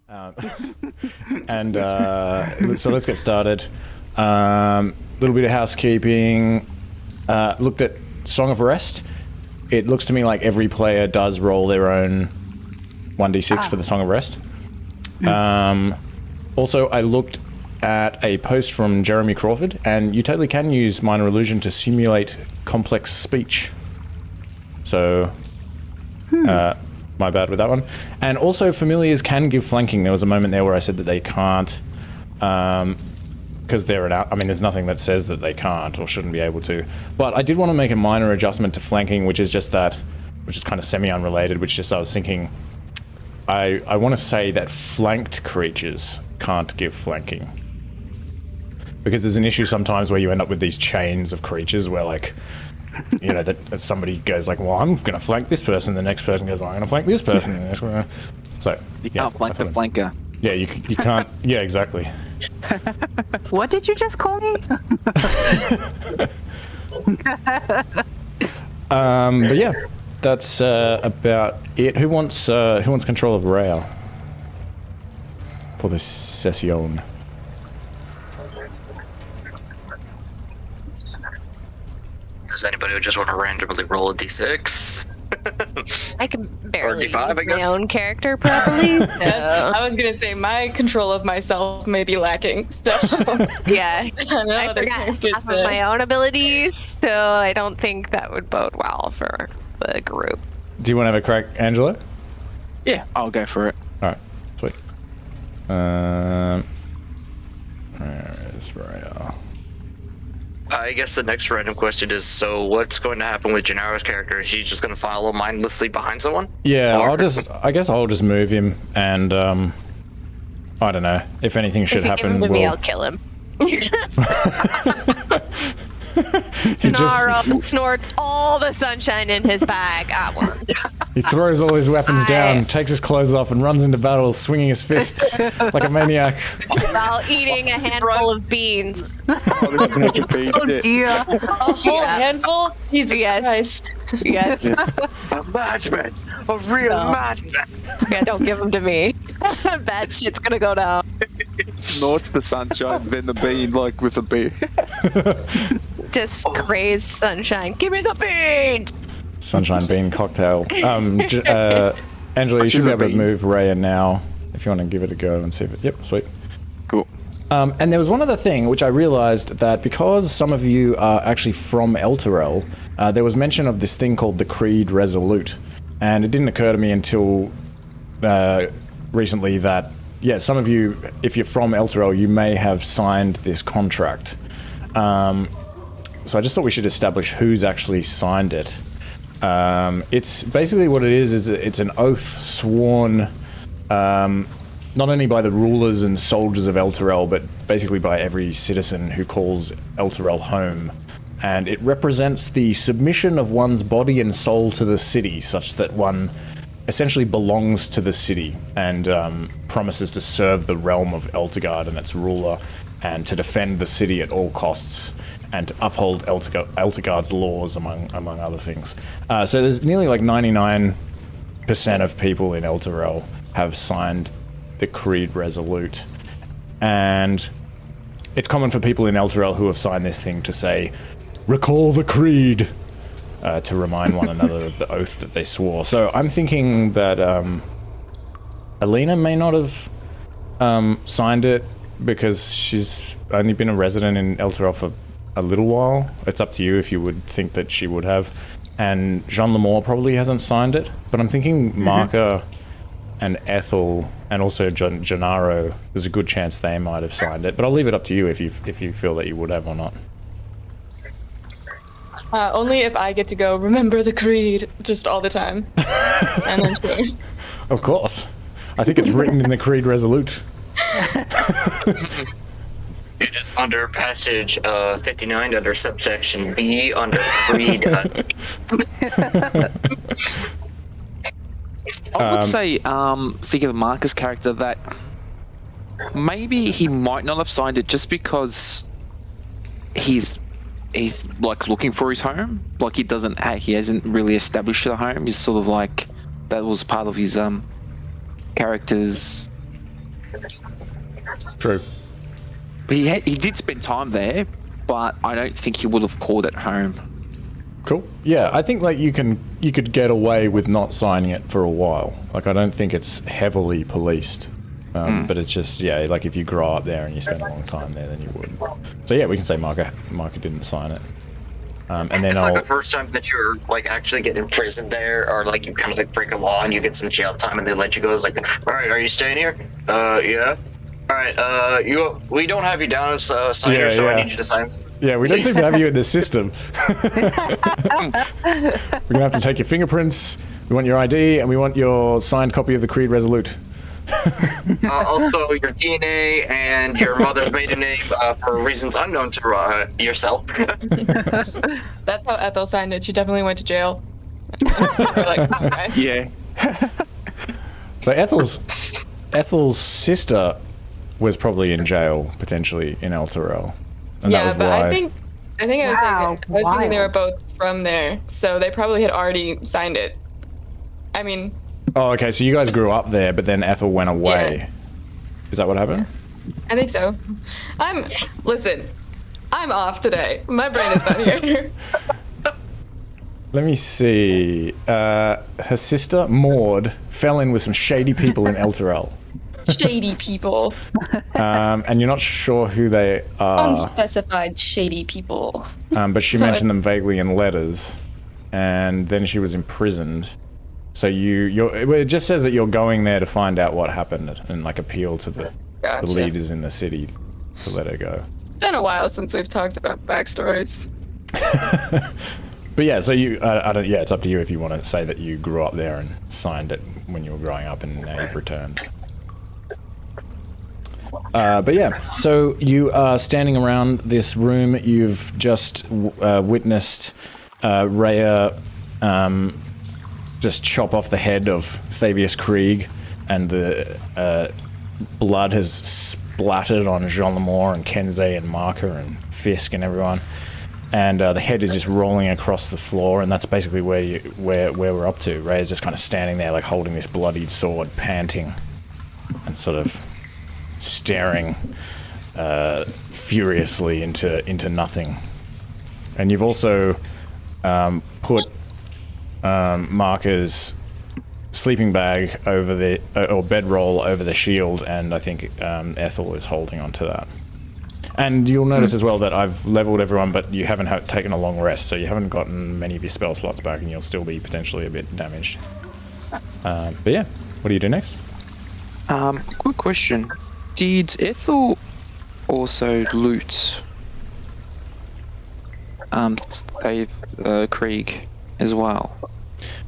And so let's get started. Little bit of housekeeping. Looked at Song of Rest. It looks to me like every player does roll their own 1d6 for the Song of Rest. Also, I looked at a post from Jeremy Crawford, and you totally can use Minor Illusion to simulate complex speech. So, my bad with that one. And also, familiars can give flanking. There was a moment there where I said that they can't, because they're I mean, there's nothing that says that they can't or shouldn't be able to. But I did want to make a minor adjustment to flanking, which is just that, which is kind of semi-unrelated, which just I was thinking, I want to say that flanked creatures can't give flanking. Because there's an issue sometimes where you end up with these chains of creatures where, like, you know, that somebody goes like, well, I'm going to flank this person, the next person goes, well, I'm going to flank this person, the next one. So, you can't flank the flanker. Yeah, you can't, yeah, exactly. What did you just call me? But yeah, that's about it. Who wants control of Rhea for this session? Does anybody who just want to randomly roll a d6? I can barely D5, use my own character properly. So. I was gonna say my control of myself may be lacking. So yeah, I forgot half of my own abilities, so I don't think that would bode well for the group. Do you want to have a crack, Angelo? Yeah, I'll go for it. All right, sweet. Where is Rhea? I guess the next random question is, so what's going to happen with Gennaro's character? Is he just going to follow mindlessly behind someone? Yeah, or? I guess I'll just move him, and I don't know, if anything should happen, give him to me, I'll kill him. Gennaro snorts all the sunshine in his bag at once. He throws all his weapons down, takes his clothes off, and runs into battle, swinging his fists like a maniac. While eating a handful of beans. Oh dear. A whole handful? Jesus Christ. Yes. A madman! A real madman! Yeah, don't give him to me. Bad shit's gonna go down. Snorts the sunshine, then the bean, like with a bean. Just crazed sunshine. Give me the beans! Sunshine bean cocktail. Angela, you should be able to move Rhea now if you want to give it a go and see if it. Yep, sweet. Cool. And there was one other thing which I realized, that because some of you are actually from Elturel, there was mention of this thing called the Creed Resolute, and it didn't occur to me until recently that, yeah, some of you, if you're from Elturel, you may have signed this contract. So I just thought we should establish who's actually signed it. It's basically what it is it's an oath sworn not only by the rulers and soldiers of Elturel, but basically by every citizen who calls Elturel home. And it represents the submission of one's body and soul to the city, such that one essentially belongs to the city and promises to serve the realm of Elturgard and its ruler, and to defend the city at all costs, and to uphold Elturgard's laws, among other things. So there's nearly like 99% of people in Elturel have signed the Creed Resolute. And it's common for people in Elturel who have signed this thing to say, "Recall the Creed," to remind one another of the oath that they swore. So I'm thinking that Alina may not have signed it because she's only been a resident in Elturel for a little while. It's up to you if you would think that she would have. And Jean Lemore probably hasn't signed it, but I'm thinking Marka and Ethel and also Gennaro, there's a good chance they might have signed it, but I'll leave it up to you if you feel that you would have or not. Only if I get to go, remember the creed, just all the time. And then sure. Of course. I think it's written in the Creed Resolute. It is under passage 59 under subsection B under Creed. I would say, think of Marcus' character, that maybe he might not have signed it just because he's like looking for his home. Like he hasn't really established a home. He's sort of like, that was part of his character's True. But he did spend time there, but I don't think he would have called it home. Cool. Yeah, I think like you could get away with not signing it for a while. Like I don't think it's heavily policed. But it's just, yeah, like if you grow up there and you spend a long time there, then you would. So yeah, we can say Marco didn't sign it. And then it's like the first time that you're like actually get imprisoned there, or like you kind of like break a law and you get some jail time and they let you go. It's like, all right, are you staying here? Yeah. All right. We don't have you down as a signer, so I need you to sign. Yeah, we don't seem to have you in the system. We're gonna have to take your fingerprints. We want your ID and we want your signed copy of the Creed Resolute. Also, your DNA and your mother's maiden name for reasons unknown to yourself. That's how Ethel signed it. She definitely went to jail. We're like, okay. Yeah. So Ethel's sister was probably in jail potentially in El Terrell, and Yeah, that was but why. I think I was thinking they were both from there, so they probably had already signed it. I mean. Oh, okay. So you guys grew up there, but then Ethel went away. Yeah. Is that what happened? I think so. Listen, I'm off today. My brain is not here. Let me see. Her sister Maud fell in with some shady people in El Terrell. Shady people. And you're not sure who they are. Unspecified shady people. But she mentioned them vaguely in letters, and then she was imprisoned. So it just says that you're going there to find out what happened and like appeal to the leaders in the city to let her go. It's been a while since we've talked about backstories. But yeah, so yeah, it's up to you if you want to say that you grew up there and signed it when you were growing up and now you've returned. But yeah, so you are standing around this room. You've just witnessed Rhea just chop off the head of Fabius Krieg, and the blood has splattered on Jean Lemore and Kenze and Marker and Fisk and everyone. And the head is just rolling across the floor, and that's basically where we're up to. Rhea's just kind of standing there, like holding this bloodied sword, panting, and sort of staring furiously into nothing. And you've also put Marker's sleeping bag over the or bedroll over the shield, and I think Ethel is holding onto that. And you'll notice as well that I've leveled everyone, but you haven't taken a long rest, so you haven't gotten many of your spell slots back, and you'll still be potentially a bit damaged. But yeah, what do you do next? Quick question: did Ethel also loot Krieg as well?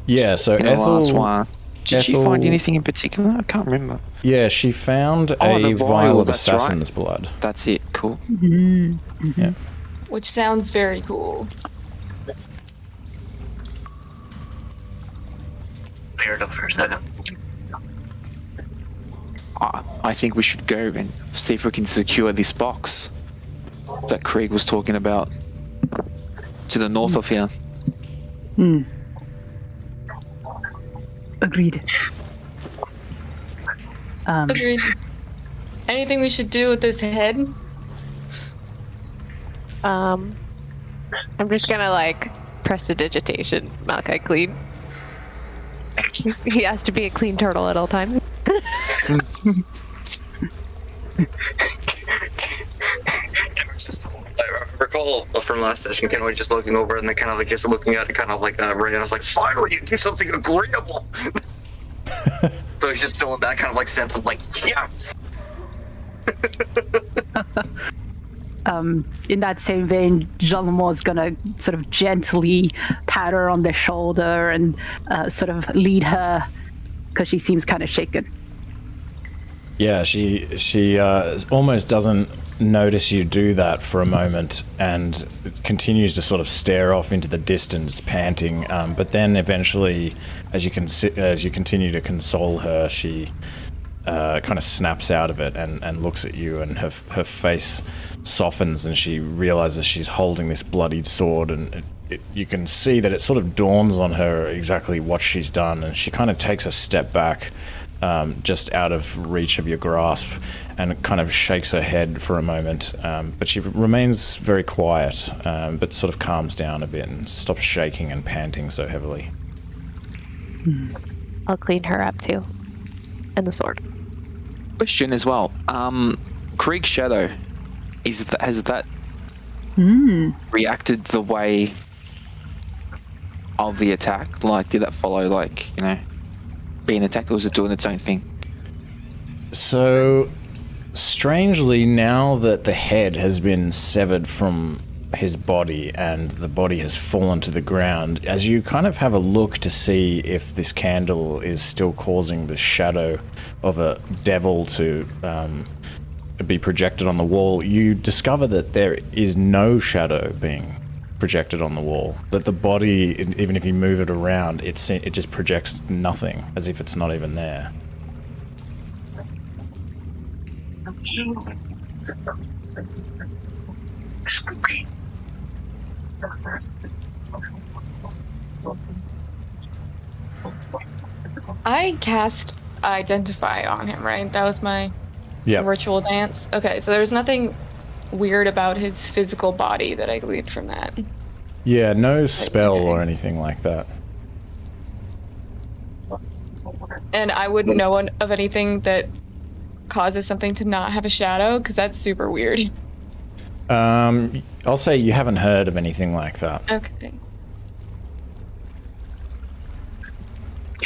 Yeah, so in Ethel. The last one. Did she find anything in particular? I can't remember. Yeah, she found a vial of assassin's blood. That's it. Cool. Mm-hmm. Yeah. Which sounds very cool. Paired up for a second. I think we should go and see if we can secure this box that Krieg was talking about to the north of here. Hmm. Agreed. Agreed. Anything we should do with this head? I'm just gonna like prestidigitation Malachi clean. He has to be a clean turtle at all times. I recall from last session, Ken was just looking over and then kind of like just looking at it, kind of like Ray, and I was like, finally, you do something agreeable. So he's just doing that kind of like sense of like, yes. In that same vein, Jean-Lemont's gonna sort of gently pat her on the shoulder and sort of lead her, because she seems kind of shaken. Yeah, she almost doesn't notice you do that for a moment and continues to sort of stare off into the distance, panting. But then eventually, as you continue to console her, she kind of snaps out of it and looks at you, and her face softens, and she realizes she's holding this bloodied sword, and you can see that it sort of dawns on her exactly what she's done, and she kind of takes a step back just out of reach of your grasp, and kind of shakes her head for a moment, but she remains very quiet, but sort of calms down a bit and stops shaking and panting so heavily. I'll clean her up too. And the sword. Question as well. Krieg's shadow, has that reacted the way of the attack? Like, did that follow, like, you know, being attacked, or was it doing its own thing? So, strangely, now that the head has been severed from his body and the body has fallen to the ground, as you kind of have a look to see if this candle is still causing the shadow of a devil to be projected on the wall, you discover that there is no shadow being projected on the wall. That the body, even if you move it around, it just projects nothing, as if it's not even there. Spooky. I cast Identify on him, right? That was my Yep. ritual dance. Okay, so there's nothing weird about his physical body that I gleaned from that. Yeah, no spell or anything like that. And I wouldn't know of anything that causes something to not have a shadow, because that's super weird. I'll say you haven't heard of anything like that. Okay.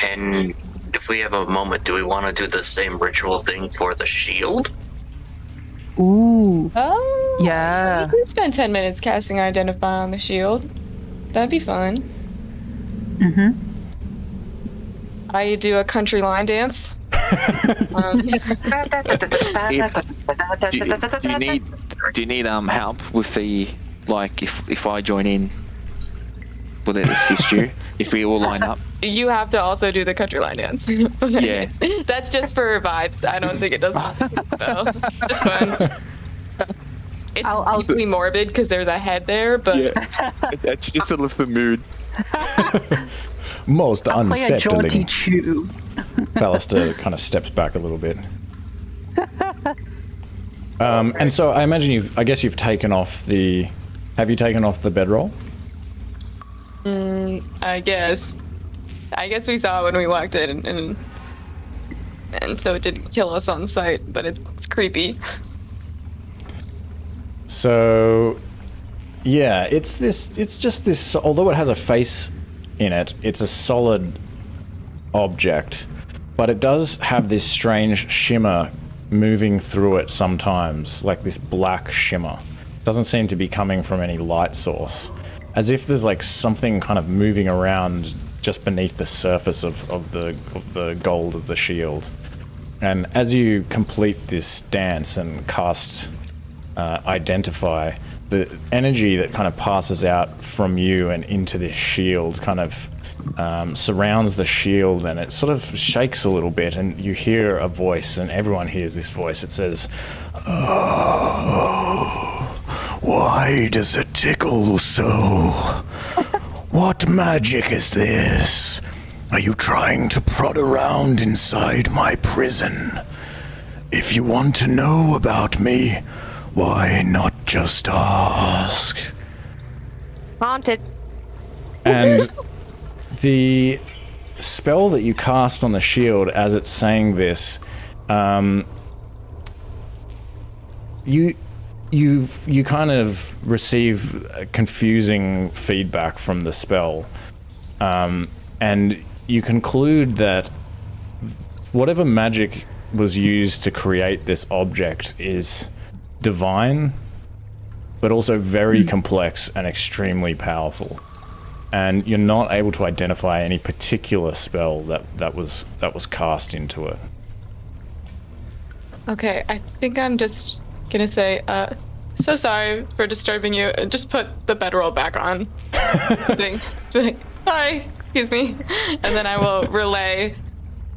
And if we have a moment, do we want to do the same ritual thing for the shield? Ooh. Oh. Yeah. We could spend 10 minutes casting Identify on the shield. That'd be fun. Mm-hmm. I do a country line dance. Do you need help with the, like, if I join in, will it assist you if we all line up? You have to also do the country line dance. Yeah. That's just for vibes. I don't think it does a spell. It's fun. It's deeply morbid because there's a head there, but yeah, it's just to lift the mood. Most unsettling. Play a jaunty chew. Ballister kind of steps back a little bit. And so I imagine I guess you've taken off the... Have you taken off the bedroll? I guess we saw it when we walked in, and so it didn't kill us on sight, but it's creepy. So, yeah, it's just this, although it has a face in it, it's a solid object, but it does have this strange shimmer moving through it sometimes, like this black shimmer. It doesn't seem to be coming from any light source, as if there's like something kind of moving around just beneath the surface of the gold of the shield. And as you complete this dance and cast Identify, the energy that kind of passes out from you and into this shield kind of surrounds the shield, and it sort of shakes a little bit, and you hear a voice, and everyone hears this voice. It says, "Oh, why does it tickle so? What magic is this? Are you trying to prod around inside my prison? If you want to know about me, why not just ask?" Haunted. And the spell that you cast on the shield, as it's saying this, you kind of receive confusing feedback from the spell, and you conclude that whatever magic was used to create this object is divine, but also very complex and extremely powerful. And you're not able to identify any particular spell that was cast into it. Okay, I think I'm just gonna say, so sorry for disturbing you, and just put the bedroll back on. Sorry, excuse me. And then I will relay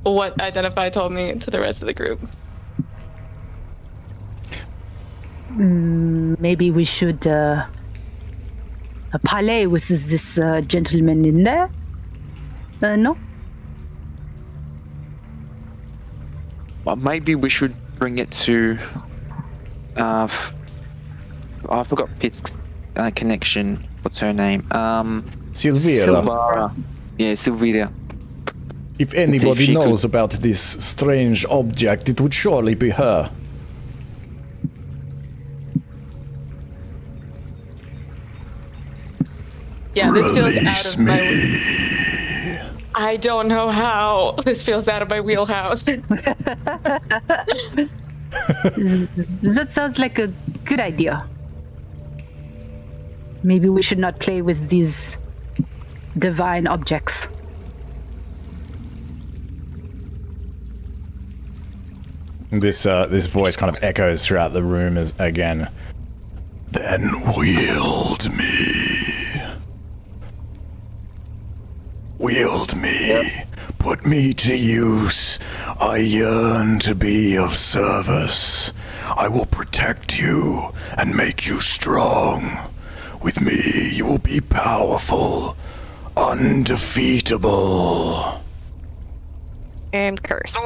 what Identify told me to the rest of the group. Maybe we should parley with this gentleman in there? No? maybe we should bring it to. I forgot Pitt's connection. What's her name? Sylvia. Yeah, Sylvia. If anybody knows about this strange object, it would surely be her. Yeah, this feels out of my. I don't know how. This feels out of my wheelhouse. That sounds like a good idea. Maybe we should not play with these divine objects. This voice kind of echoes throughout the room again. Then wield me. Wield me. Put me to use. I yearn to be of service. I will protect you and make you strong. With me, you will be powerful, undefeatable. And curse.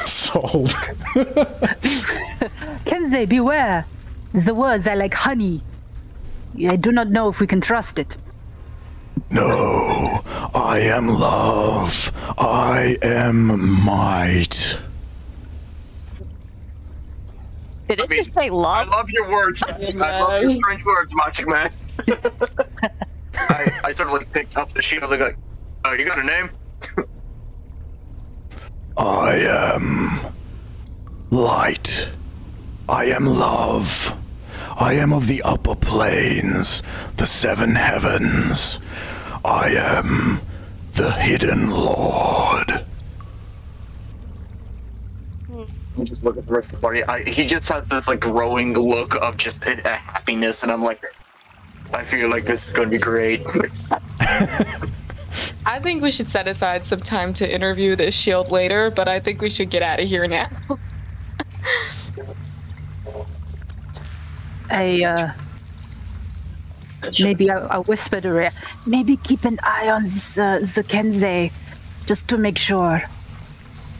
Sold. Kenzie, beware. The words are like honey. I do not know if we can trust it. No, I am love. I am might. Did it just say love? I love your words. I love your strange words, Magic Man. I sort of like picked up the shield and like, oh, you got a name? I am light. I am love. I am of the upper planes, the seven heavens. I am the hidden lord. I'm just looking at the rest of the party. He just has this like growing look of just a happiness, and I'm like, I feel like this is going to be great. I think we should set aside some time to interview this shield later, but I think we should get out of here now. Maybe I whispered to Rhea, maybe keep an eye on the Kenzie, just to make sure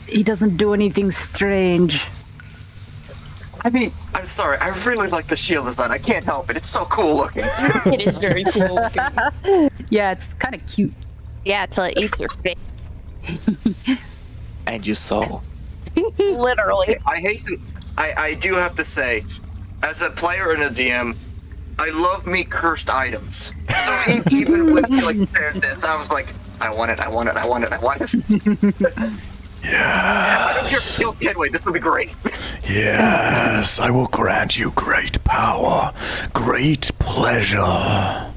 he doesn't do anything strange. I mean, I'm sorry, I really like the shield design. I can't help it. It's so cool looking. It is very cool looking. Yeah, it's kind of cute. Yeah, till it eats your face. And your soul. Literally. I hate to, I do have to say, as a player and a DM, I love me cursed items. So even when you like shared this, I was like, I want it. Yes. I don't care if you kill Kenway, this would be great. Yes, I will grant you great power, great pleasure. I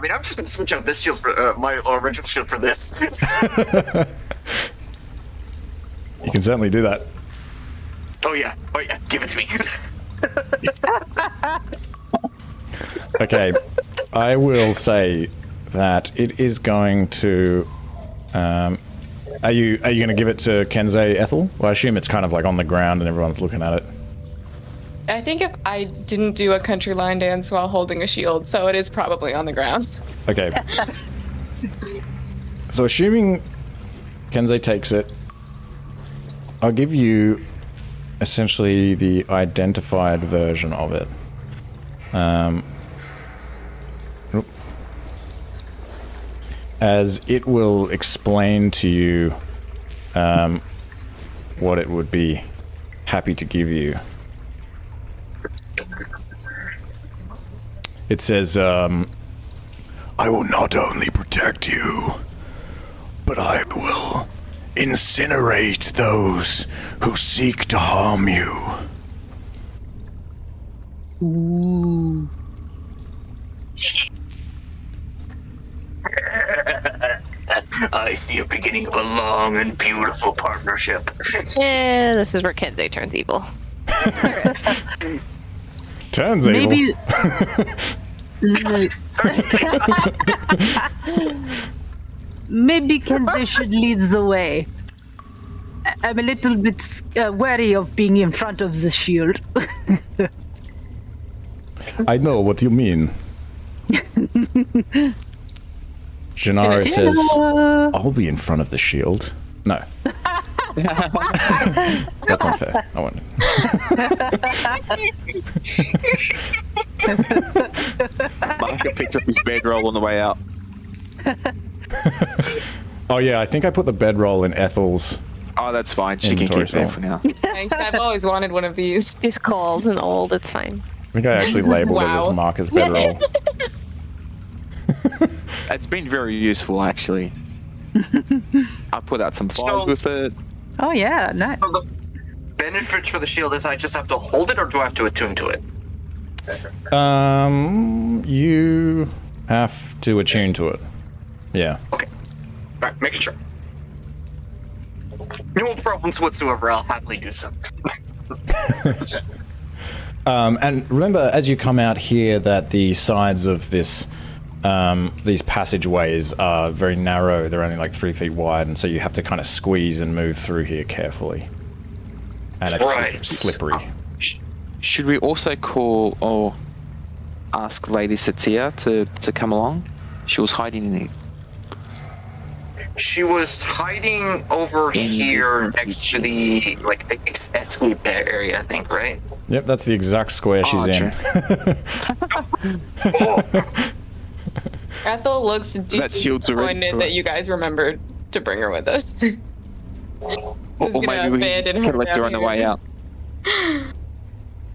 mean, I'm just gonna switch out this shield for my original shield for this. You can certainly do that. Oh yeah, give it to me. Okay, I will say that it is going to. Are you going to give it to Kenzie Ethel? Well, I assume it's kind of like on the ground and everyone's looking at it. I think if I didn't do a country line dance while holding a shield, so it is probably on the ground. Okay. So assuming Kenzie takes it, I'll give you essentially the identified version of it. As it will explain to you what it would be happy to give you. It says, I will not only protect you, but I will incinerate those who seek to harm you. Ooh. I see a beginning of a long and beautiful partnership. Yeah, this is where Kenzie turns evil. Turns evil? Maybe... Maybe Kenzie should lead the way. I'm a little bit wary of being in front of the shield. I know what you mean. Gennaro says, I'll be in front of the shield. No. That's unfair. I won't. Marco picks up his bedroll on the way out. Oh yeah, I think I put the bedroll in Ethel's. Oh, that's fine. She can keep that for now. Thanks. I've always wanted one of these. He's cold and old. It's fine. I think I actually labeled it as Marcus bedroll. It's been very useful, actually. I put out some fires with it. Oh yeah, nice. So the benefits for the shield is I just have to hold it, or do I have to attune to it? You have to attune to it. Yeah. Okay. Alright, making sure. No problems whatsoever, I'll happily do so. And remember, as you come out here, that the sides of this, these passageways are very narrow. They're only like 3 feet wide, and so you have to kind of squeeze and move through here carefully. And it's slippery. Should we also call or ask Lady Satya to come along? She was hiding in the... She was hiding over here next to the, like, escape area, I think, right? Yep, that's the exact square she's in. Ethel looks disappointed that you guys remembered to bring her with us. Or maybe we can collect her on the way out.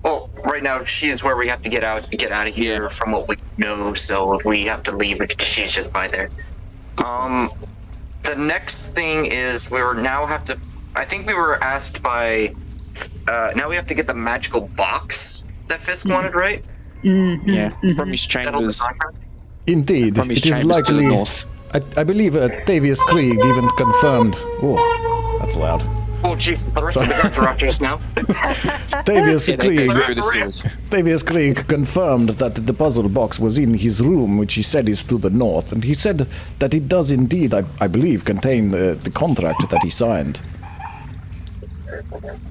Well, right now she is where we have to get out of here from what we know. So if we have to leave, she's just by there. The next thing is I think we were asked by. Now we have to get the magical box that Fisk wanted, right? Mm-hmm. Yeah, from his chambers. Indeed, it is likely. I believe Davius Krieg even confirmed. Oh, that's loud. Oh, geez, the rest of the guards are after us now. Davius Krieg confirmed that the puzzle box was in his room, which he said is to the north, and he said that it does indeed, I believe, contain the contract that he signed,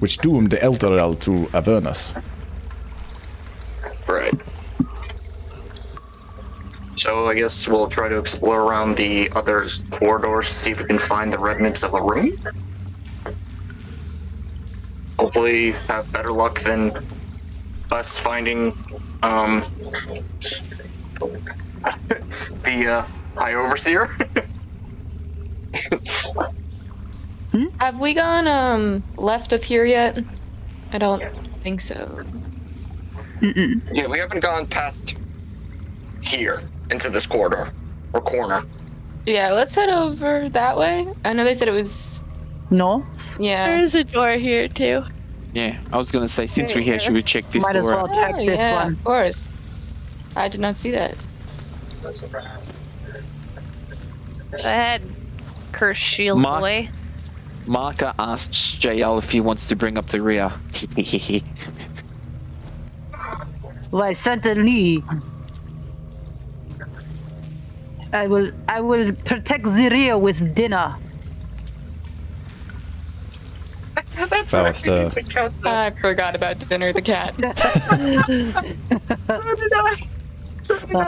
which doomed the Elturel to Avernus. Right. So I guess we'll try to explore around the other corridors to see if we can find the remnants of a room. Hopefully have better luck than us finding the High Overseer. Have we gone left of here yet? I don't think so. Mm-mm. Yeah, we haven't gone past here into this corridor or corner. Yeah, let's head over that way. I know they said it was... No? Yeah. There's a door here too. Yeah, I was gonna say, since we're here, should we check this Might door as well out? check this one. Of course. I did not see that. Go ahead, cursed shield boy. Marka asks JL if he wants to bring up the rear. Why, certainly. I will protect the rear with dinner. That's Baldur. I forgot about dinner the cat.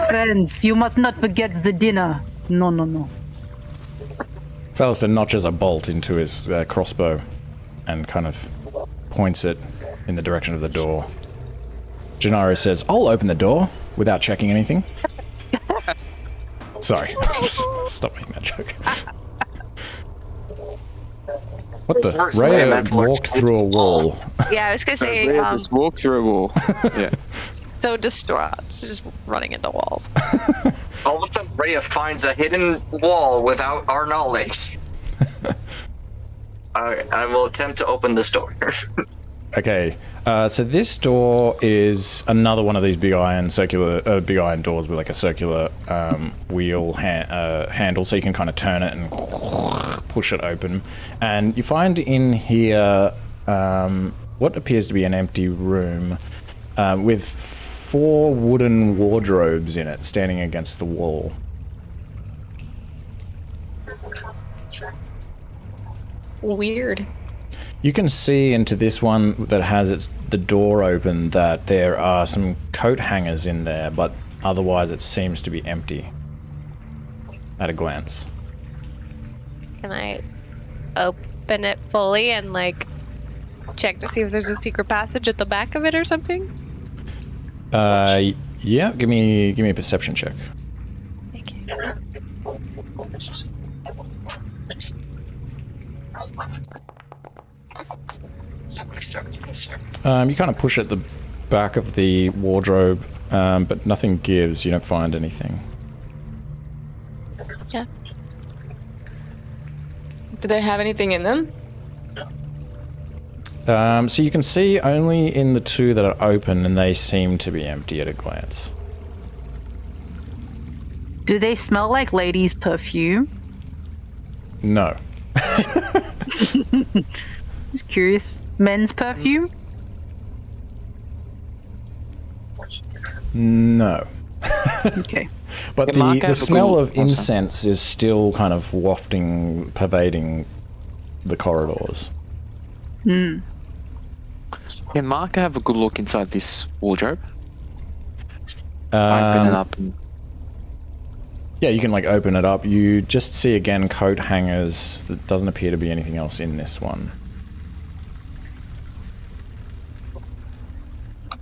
Friends, you must not forget the dinner. No. Fallister notches a bolt into his crossbow and kind of points it in the direction of the door. Gennaro says, I'll open the door without checking anything. Sorry. Stop making that joke. What the? Raya walked through a wall. Yeah, I was gonna say. Just walk through a wall. Yeah. So distraught, just running into walls. All of a sudden, Rhea finds a hidden wall without our knowledge. I will attempt to open this door. Okay, so this door is another one of these big iron doors with like a circular wheel handle, so you can kind of turn it and push it open. And you find in here what appears to be an empty room with 4 wooden wardrobes in it, standing against the wall. Weird. You can see into this one that has the door open that there are some coat hangers in there, but otherwise it seems to be empty. at a glance. Can I open it fully and like check to see if there's a secret passage at the back of it or something? Yeah. Give me a perception check. Okay. You kind of push at the back of the wardrobe, but nothing gives. You don't find anything. Yeah. Do they have anything in them? So you can see only in the two that are open, and they seem to be empty at a glance. Do they smell like ladies' perfume? No. Just curious. Men's perfume? No. Okay. But the smell of incense is still kind of wafting, pervading the corridors. Hmm. Can Mark have a good look inside this wardrobe? Open it up. Yeah, you can like open it up. You just see again coat hangers. There doesn't appear to be anything else in this one.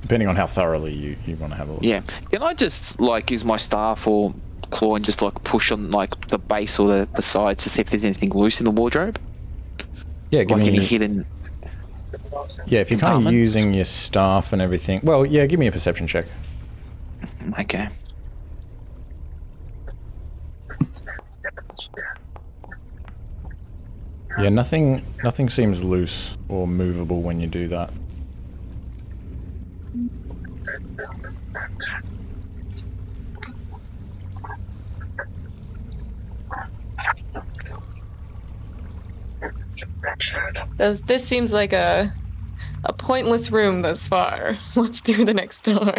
Depending on how thoroughly you want to have a look. Yeah. Can I just like use my staff or claw and just like push on like the base or the sides to see if there's anything loose in the wardrobe? Yeah, give like me... any hidden... Yeah, if you're kind of using your staff and everything... Well, yeah, give me a perception check. Okay. Yeah, nothing seems loose or movable when you do that. This seems like a pointless room thus far. Let's do the next door.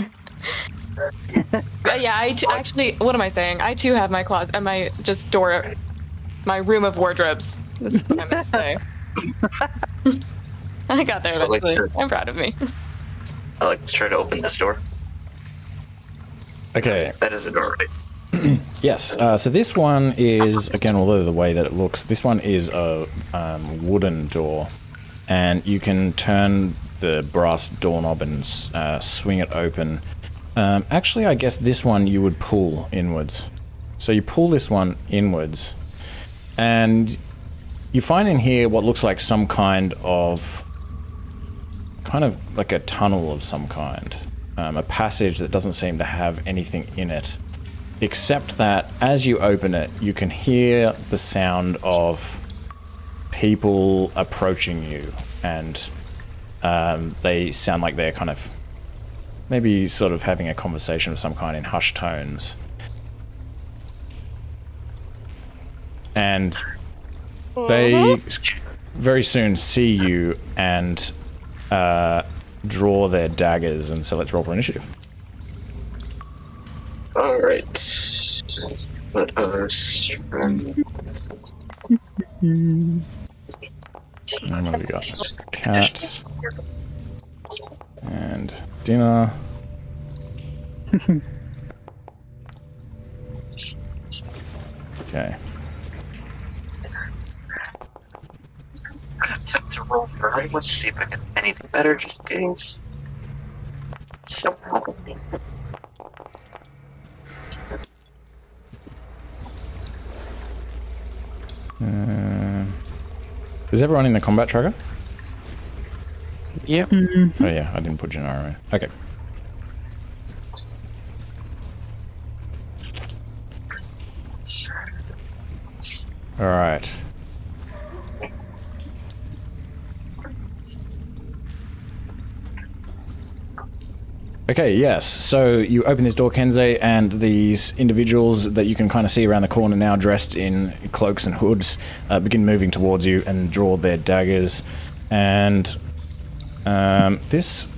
Yeah, actually, what am I saying? I too have my closet, my room of wardrobes. This is what I meant to say. I got there eventually. I'm proud of me. I like to try to open this door. Okay. That is a door, right? Yes, so this one is, again, although the way that it looks, this one is a wooden door, and you can turn the brass doorknob and swing it open. Actually, I guess this one you would pull inwards. So you pull this one inwards, and you find in here what looks like some kind of like a tunnel of some kind. A passage that doesn't seem to have anything in it, except that as you open it, you can hear the sound of people approaching you, and they sound like they're kind of maybe sort of having a conversation of some kind in hushed tones. And they very soon see you and draw their daggers, and so let's roll for initiative. Alright. Let us... And what have we got? Cat. And dinner. Okay. Attempt to roll for it. Let's see if I get anything better, just in case. Is everyone in the combat tracker? Yep. Oh yeah, I didn't put Gennaro in. Okay. Alright. Okay, yes. So you open this door, Kenzei, and these individuals that you can kind of see around the corner now dressed in cloaks and hoods begin moving towards you and draw their daggers. And this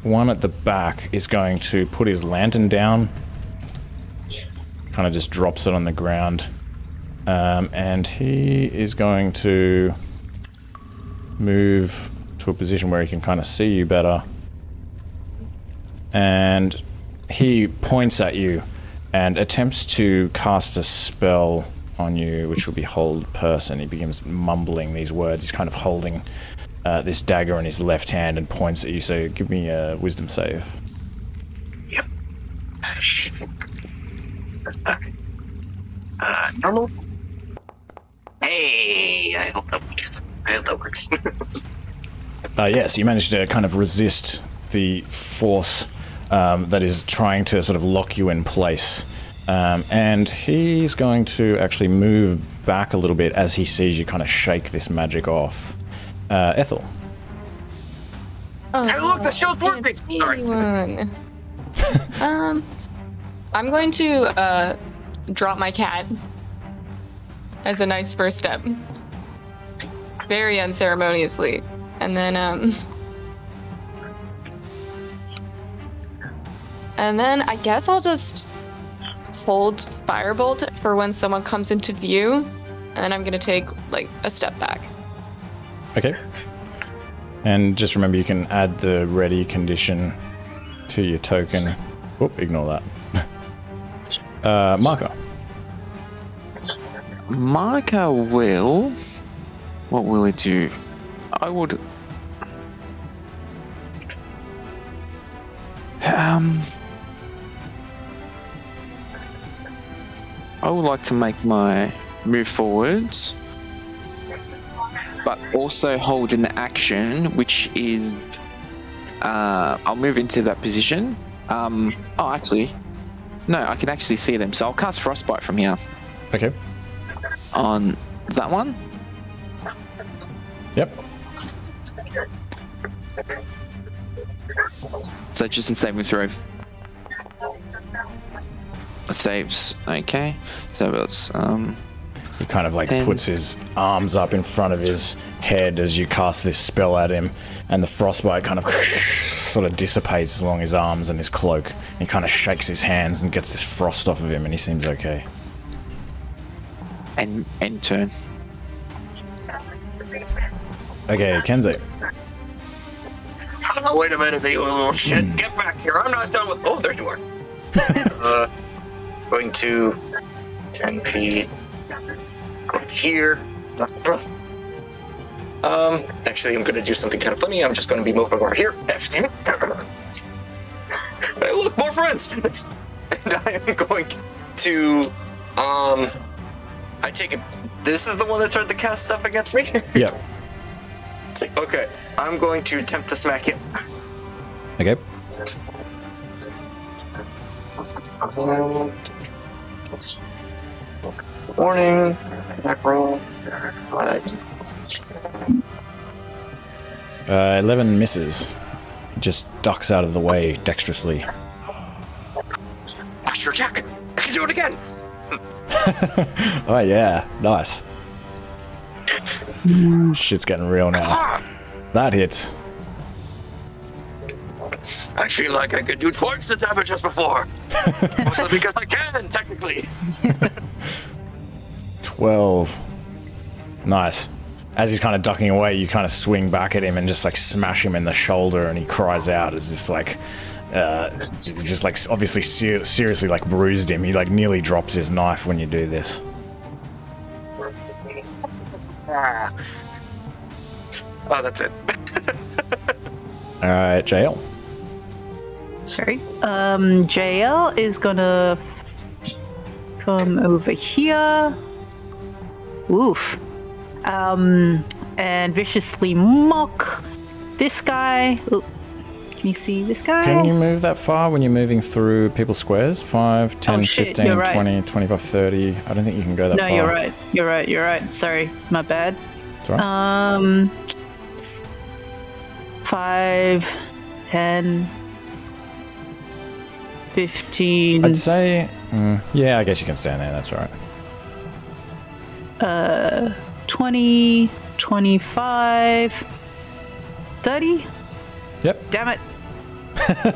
one at the back is going to put his lantern down. Kind of just drops it on the ground. And he is going to move to a position where he can kind of see you better. And he points at you and attempts to cast a spell on you, which will be hold person. He begins mumbling these words. He's kind of holding this dagger in his left hand and points at you. So give me a wisdom save. Yep. Normal. Hey, I hope that works. Yes, you managed to kind of resist the force that is trying to sort of lock you in place. And he's going to actually move back a little bit as he sees you kind of shake this magic off. Ethel. Oh, Hey, look, the shield's working! Sorry. I'm going to drop my cat as a nice first step. Very unceremoniously. And then I guess I'll just hold Firebolt for when someone comes into view, and then I'm gonna take like a step back. Okay. And just remember, you can add the ready condition to your token. Whoop, ignore that. Marker. Marker will... What will it do? I would... I would like to make my move forwards, but also hold an action, which is... I'll move into that position. Oh, actually... No, I can actually see them, so I'll cast Frostbite from here. Okay. On that one. Yep. So just in saving throw. Saves. Okay. So it's He kind of like 10. puts his arms up in front of his head as you cast this spell at him, and the frostbite kind of sort of dissipates along his arms and his cloak. He kind of shakes his hands and gets this frost off of him, and he seems okay. end turn. Okay, Kenzie. Oh, wait a minute, you little shit. Get back here. I'm not done with... Oh, there's more. Going to 10 feet. Go here. Actually, I'm going to do something kind of funny. I'm just going to be moving over here. Hey, look, more friends. And I am going to... I take it... This is the one that tried to cast stuff against me? Yep. Okay, I'm going to attempt to smack him. Okay. Warning. Back roll. 11 misses. Just ducks out of the way dexterously. Extra attack. I can do it again. Oh yeah, nice. Shit's getting real now. That hits. I feel like I could do twice the damage as before. Mostly because I can, technically. 12. Nice. As he's kind of ducking away, you kind of swing back at him and just like smash him in the shoulder, and he cries out as this like, just like obviously seriously like bruised him. He like nearly drops his knife when you do this. Oh, that's it. Alright, JL. Sorry. JL is gonna come over here. Oof. And viciously mock this guy. Ooh. Can you see this guy? Can you move that far when you're moving through people's squares? 5, 10, 15, right. 20, 25, 30. I don't think you can go that far. No, you're right. Sorry, my bad. It's all right. 5, 10, 15. I'd say, yeah, I guess you can stand there. That's all right. 20, 25, 30. Yep. Damn it.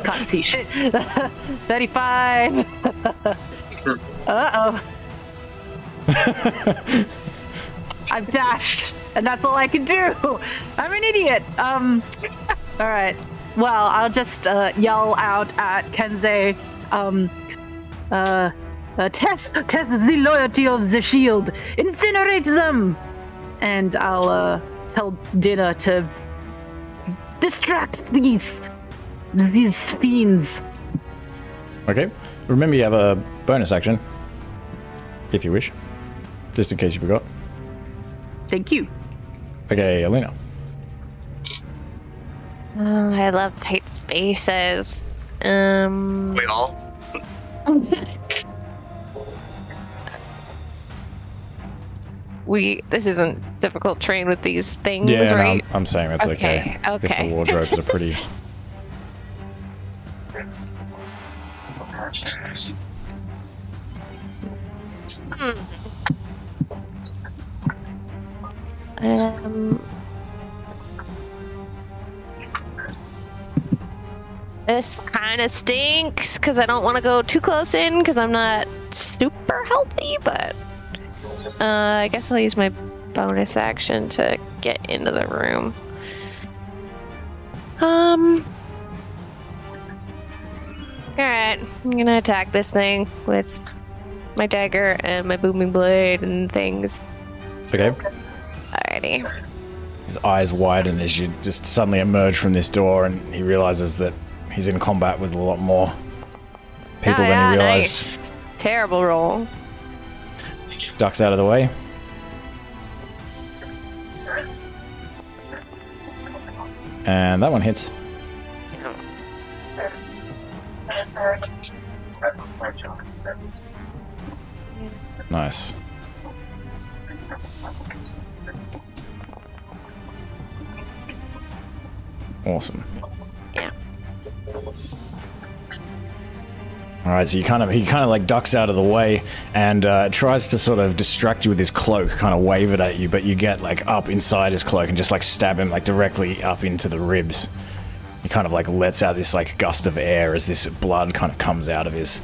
Can't see shit. 35. Uh-oh. I've dashed, and that's all I can do. I'm an idiot. All right. Well, I'll just yell out at Kenzie. Test the loyalty of the shield. Incinerate them. And I'll tell Dinner to distract these fiends. Okay. Remember, you have a bonus action, if you wish, just in case you forgot. Thank you. Okay, Alina. Oh, I love tight spaces. We all. This isn't difficult terrain with these things, Yeah, no, right? I'm saying that's okay. I guess the wardrobes are pretty. This kind of stinks because I don't want to go too close in because I'm not super healthy, but I guess I'll use my bonus action to get into the room. Alright, I'm gonna attack this thing with my dagger and my booming blade and things. Okay. Alrighty. His eyes widen as you just suddenly emerge from this door, and he realizes that he's in combat with a lot more people than he realized. Nice. Terrible roll. Ducks out of the way. And that one hits. Nice. Awesome. Yeah. All right, so he kind of like ducks out of the way and tries to sort of distract you with his cloak, kind of wave it at you, but you get like up inside his cloak and just like stab him like directly up into the ribs. He kind of like lets out this like gust of air as this blood kind of comes out of his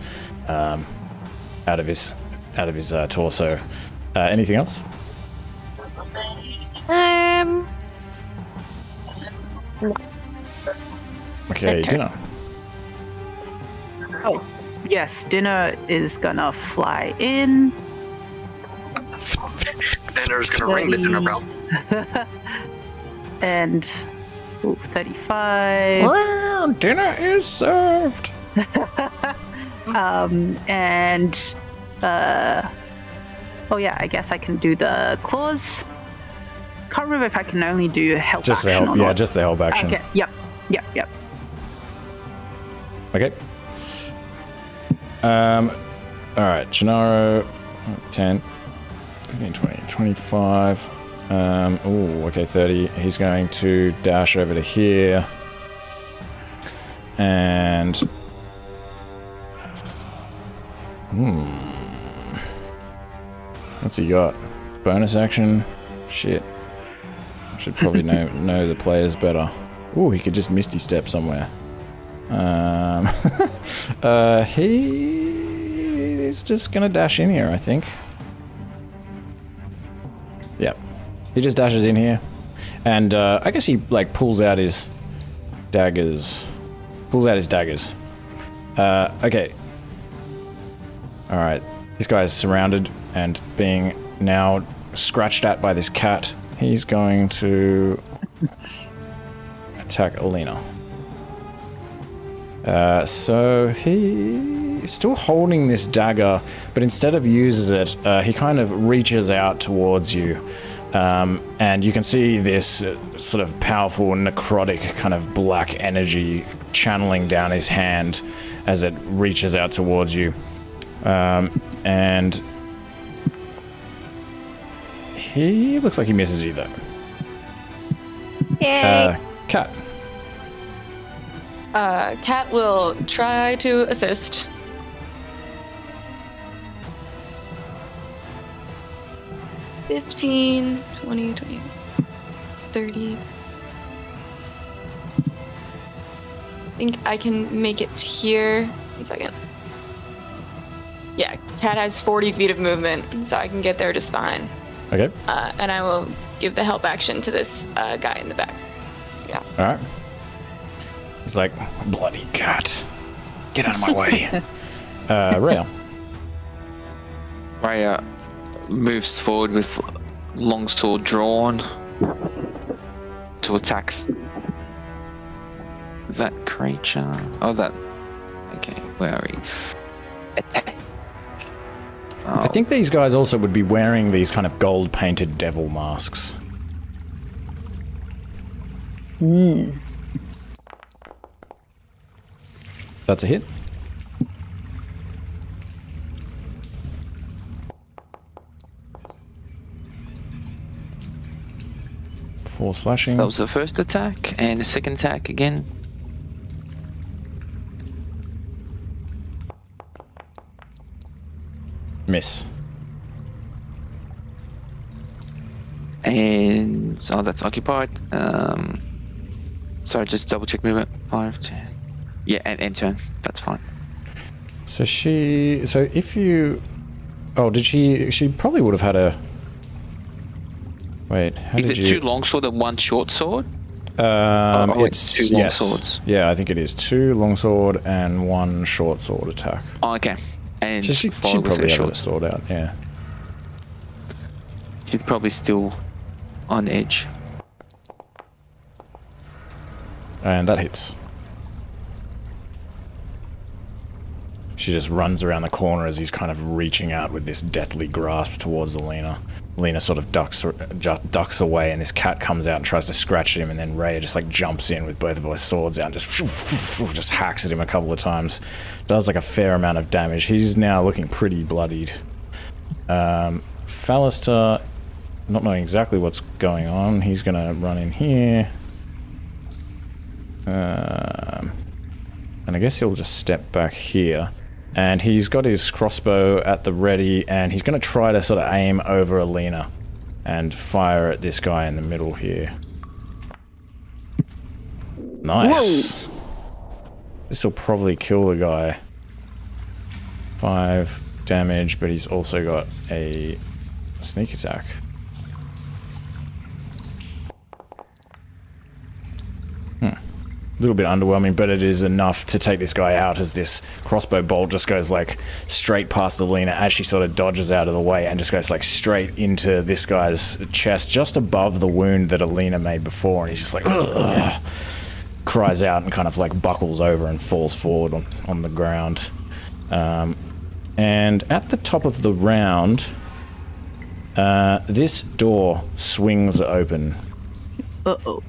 torso. Anything else? Okay, Dinner. Oh, yes, Dinner is gonna fly in. Dinner's gonna ring the dinner bell. And 35. Wow, dinner is served. Oh yeah, I guess I can do the claws. Can't remember if I can only do help Just action the help, or yeah, not. just the help action. Okay, yep. Okay. Alright, Gennaro, 10, 15, 20, 25. Okay, 30. He's going to dash over to here. And... What's he got? Bonus action? Shit. I should probably know the players better. Ooh, he could just Misty Step somewhere. He's just gonna dash in here, I think. Yep. He just dashes in here. And, I guess he, like, pulls out his daggers. Okay. Alright. This guy's surrounded and being now scratched at by this cat. He's going to attack Alina. So he's still holding this dagger, but instead of uses it, he kind of reaches out towards you. And you can see this sort of powerful necrotic kind of black energy channeling down his hand as it reaches out towards you. And he looks like he misses you though. Yay. Cat. Cat will try to assist. $15, $20, $20, $30. I think I can make it here. 1 second. Yeah, Cat has 40 feet of movement, so I can get there just fine. Okay. And I will give the help action to this guy in the back. Yeah. Alright. He's like, bloody cat. Get out of my way. Rael. Raya moves forward with longsword drawn to attack that creature. Oh, that. Okay, where are we? Attack. I think these guys also would be wearing these kind of gold-painted devil masks. That's a hit. Four slashing. That was the first attack, and the second attack again. Miss. And oh, that's occupied. Sorry, just double check movement. 5, 10. Yeah, and turn. That's fine. So if you, did she? She probably would have had a. Wait, how Is did it you? 2 longsword and 1 short sword? It's 2 long swords. Yeah, I think it is 2 longsword and 1 short sword attack. Oh, okay. And So she follow with probably her had a short. sword out. Yeah. She's probably still on edge. And that hits. She just runs around the corner as he's kind of reaching out with this deathly grasp towards Alina. Alina sort of ducks away, and this cat comes out and tries to scratch at him, and then Raya just like jumps in with both of her swords out and just hacks at him a couple of times. Does like a fair amount of damage. He's now looking pretty bloodied. Fallister, not knowing exactly what's going on, he's gonna run in here. And I guess he'll just step back here. And he's got his crossbow at the ready, and he's going to try to sort of aim over Alina and fire at this guy in the middle here. Nice. This will probably kill the guy. 5 damage, but he's also got a sneak attack. A little bit underwhelming, but it is enough to take this guy out as this crossbow bolt just goes like straight past Alina as she sort of dodges out of the way and just goes like straight into this guy's chest just above the wound that Alina made before, and he's just like ugh, cries out and kind of like buckles over and falls forward on the ground. And at the top of the round, this door swings open. Uh-oh.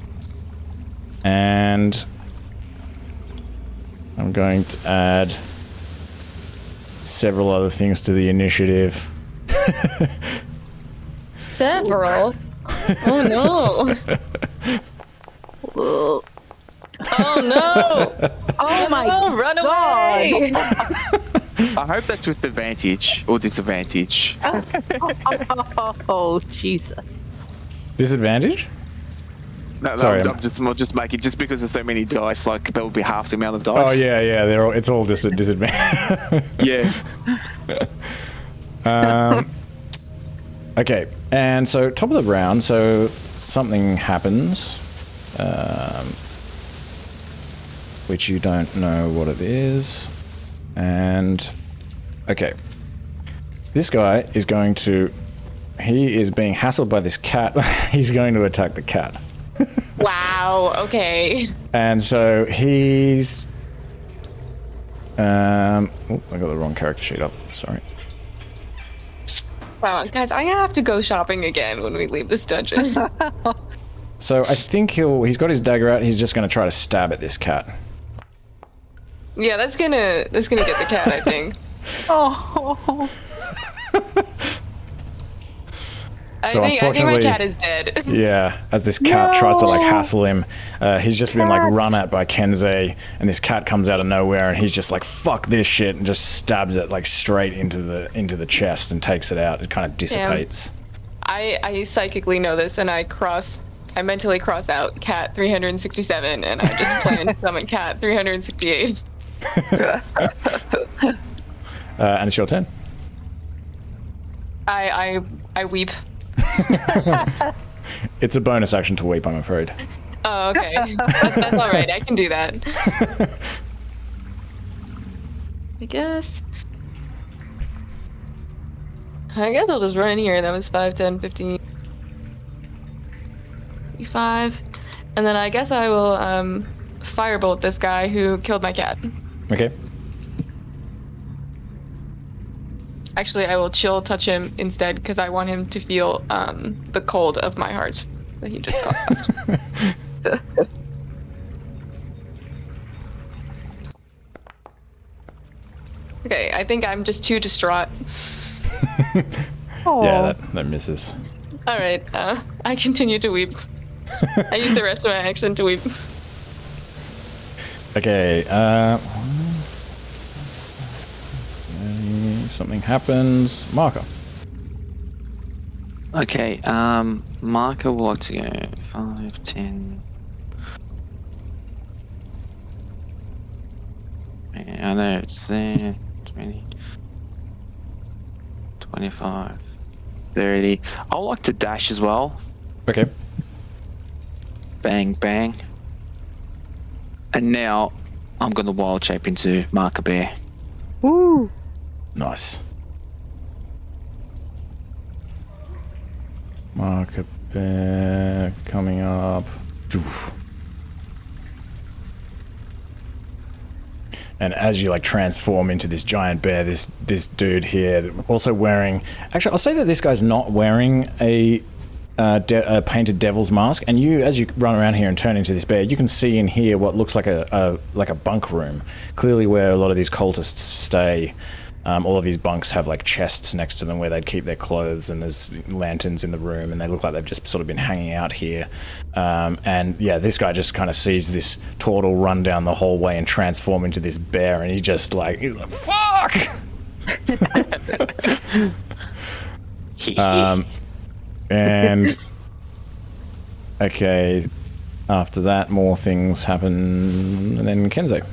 And I'm going to add several other things to the initiative. Several? Oh no. Oh no. Oh my No, run away. I hope that's with advantage or disadvantage. Oh, Jesus. Disadvantage? No, Sorry, I'm just making just because there's so many dice, like there will be half the amount of dice. Oh yeah, it's all just a disadvantage. Yeah. Okay, and so top of the round, so something happens, which you don't know what it is, and okay, this guy is going to, he is being hassled by this cat. He's going to attack the cat. Wow, okay. And so he's I got the wrong character sheet up, sorry. Wow, guys, I'm gonna have to go shopping again when we leave this dungeon. So I think he's got his dagger out, he's just gonna try to stab at this cat. Yeah, that's gonna get the cat, I think. Oh. So I think my unfortunately- cat is dead. Yeah, as this cat tries to like No. hassle him, he's just been like run at by Kenzei, and this cat comes out of nowhere, and he's just like fuck this shit, and just stabs it like straight into the chest and takes it out. It kind of dissipates. I psychically know this, and I mentally cross out cat 367, and I just plan to summon cat 368. And it's your turn. I weep. It's a bonus action to weep, I'm afraid. Oh, okay. That's all right. I can do that. I guess. I guess I'll just run in here. That was 5, 10, 15, 5. And then I guess I will firebolt this guy who killed my cat. Okay. Actually, I will chill touch him instead because I want him to feel the cold of my heart that he just got. Okay, I think I'm just too distraught. Yeah, that misses. Alright, I continue to weep. I use the rest of my action to weep. Okay, something happens. Marker. Okay, Marker will like to go 5, 10. Yeah, I know it's there. 20, 25, 30. I would like to dash as well. Okay. Bang, bang. And now I'm going to wild shape into Marker Bear. Woo! Nice. Marker Bear coming up. Doof. And as you like transform into this giant bear, this dude here also wearing. Actually, I'll say that this guy's not wearing a painted devil's mask. And you, as you run around here and turn into this bear, you can see in here what looks like a bunk room. Clearly, where a lot of these cultists stay. All of these bunks have like chests next to them where they'd keep their clothes, and there's lanterns in the room, and they look like they've just sort of been hanging out here. And yeah, this guy just kind of sees this turtle run down the hallway and transform into this bear, and he's like, fuck! And okay, after that, more things happen, and then Kenzo.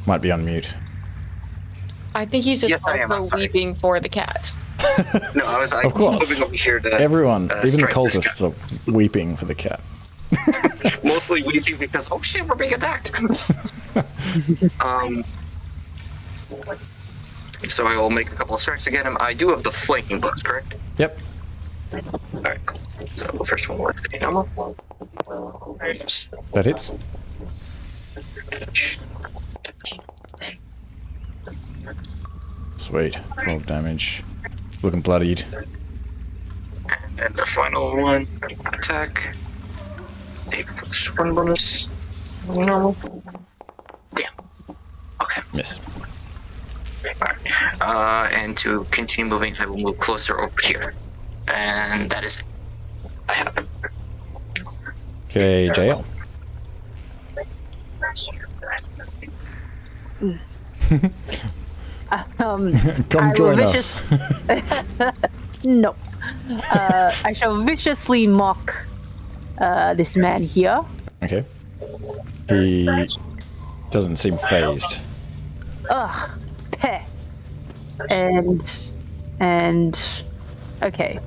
Might be on mute. I think he's just Yes, I am. also weeping for the cat. No, I was Of course. moving over here to Everyone, even the strike this cultists, are weeping for the cat. guy. Mostly weeping because, oh shit, we're being attacked. So I will make a couple of strikes to get him. I do have the flanking blows, correct? Yep. Alright, cool. So the first one works. That hits. Sweet. 12 damage. Looking bloodied. And then the final one, attack. 8+1 bonus. Normal. Damn. Okay. Miss. And to continue moving, I will move closer over here. And that is it. I have him. Okay, JL. Come join us. No. I shall viciously mock this man here. Okay. He doesn't seem phased. Ugh. Peh. And okay.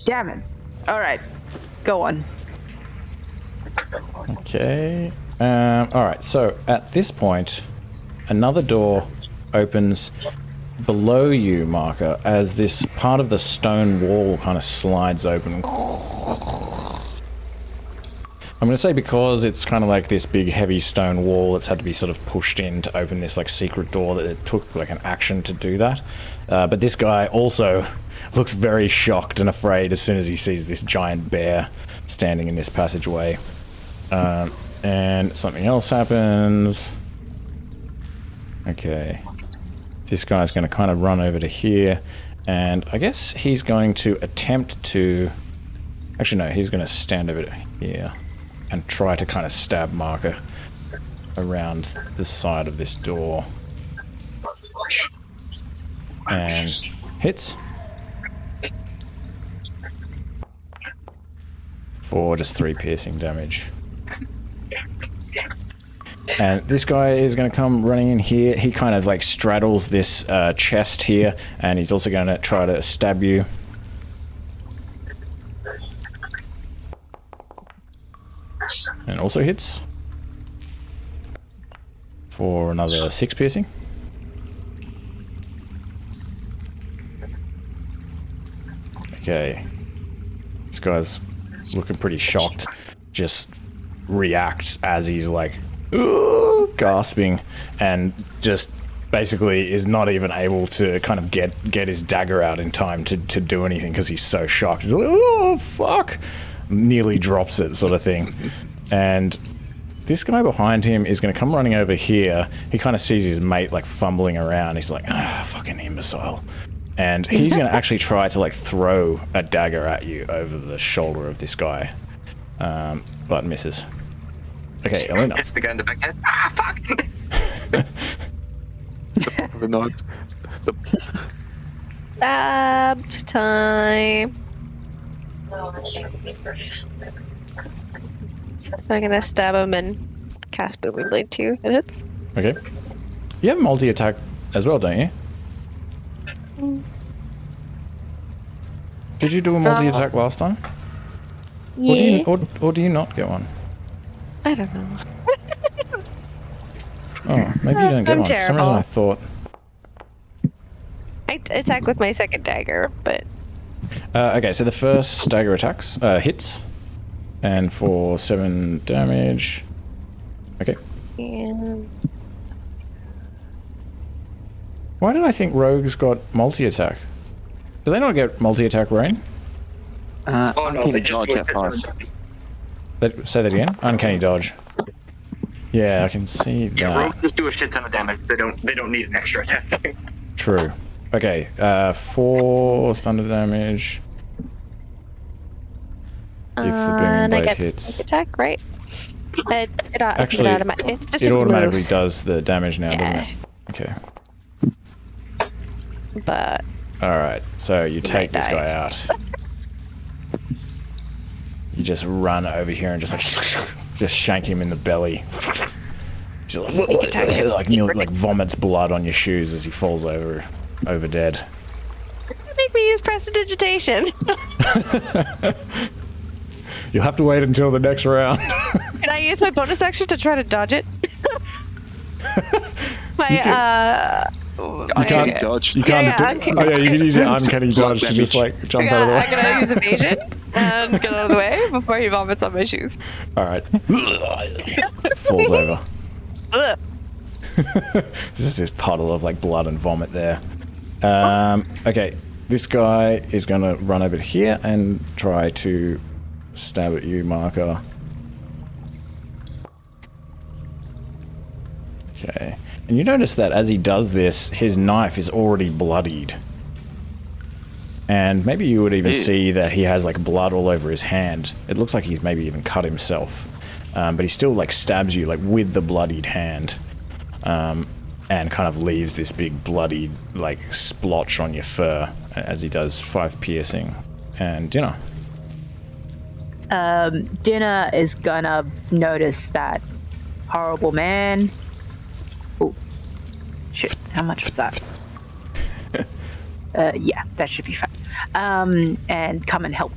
Damn it. Alright. Go on. Okay. Alright, so at this point, another door opens below you, Marker, as this part of the stone wall kind of slides open. I'm going to say because it's kind of like this big heavy stone wall that's had to be sort of pushed in to open this like secret door, that it took like an action to do that. But this guy also looks very shocked and afraid as soon as he sees this giant bear standing in this passageway. And something else happens. Okay. This guy's going to kind of run over to here, and I guess he's going to attempt to... Actually, no, he's going to stand over here and try to kind of stab Marker around the side of this door. And hits. For just 3 piercing damage. And this guy is going to come running in here. He kind of like straddles this chest here, and he's also going to try to stab you. And also hits. For another 6 piercing. Okay. This guy's looking pretty shocked. Just reacts as he's like, "Ooh," gasping, and just basically is not even able to kind of get his dagger out in time to do anything because he's so shocked. He's like, "Oh, fuck." Nearly drops it, sort of thing. And this guy behind him is going to come running over here. He kind of sees his mate like fumbling around. He's like, "Ah, fucking imbecile." And he's going to actually try to like throw a dagger at you over the shoulder of this guy. But misses. Okay, Elena. Hits the guy in the back head. Ah, fuck! The nod. Stab time. So I'm gonna stab him and cast Booming Blade too. It hits. Okay. You have multi-attack as well, don't you? Did you do a multi-attack last time? Yeah. Or do you not get one? I don't know. Oh, maybe you didn't get I'm one. For some reason terrible. I thought... I attack with my second dagger, but okay, so the first dagger attacks, hits. And for 7 damage... Okay. and Why did I think rogues got multi-attack? Do they not get multi-attack, Rain? Oh no, they just dodge do that fast. Say that again? Uncanny dodge. Yeah, I can see that. Yeah, rogues just do a shit ton of damage. They don't need an extra attack. True. Okay, 4 thunder damage. If the booming and I blade get hits. sneak attack, right? Actually, it's just it automatically moves, does the damage now, Yeah. doesn't it? Okay. but Alright, so you take this die. guy out. You just run over here and just like just shank him in the belly. He's like nearly like vomits blood on your shoes as he falls over dead. make me use prestidigitation. You'll have to wait until the next round. Can I use my bonus action to try to dodge it? I can't dodge. You can't. Yeah, okay. Oh yeah, you can use your uncanny dodge to just like jump out of the way. I'm gonna use evasion and get out of the way before he vomits on my shoes. All right. Falls over. Ugh. There's just this puddle of like blood and vomit there. Okay, this guy is gonna run over here and try to stab at you, Marker. Okay, and you notice that as he does this, his knife is already bloodied. And maybe you would even see that he has like blood all over his hand. It looks like he's maybe even cut himself. But he still like stabs you like with the bloodied hand. And kind of leaves this big bloody like splotch on your fur as he does 5 piercing. And Dinner. Dinner is gonna notice that horrible man. Oh, shit! How much was that? Yeah, that should be fine. And come and help.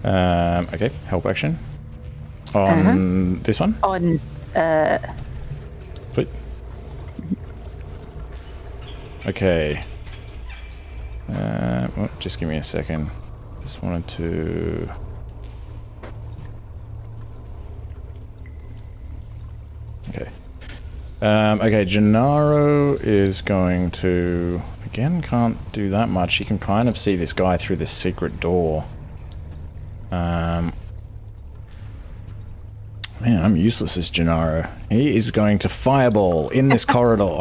Okay, help action. On this one? On Sweet. Okay. Well, just give me a second. Just wanted to... Okay. Okay, Gennaro is going to... Again, can't do that much. You can kind of see this guy through this secret door. Man, I'm useless as Gennaro. He is going to fireball in this corridor.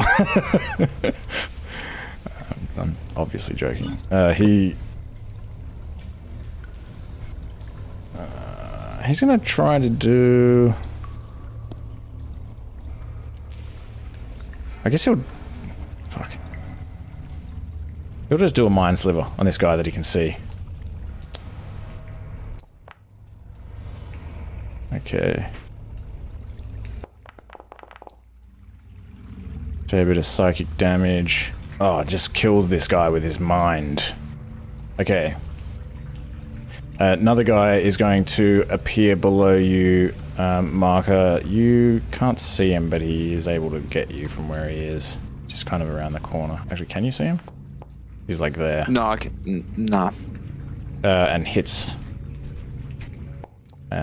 I'm obviously joking. He's gonna try to do... I guess he'll... Fuck. He'll just do a Mind Sliver on this guy that he can see. Okay. Fair bit of psychic damage. Oh, it just kills this guy with his mind. Okay. Another guy is going to appear below you, Marker. You can't see him, but he is able to get you from where he is. Just kind of around the corner. Actually, can you see him? He's like there. No, I can. Nah. And hits.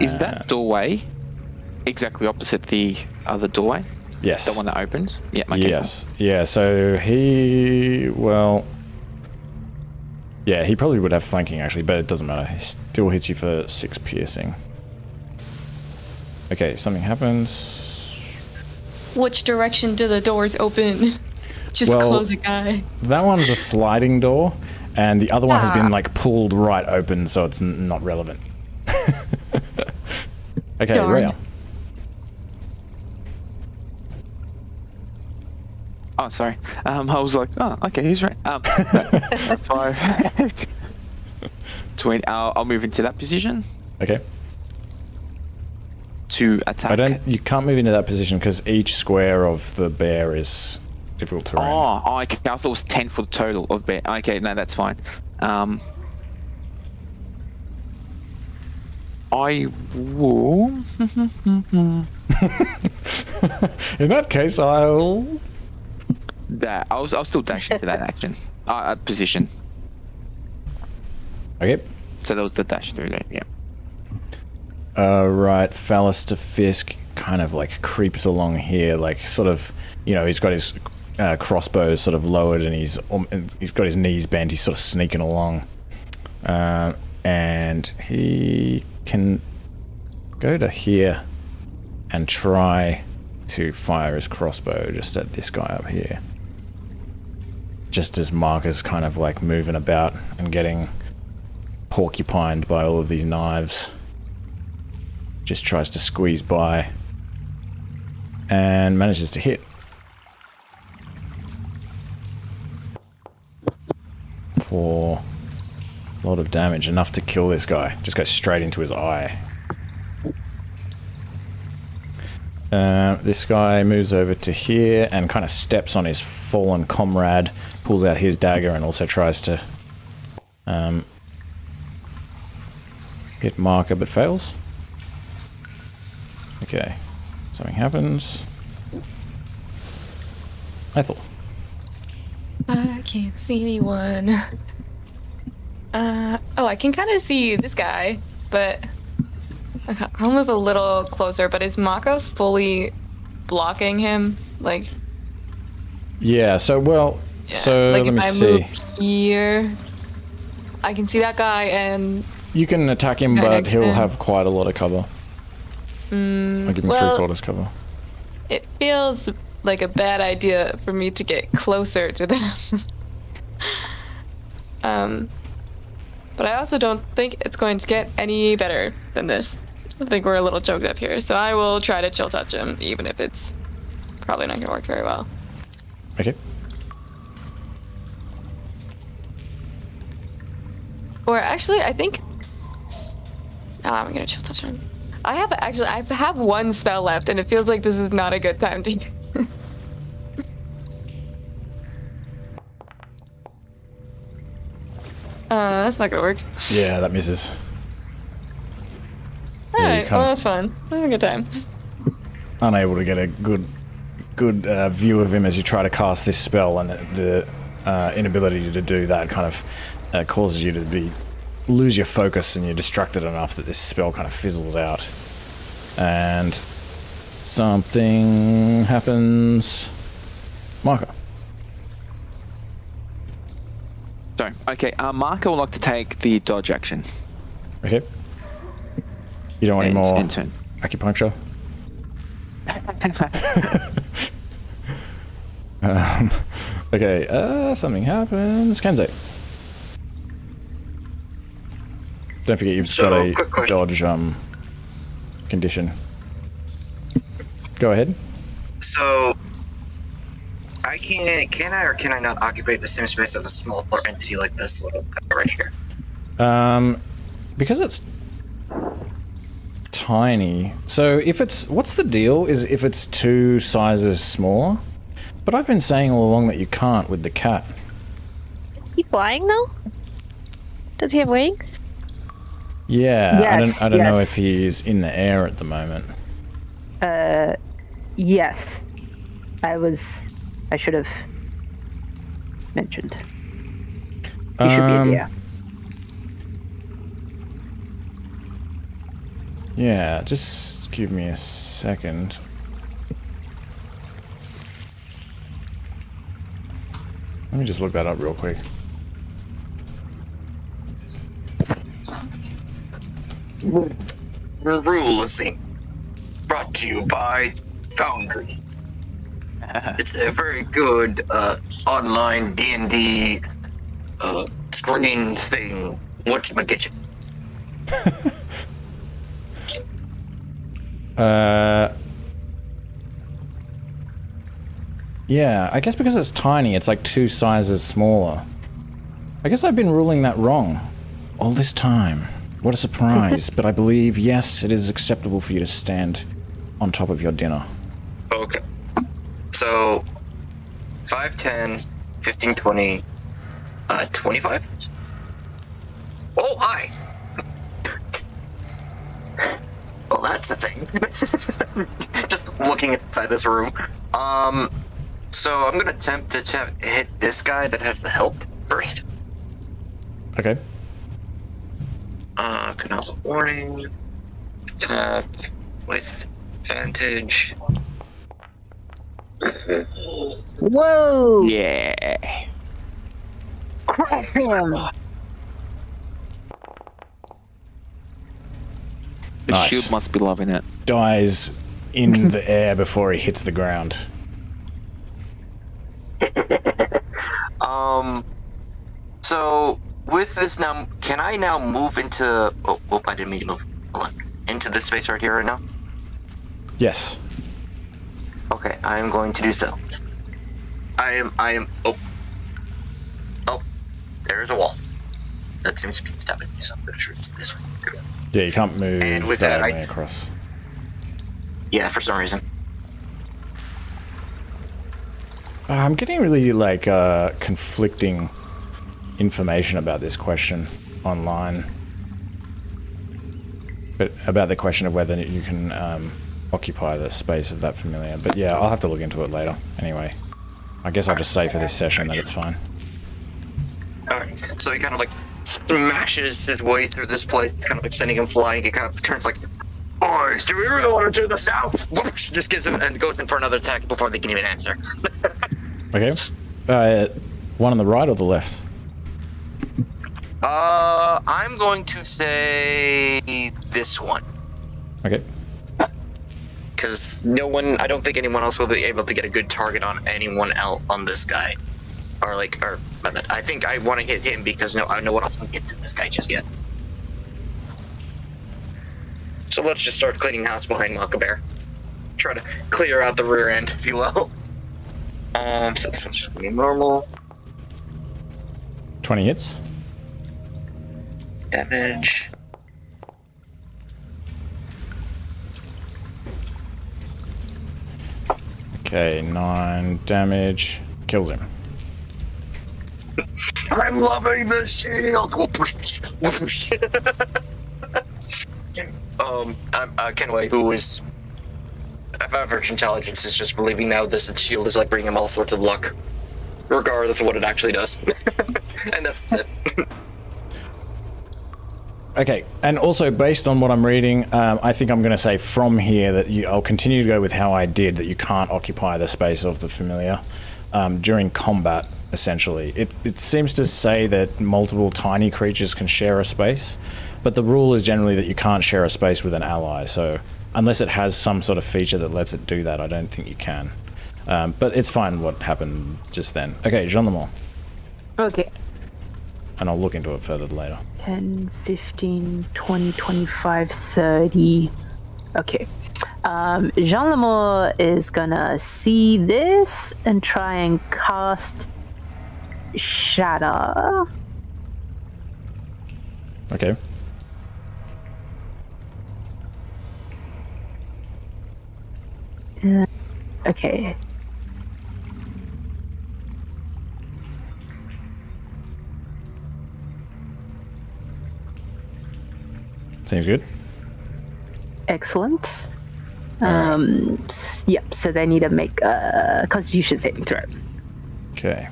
Is that doorway exactly opposite the other doorway? Yes. The one that opens? Yeah, okay, yes. Cool. Yeah, so he... Well... Yeah, he probably would have flanking, actually, but it doesn't matter. He still hits you for 6 piercing. Okay, something happens. Which direction do the doors open? Just close a guy. That one's a sliding door, and the other one has been, like, pulled right open, so it's not relevant. Okay, Rhea. Oh, sorry. I was like, oh, okay, he's right. 5, 20. I'll move into that position. Okay. To attack. You can't move into that position because each square of the bear is difficult terrain. Oh, okay. I thought it was 10 for the total of bear. Okay, no, that's fine. I will. In that case, I'll. I'll still dash into that action. Position. Okay. So that was the dash through there, yeah. Right, Phallus to Fisk kind of like creeps along here, like sort of, you know, he's got his crossbow sort of lowered and he's got his knees bent, he's sort of sneaking along. And he can go to here and try to fire his crossbow just at this guy up here. Just as Marker's kind of like moving about and getting porcupined by all of these knives. Just tries to squeeze by and manages to hit. For a lot of damage, enough to kill this guy. Just goes straight into his eye. This guy moves over to here and kind of steps on his fallen comrade, pulls out his dagger and also tries to hit Marker but fails. Okay, something happens. Ethel. I can't see anyone. Oh, I can kind of see this guy, but I'll move a little closer. But is Mako fully blocking him? Like, yeah. So yeah, so like let me if I see. move here, I can see that guy, and You can attack him, but he'll have quite a lot of cover. I'll give him well, 3/4 cover. it feels like a bad idea for me to get closer to them. But I also don't think it's going to get any better than this. I think we're a little choked up here, so I will try to chill touch him, even if it's probably not going to work very well. Okay. Or actually, I think... I'm going to chill touch him. I have one spell left, and it feels like this is not a good time to... that's not gonna work. Yeah, that misses. Alright, well that's fun. That was a good time. Unable to get a good view of him as you try to cast this spell, and the inability to do that kind of causes you to lose your focus, and you're distracted enough that this spell kind of fizzles out. And something happens. Marker. Sorry. Okay, Marco would like to take the dodge action. Okay. You don't want any more turn. acupuncture? Okay, something happens. Kenzie. Don't forget you've got a dodge condition. Go ahead. So, can I or can I not occupy the same space of a smaller entity like this little guy right here? Because it's tiny. So if it's, what's the deal is if it's 2 sizes smaller? But I've been saying all along that you can't with the cat. Is he flying though? Does he have wings? Yeah, Yes, I don't know yes. if he's in the air at the moment. Yes. I should have mentioned. He should be in the air. Yeah, just give me a second. Let me just look that up real quick. Rulelessing. Brought to you by Foundry. It's a very good online D&D screen thing. What's my kitchen? Yeah, I guess because it's tiny, it's like 2 sizes smaller. I guess I've been ruling that wrong all this time. What a surprise, but I believe, yes, it is acceptable for you to stand on top of your dinner. Okay. So, 5, 10, 15, 20, 25? Oh, hi! Well, that's a thing. Just looking inside this room. So I'm gonna attempt to hit this guy that has the help first. Okay. Canal warning. Attack with advantage. Whoa! Yeah. Crush him! The Nice. shield must be loving it. Dies in the air before he hits the ground. So with this now, can I now move into? Oh, I didn't mean to move. Hold on. Into this space right here right now. Yes. Okay, I am going to do so. I am. Oh, there's a wall. That seems to be stopping me, so I'm pretty sure it's this one. Yeah, you can't move And with that, diagonally across. Yeah, for some reason. I'm getting really, like, conflicting information about this question online. But about the question of whether you can occupy the space of that familiar. But yeah, I'll have to look into it later. Anyway, I guess I'll just say for this session that it's fine. Alright, so he kind of like smashes his way through this place, kind of like sending him flying. He kind of turns like, boys, do we really want to do this now? Whoosh, just gives him and goes in for another attack before they can even answer. Okay. One on the right or the left? I'm going to say this one. Okay. Because I don't think anyone else will be able to get a good target on anyone else, on this guy. I think I want to hit him because no one else can get to this guy just yet. So let's just start cleaning house behind Makabear. Try to clear out the rear end, if you will. So this one's just gonna be normal. 20 hits. Damage. Okay, 9 damage. Kills him. I'm loving the shield. Kenway, who is of average intelligence, is just believing now this shield is like bringing him all sorts of luck, regardless of what it actually does. And that's it. Okay, and also based on what I'm reading, I think I'm going to say from here that I'll continue to go with how I did, that you can't occupy the space of the familiar during combat, essentially. It seems to say that multiple tiny creatures can share a space, but the rule is generally that you can't share a space with an ally, so unless it has some sort of feature that lets it do that, I don't think you can. But it's fine what happened just then. Okay, Jean Lemont. Okay. And I'll look into it further later. 10, 15, 20, 25, 30. Okay. Jean Lemont is gonna see this and try and cast Shatter. Okay. Okay. Seems good. Excellent. Yep, so they need to make a Constitution saving throw. Okay.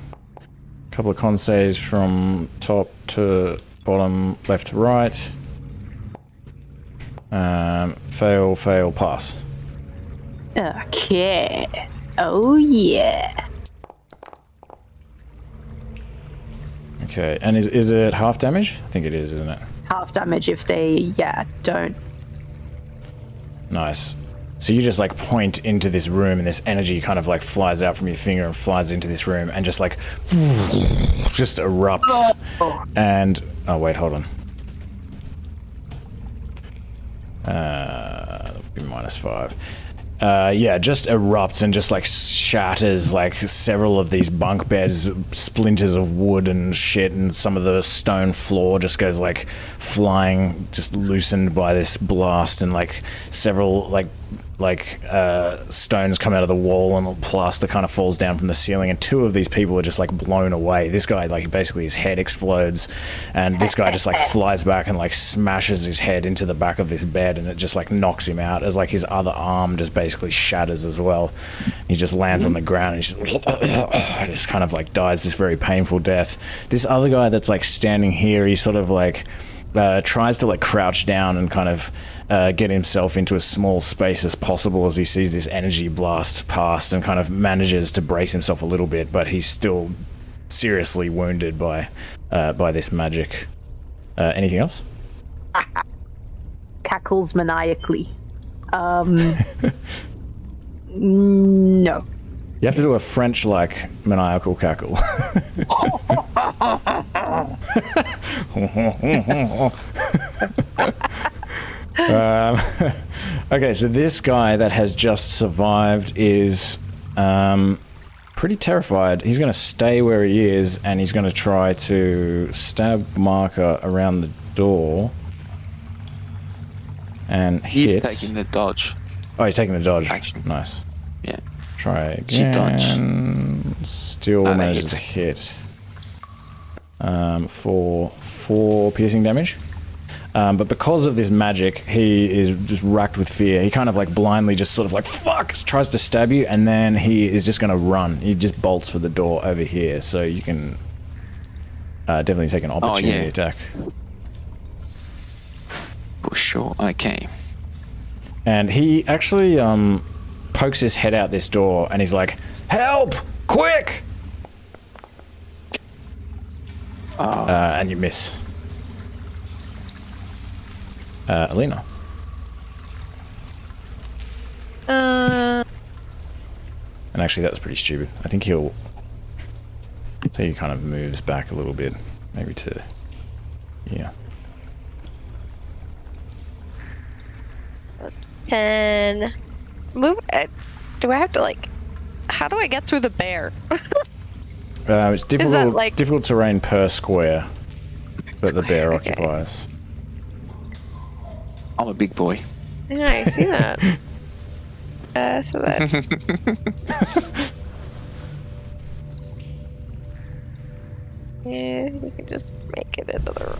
Couple of con saves from top to bottom, left to right. Fail, fail, pass. Okay. Oh yeah. Okay, and is it half damage? I think it is, isn't it? Half damage if they, don't. Nice. So you just like point into this room and this energy kind of like flies out from your finger and flies into this room and just like just erupts. And oh wait, hold on. Be -5. Yeah, just erupts and just like shatters like several of these bunk beds, splinters of wood and shit, and some of the stone floor just goes like flying, just loosened by this blast, and like several stones come out of the wall, and plaster kind of falls down from the ceiling, and 2 of these people are just like blown away. This guy, like, basically his head explodes, and this guy just like flies back and like smashes his head into the back of this bed, and it just like knocks him out as like his other arm just basically shatters as well. He just lands on the ground and just kind of like dies this very painful death. This other guy that's like standing here, he sort of like tries to like crouch down and kind of get himself into as small space as possible as he sees this energy blast past, and kind of manages to brace himself a little bit, but he's still seriously wounded by this magic. Anything else? Cackles maniacally. No. You have to do a French-like maniacal cackle. Okay, so this guy that has just survived is pretty terrified. He's going to stay where he is, and he's going to try to stab Marker around the door. And He's hits. taking the dodge. Oh, he's taking the dodge. Action. Nice. Yeah. Try again. She dodge. Still No, manages to hit. For 4 piercing damage. But because of this magic, he is just racked with fear. He kind of like blindly just sort of like, fuck, tries to stab you, and then he is just going to run. He just bolts for the door over here, so you can definitely take an opportunity attack. For sure, okay. And he actually pokes his head out this door, and he's like, help, quick! And you miss. Alina. And actually, that was pretty stupid. I think he'll... So he kind of moves back a little bit. Maybe to... Yeah. And move. Do I have to like? How do I get through the bear? It's difficult. that, like- difficult terrain per square that the bear okay. occupies. I'm a big boy. Yeah, I see that. So that's. Yeah, you can just make it into the room.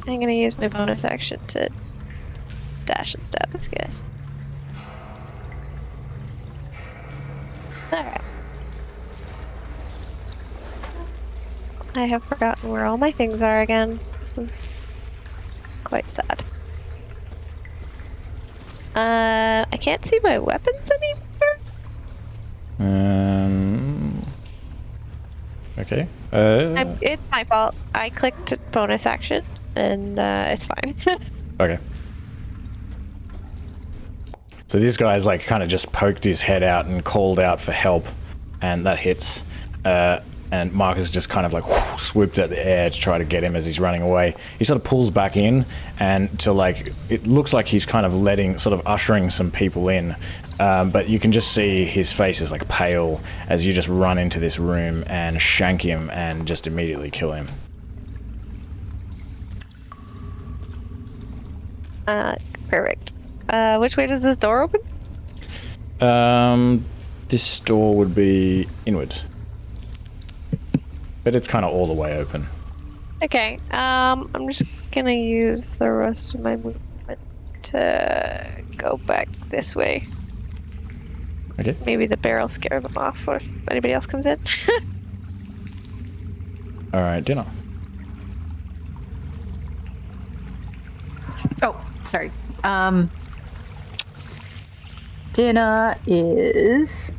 I'm gonna use my bonus action to dash and stab this guy. Alright. I have forgotten where all my things are again. This is quite sad. I can't see my weapons anymore. Okay. It's my fault. I clicked bonus action, and it's fine. Okay. So this guy's like kind of just poked his head out and called out for help, and that hits. And Marcus just kind of like swooped at the air to try to get him as he's running away. He sort of pulls back in, and to like, it looks like he's kind of ushering some people in. But you can just see his face is like pale as you just run into this room and shank him and just immediately kill him. Perfect. Which way does this door open? This door would be inward. But it's kind of all the way open. Okay. I'm just gonna use the rest of my movement to go back this way. Okay. Maybe the barrel scare them off, or if anybody else comes in. All right, dinner. Oh, sorry. Dinner is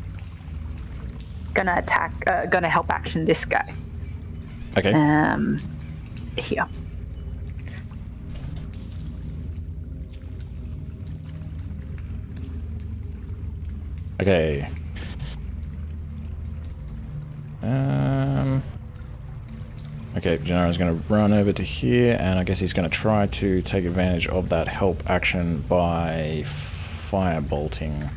gonna attack. Gonna help action this guy. Okay. Here. Okay. Okay, Gennaro's going to run over to here, and I guess he's going to try to take advantage of that help action by firebolting.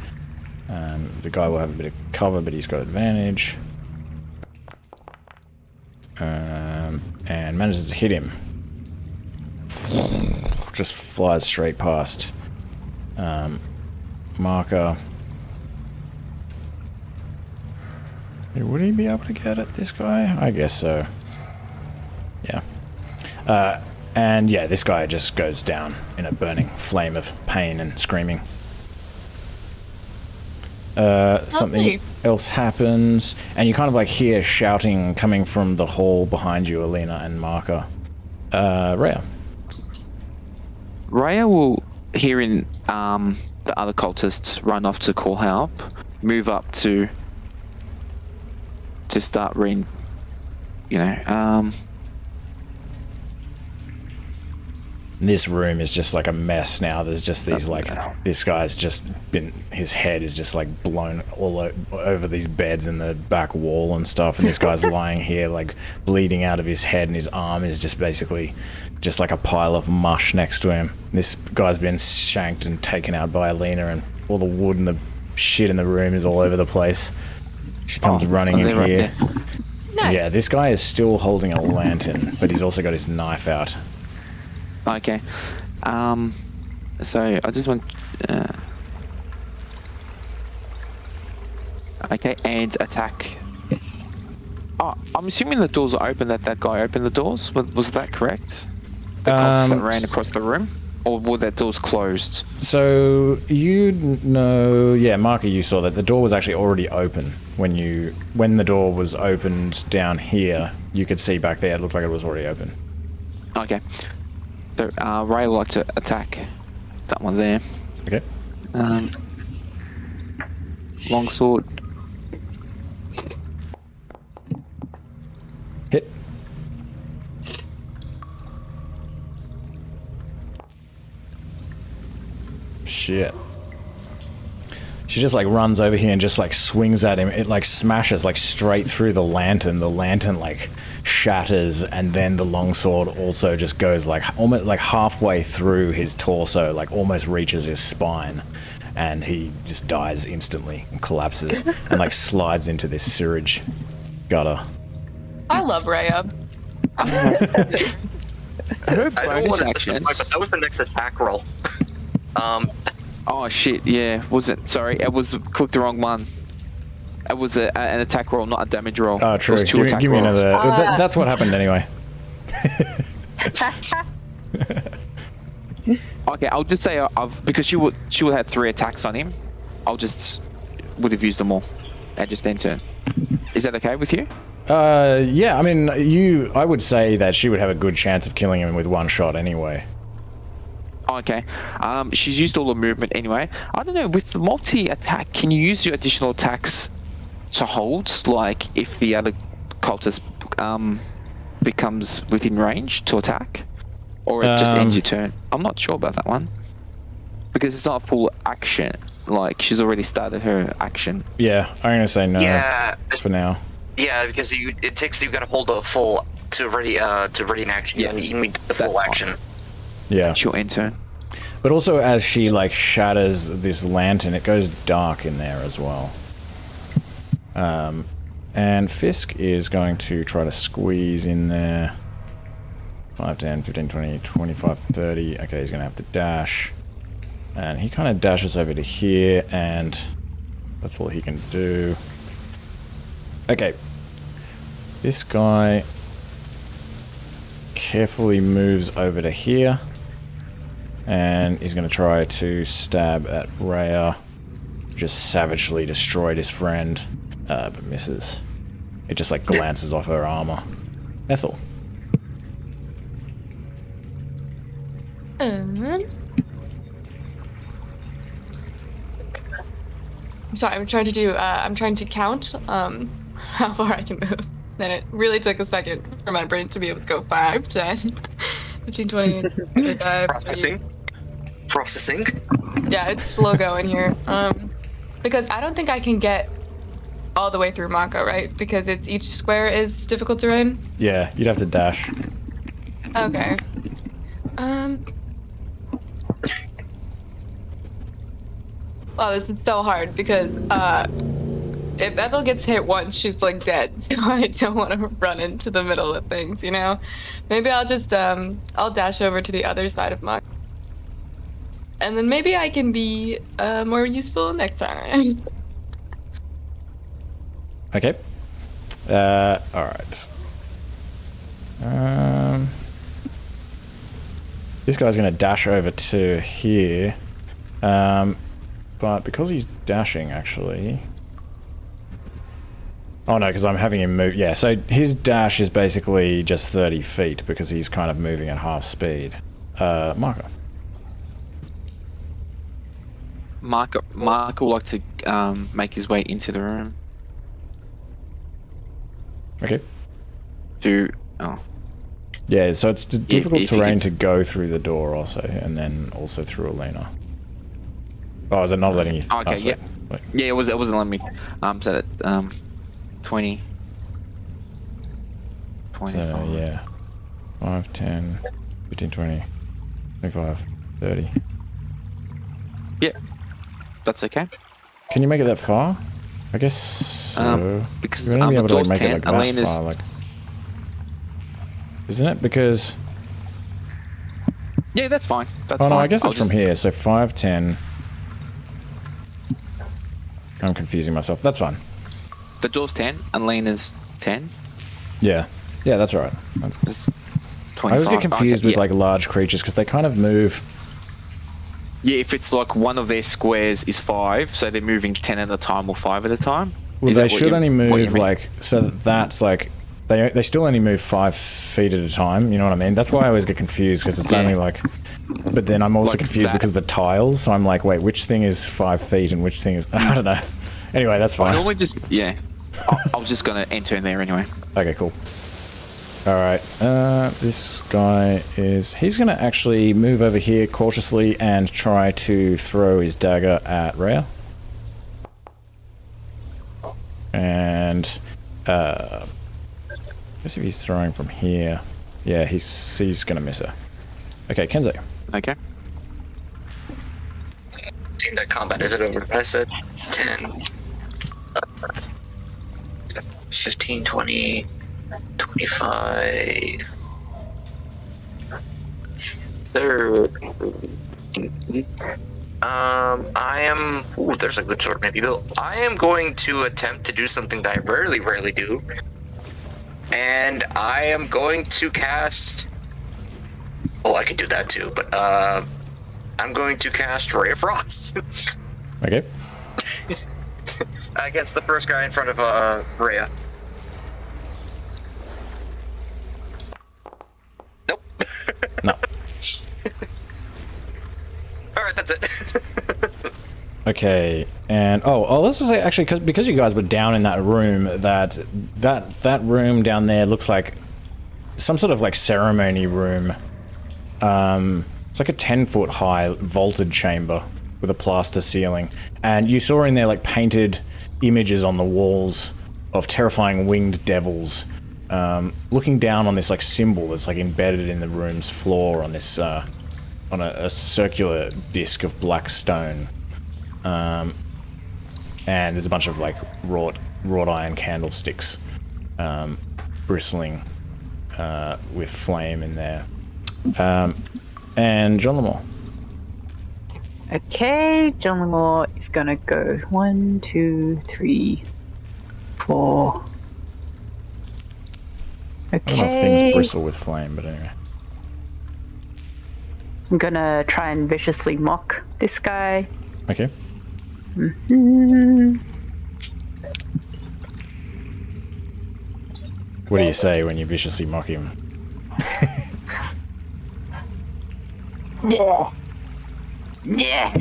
The guy will have a bit of cover, but he's got advantage. And manages to hit him. Just flies straight past. Marker. Would he be able to get at this guy? I guess so. Yeah. And yeah, this guy just goes down in a burning flame of pain and screaming. Something else happens, and you kind of like hear shouting coming from the hall behind you, Alina and Marker. Rhea. Rhea will, hearing the other cultists run off to call help, move up to start This room is just like a mess now. There's just these like, this guy's just been, his head is just like blown all over these beds in the back wall and stuff, and this guy's lying here like bleeding out of his head, and his arm is just basically just like a pile of mush next to him. This guy's been shanked and taken out by Alina, and all the wood and the shit in the room is all over the place. She comes running in here. Nice. Yeah, this guy is still holding a lantern, but he's also got his knife out. Okay. So I just want. Okay, and attack. Oh, I'm assuming the doors are open. That guy opened the doors. Was that correct? The cops that ran across the room, or were that doors closed? So you know, yeah, Marker, you saw that the door was actually already open when the door was opened down here. You could see back there. It looked like it was already open. Okay. So Ray would like to attack that one there. Okay. Longsword. Hit. Shit. She just like runs over here and just like swings at him. It like smashes like straight through the lantern. The lantern like shatters, and then the longsword also just goes like almost like halfway through his torso, like almost reaches his spine, and he just dies instantly and collapses and like slides into this sewage gutter. I love Rhea. Her I don't bonus want to actions. but that was the next attack roll. Oh shit! Yeah, was it? Sorry, it was clicked the wrong one. It was an attack roll, not a damage roll. Oh, true. It was two attack Give me rolls. another. That's what happened anyway. Okay, I'll just say because she would have 3 attacks on him. Would have used them all, and just then turn. Is that okay with you? Yeah. I mean, I would say that she would have a good chance of killing him with one shot anyway. Okay. She's used all the movement anyway. I don't know, with the multi-attack, can you use your additional attacks to hold? Like, if the other cultist becomes within range to attack? Or it just ends your turn? I'm not sure about that one. Because it's not a full action. Like, she's already started her action. Yeah, I'm going to say no for now. Yeah, because you gotta hold a full to ready an action. Yeah, you need the full action. Yeah. She'll end turn. But also, as she like shatters this lantern, it goes dark in there as well. And Fisk is going to try to squeeze in there. 5, 10, 15, 20, 25, 30. Okay, he's going to have to dash. And he kind of dashes over to here, and that's all he can do. Okay. This guy carefully moves over to here. And he's going to try to stab at Rhea. Just savagely destroyed his friend, but misses. It just like glances off her armor. Ethel. I'm sorry, I'm trying to do, I'm trying to count how far I can move. Then it really took a second for my brain to be able to go 5, 10, 15, 20, 25, 30. Processing. Yeah, it's slow going here. Because I don't think I can get all the way through Mako, right? Because it's each square is difficult terrain. Yeah, you'd have to dash. Okay. Wow, this is so hard because if Ethel gets hit once, she's like dead. So I don't want to run into the middle of things, you know? Maybe I'll just I'll dash over to the other side of Mako. And then maybe I can be more useful next time. Okay. Alright. This guy's going to dash over to here. But because he's dashing, actually... Oh no, because I'm having him move... Yeah, so his dash is basically just 30 feet because he's kind of moving at half speed. Marco. Mark would like to make his way into the room. Okay. Oh. Yeah, so it's difficult if you terrain can- to go through the door also, and then also through Alina. Oh, is it not letting you... Okay, sorry. yeah. Wait. Yeah, it wasn't letting me. Set it 20. 25. So, yeah. 5, 10, 15, 20, 25, 30. Yeah, that's okay. Can you make it that far? I guess so. Because You're gonna be the able to door's make it 10, like that Elena's... far, like... Isn't it? Because... Yeah, that's fine. That's Oh fine. no, I guess I'll it's from just- here, so 5, 10... I'm confusing myself. That's fine. The door's 10, and Lena's 10. Yeah. Yeah, that's right. That's good. It's 25. I always get confused Okay, with yeah. like large creatures because they kind of move. Yeah, if it's like one of their squares is 5, so they're moving 10 at a time or 5 at a time. Well, Is they that what should you- only what you move mean? like so that's like they still only move 5 feet at a time. You know what I mean? That's why I always get confused because it's Yeah. only like. But then I'm also Like confused that. because of the tiles. So I'm like, wait, which thing is 5 feet and which thing is I don't know. Anyway, that's I fine. normally just I was just gonna enter in there anyway. Okay, cool. Alright, this guy he's gonna actually move over here cautiously and try to throw his dagger at Rhea. And, I guess if he's throwing from here, yeah, he's gonna miss her. Okay, Kenzo. Okay. Seeing that combat isn't over. I said 10, 15, 20, 25, 30. I am. Ooh, there's a good sword maybe built. I am going to attempt to do something that I rarely do. And I am going to cast. Oh, I could do that too, but I'm going to cast Ray of Frost Okay. against the first guy in front of Rhea. Nope. No. Alright, that's it. Okay, and let's just say actually because you guys were down in that room, that room down there looks like some sort of like ceremony room. It's like a 10-foot high vaulted chamber with a plaster ceiling, and you saw in there like painted images on the walls of terrifying winged devils, looking down on this like symbol that's like embedded in the room's floor on this on a circular disc of black stone. And there's a bunch of like wrought iron candlesticks bristling with flame in there. And John Lamore. Okay, John Lamore is gonna go 1, 2, 3, 4. I don't know if things bristle with flame, but anyway. I'm gonna try and viciously mock this guy. Okay. What do you say when you viciously mock him? Yeah. Yeah.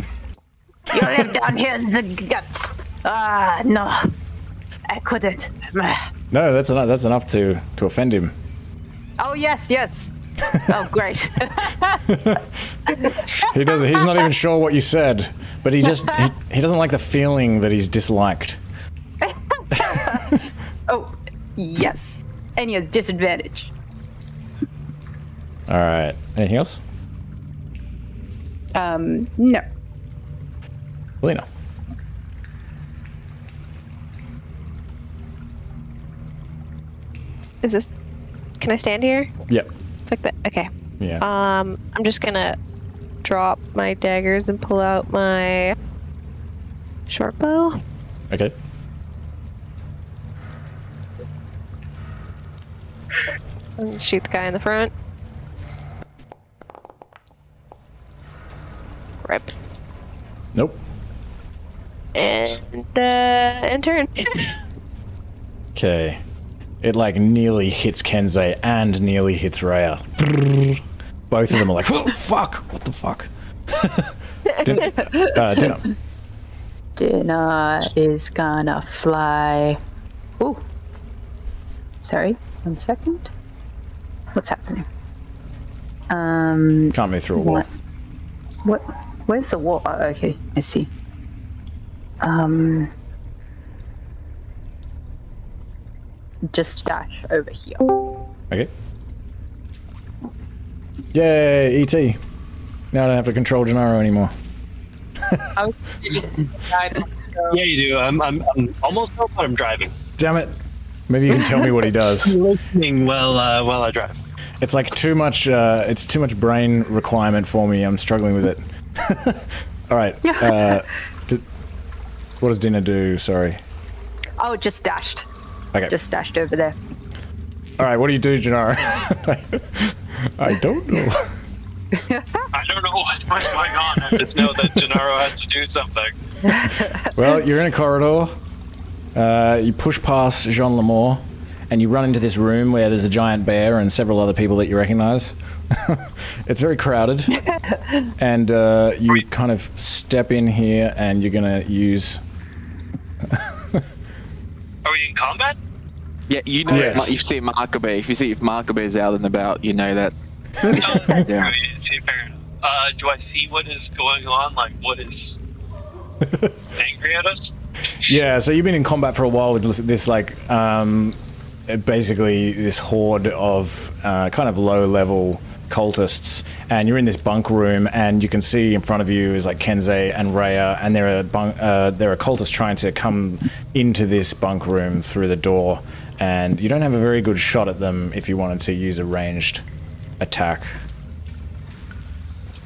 You live down here in the guts. Ah, no. I couldn't. No, that's enough to offend him. Oh, yes, yes. Oh, great. He's not even sure what you said, but he doesn't like the feeling that he's disliked. Oh, yes. And he has disadvantage. All right. Anything else? No. Lena. Is this? Can I stand here? Yep. It's like that. Okay. Yeah. I'm just gonna drop my daggers and pull out my short bow. Okay. And shoot the guy in the front. Rip. Nope. And turn. Okay. It like nearly hits Kenzei and nearly hits Rhea. Both of them are like, oh, fuck! What the fuck? Dinner. Dinner is gonna fly. Ooh. Sorry, 1 second. What's happening? Can't move through a wall. What? Where's the wall? Oh, okay, I see. Just dash over here. Okay. Yay, ET. Now I don't have to control Gennaro anymore. I was Yeah, you do. I'm almost up, but I'm driving. Damn it. Maybe you can tell me what he does. Listening while I drive. It's like too much brain requirement for me. I'm struggling with it. All right. What does Dinner do? Sorry. Oh, just dashed. Okay. Just dashed over there. All right. What do you do, Gennaro? I don't know. I don't know what's going on. I just know that Gennaro has to do something. Well, you're in a corridor. You push past Jean Lemore, and you run into this room where there's a giant bear and several other people that you recognize. It's very crowded, and you kind of step in here, and you're gonna use. Are we in combat? Yeah, you know, Yes. you see Markabe. If you see if Markabe's out and about, you know that. Yeah. Fair enough. Do I see what is going on? Like, what is angry at us? Yeah, so you've been in combat for a while with this like, basically this horde of kind of low-level cultists, and you're in this bunk room, and you can see in front of you is like Kenzei and Rhea, and there are cultists trying to come into this bunk room through the door, and you don't have a very good shot at them if you wanted to use a ranged attack,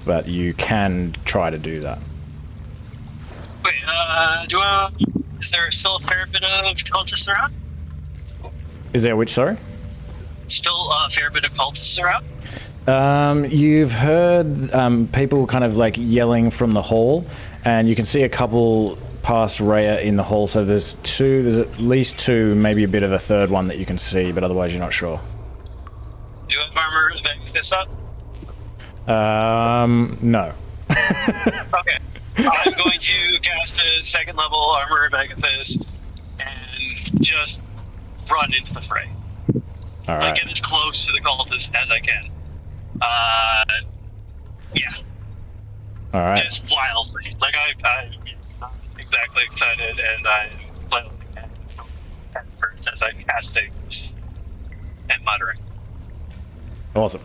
but you can try to do that. Wait, is there still a fair bit of cultists around? Is there which, sorry? Still a fair bit of cultists around? You've heard people kind of like yelling from the hall, and you can see a couple past Rhea in the hall, so there's at least two, maybe a bit of a third one that you can see, but otherwise you're not sure. Do you have armor to back this up? No. Okay. I'm going to cast a second level armor of Agathis and just run into the fray. All Like, right. get as close to the cultists as I can. Yeah. All right. Just wildly. Like, I'm not exactly excited, and I'm flailing at first as I'm casting and muttering. Awesome.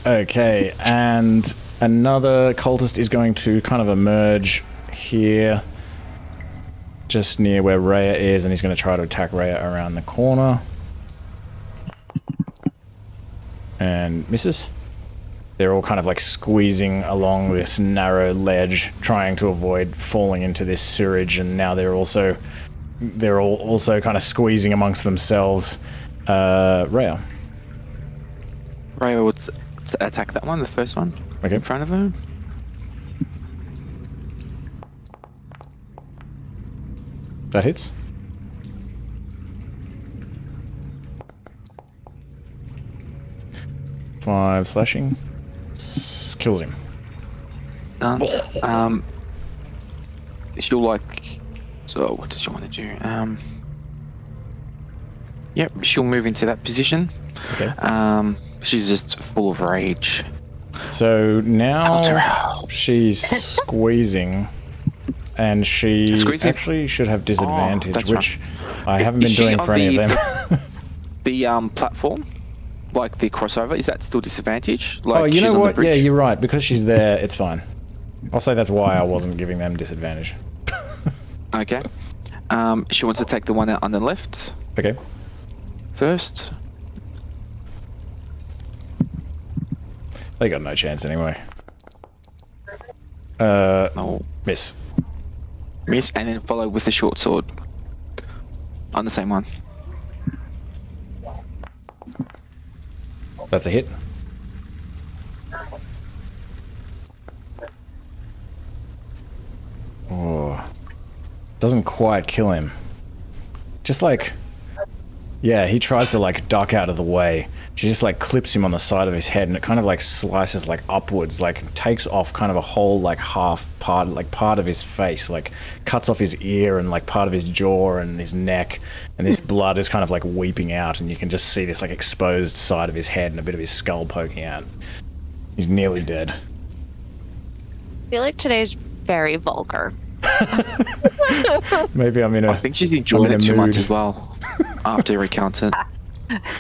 Okay, and another cultist is going to kind of emerge here, just near where Rhea is, and he's going to try to attack Rhea around the corner. And misses. They're all kind of like squeezing along this narrow ledge, trying to avoid falling into this sewage, and now they're also they're all also kind of squeezing amongst themselves. Rhea. Rhea would attack that one, the first one. Okay. In front of her. That hits. Five slashing. Kills him. Done. She'll like. So what does she want to do? Yep, she'll move into that position. Okay. She's just full of rage. So now she's squeezing, and she actually should have disadvantage, which I haven't been doing for any of them. The platform, like the crossover, is that still disadvantage? Like oh, you know she's on what? the bridge? Yeah, you're right. Because she's there, it's fine. I'll say that's why I wasn't giving them disadvantage. Okay. She wants to take the one out on the left Okay. first. They got no chance anyway. No. Miss. Miss, and then follow with the short sword on the same one. That's a hit. Oh. Doesn't quite kill him. Just like... Yeah, he tries to like duck out of the way. She just like clips him on the side of his head, and it kind of like slices like upwards, like takes off kind of a whole like half part, like part of his face, like cuts off his ear and like part of his jaw and his neck, and this blood is kind of like weeping out, and you can just see this like exposed side of his head and a bit of his skull poking out. He's nearly dead. I feel like today's very vulgar. Maybe I'm in a... I think she's enjoying it too mood. much as well. After recounting it.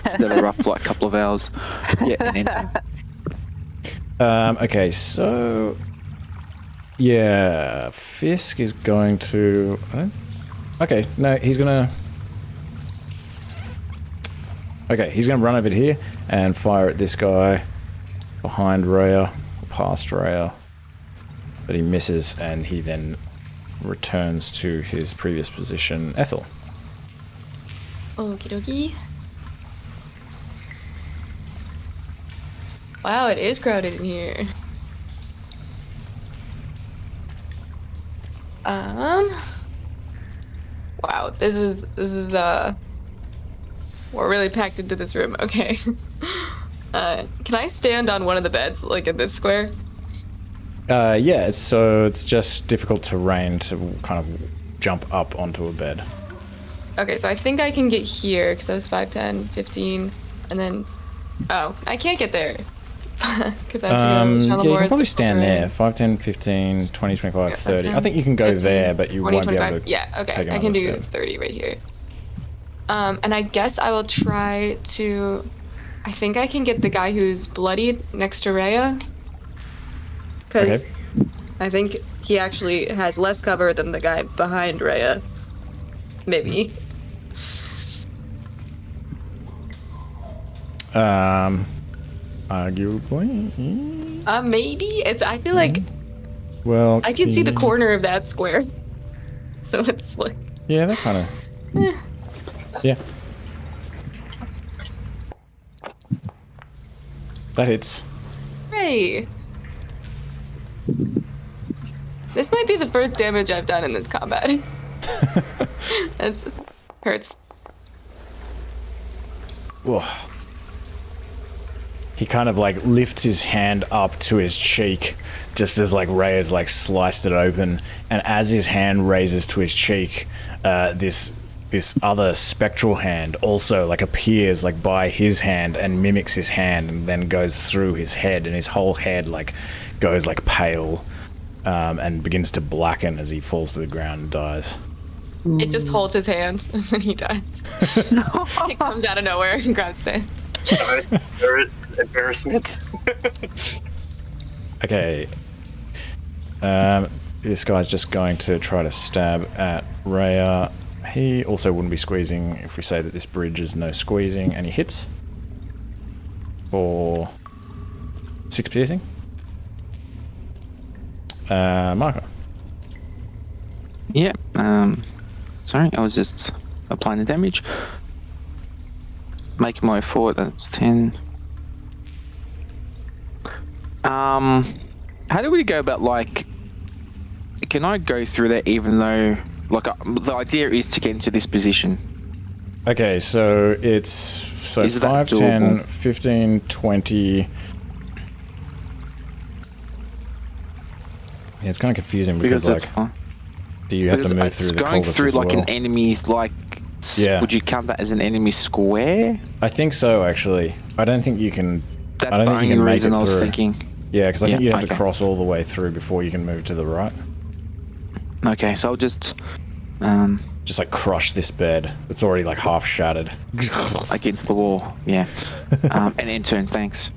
It's been a rough like couple of hours. Yeah, an end. Okay, so... Yeah, Fisk is going to... Okay, no, he's gonna... Okay, he's gonna run over here and fire at this guy behind Rhea, past Rhea. But he misses, and he then returns to his previous position. Ethel. Okie dokie. Wow, it is crowded in here. Wow, this is we're really packed into this room. Okay. Can I stand on one of the beds, like in this square? Yeah, it's just difficult terrain to kind of jump up onto a bed. Okay, so I think I can get here because that was 5, 10, 15, and then oh, I can't get there. Because I have to go yeah, you can probably stand there. 5, 10, 15, 20, 25, Yeah, 30. 10, I think you can go 15, there, but you 20, won't 25. be able to. Yeah, okay, take I can do another step. 30 right here. And I guess I will try to. I think I can get the guy who's bloodied next to Rhea. Because Okay. I think he actually has less cover than the guy behind Rhea. Maybe. Arguably. Maybe it's. I feel like Well, I can see the corner of that square, so it's like. Yeah, that kind of. Yeah. That hits. Hey. This might be the first damage I've done in this combat. That hurts. Whoa. He kind of like lifts his hand up to his cheek, just as like Ray has like sliced it open, and as his hand raises to his cheek, this other spectral hand also like appears like by his hand and mimics his hand, and then goes through his head, and his whole head like goes like pale, and begins to blacken as he falls to the ground and dies. It just holds his hand and then he dies. It comes out of nowhere and grabs his hand. Embarrassment. Okay. This guy's just going to try to stab at Rhea. He also wouldn't be squeezing if we say that this bridge is no squeezing, and he hits for 6 piercing. Marker. Yeah. Sorry, I was just applying the damage. Making my way forward, that's 10. How do we go about, like... Can I go through that even though... Like, the idea is to get into this position. Okay, so it's... So Is that 5, 10, doable? 15, 20... Yeah, it's kind of confusing because, Because like... that's fine. Do you have to Because move through it's the going culvert through as like well? an enemy's like. Yeah. Would you count that as an enemy square? I think so, actually. I don't think you can... That's I don't the think you only can make reason it I was through. thinking. Yeah, because I think Yeah, you'd have to okay. cross all the way through before you can move to the right. Okay, so I'll just Just like crush this bed. It's already like half shattered. against the wall. Yeah. And end turn. Thanks.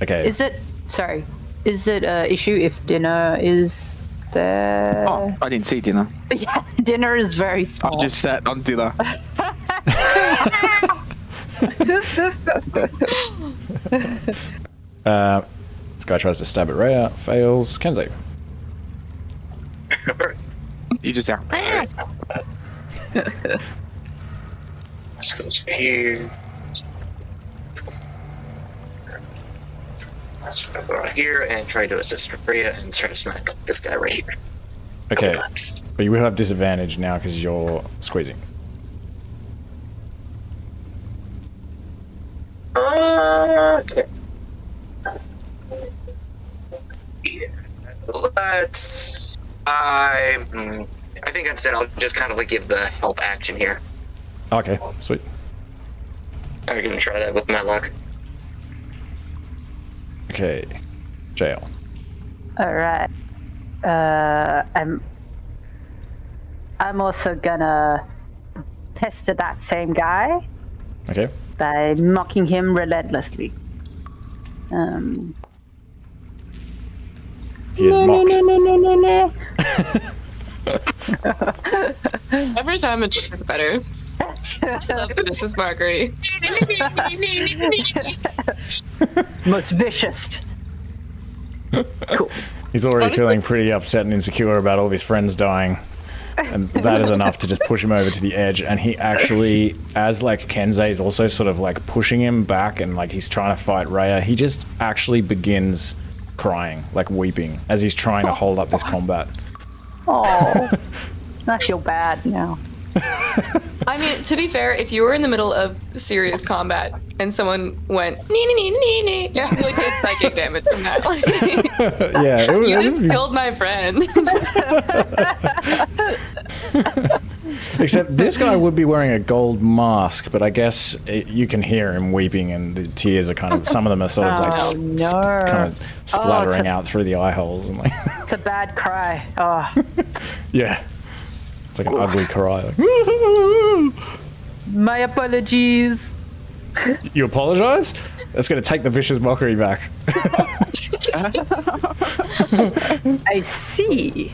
Okay. Is it? Sorry. Is it a issue if dinner is there? Oh, I didn't see dinner. Yeah, dinner is very small. I just sat on dinner. This guy tries to stab at Rhea, fails. Kenzie. You just out. This goes here. Let's go right here and try to assist Rhea and try to smack this guy right here. Okay. Couple times. But you will have disadvantage now because you're squeezing. Okay. Yeah. Let's. I think instead I'll just kind of like give the help action here. Okay, sweet. I'm gonna try that with my luck. Okay. Jail. All right. I'm also gonna pester that same guy Okay. by mocking him relentlessly. He is mocked. Every time it just gets better. I love this is Marguerite. Most vicious. Cool. He's already feeling pretty upset and insecure about all of his friends dying. And that is enough to just push him over to the edge. And he actually, as like Kenzei is also sort of like pushing him back and like he's trying to fight Rhea, he just actually begins crying, like weeping, as he's trying to hold up this combat. Oh, I feel bad now. I mean, to be fair, if you were in the middle of serious combat and someone went nee nee nee nee nee, you would get psychic damage from that. Yeah, it was, You just killed my friend. except this guy would be wearing a gold mask, but I guess you can hear him weeping and the tears are kind of, some of them are sort of like Oh, no. kind of splattering a- out through the eye holes and like, It's a bad cry. Oh, yeah. It's like an ugly cry. Like, my apologies. you apologize? That's going to take the vicious mockery back. I see.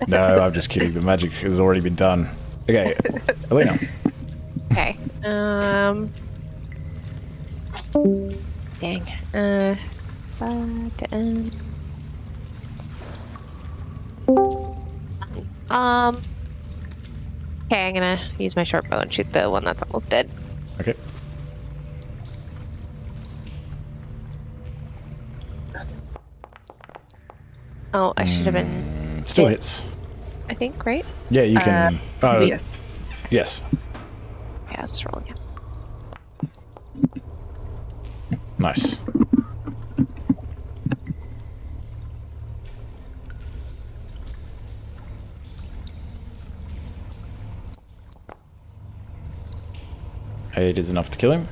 No, I'm just kidding. The magic has already been done. Okay, Elena. Okay. Dang. 5 to end. Okay, I'm gonna use my short bow and shoot the one that's almost dead. Okay. Oh, I should have been. Still hits. I think, right? Yeah, you can. Yes. Yes. Yeah, I'll just roll again. Nice. It is enough to kill him.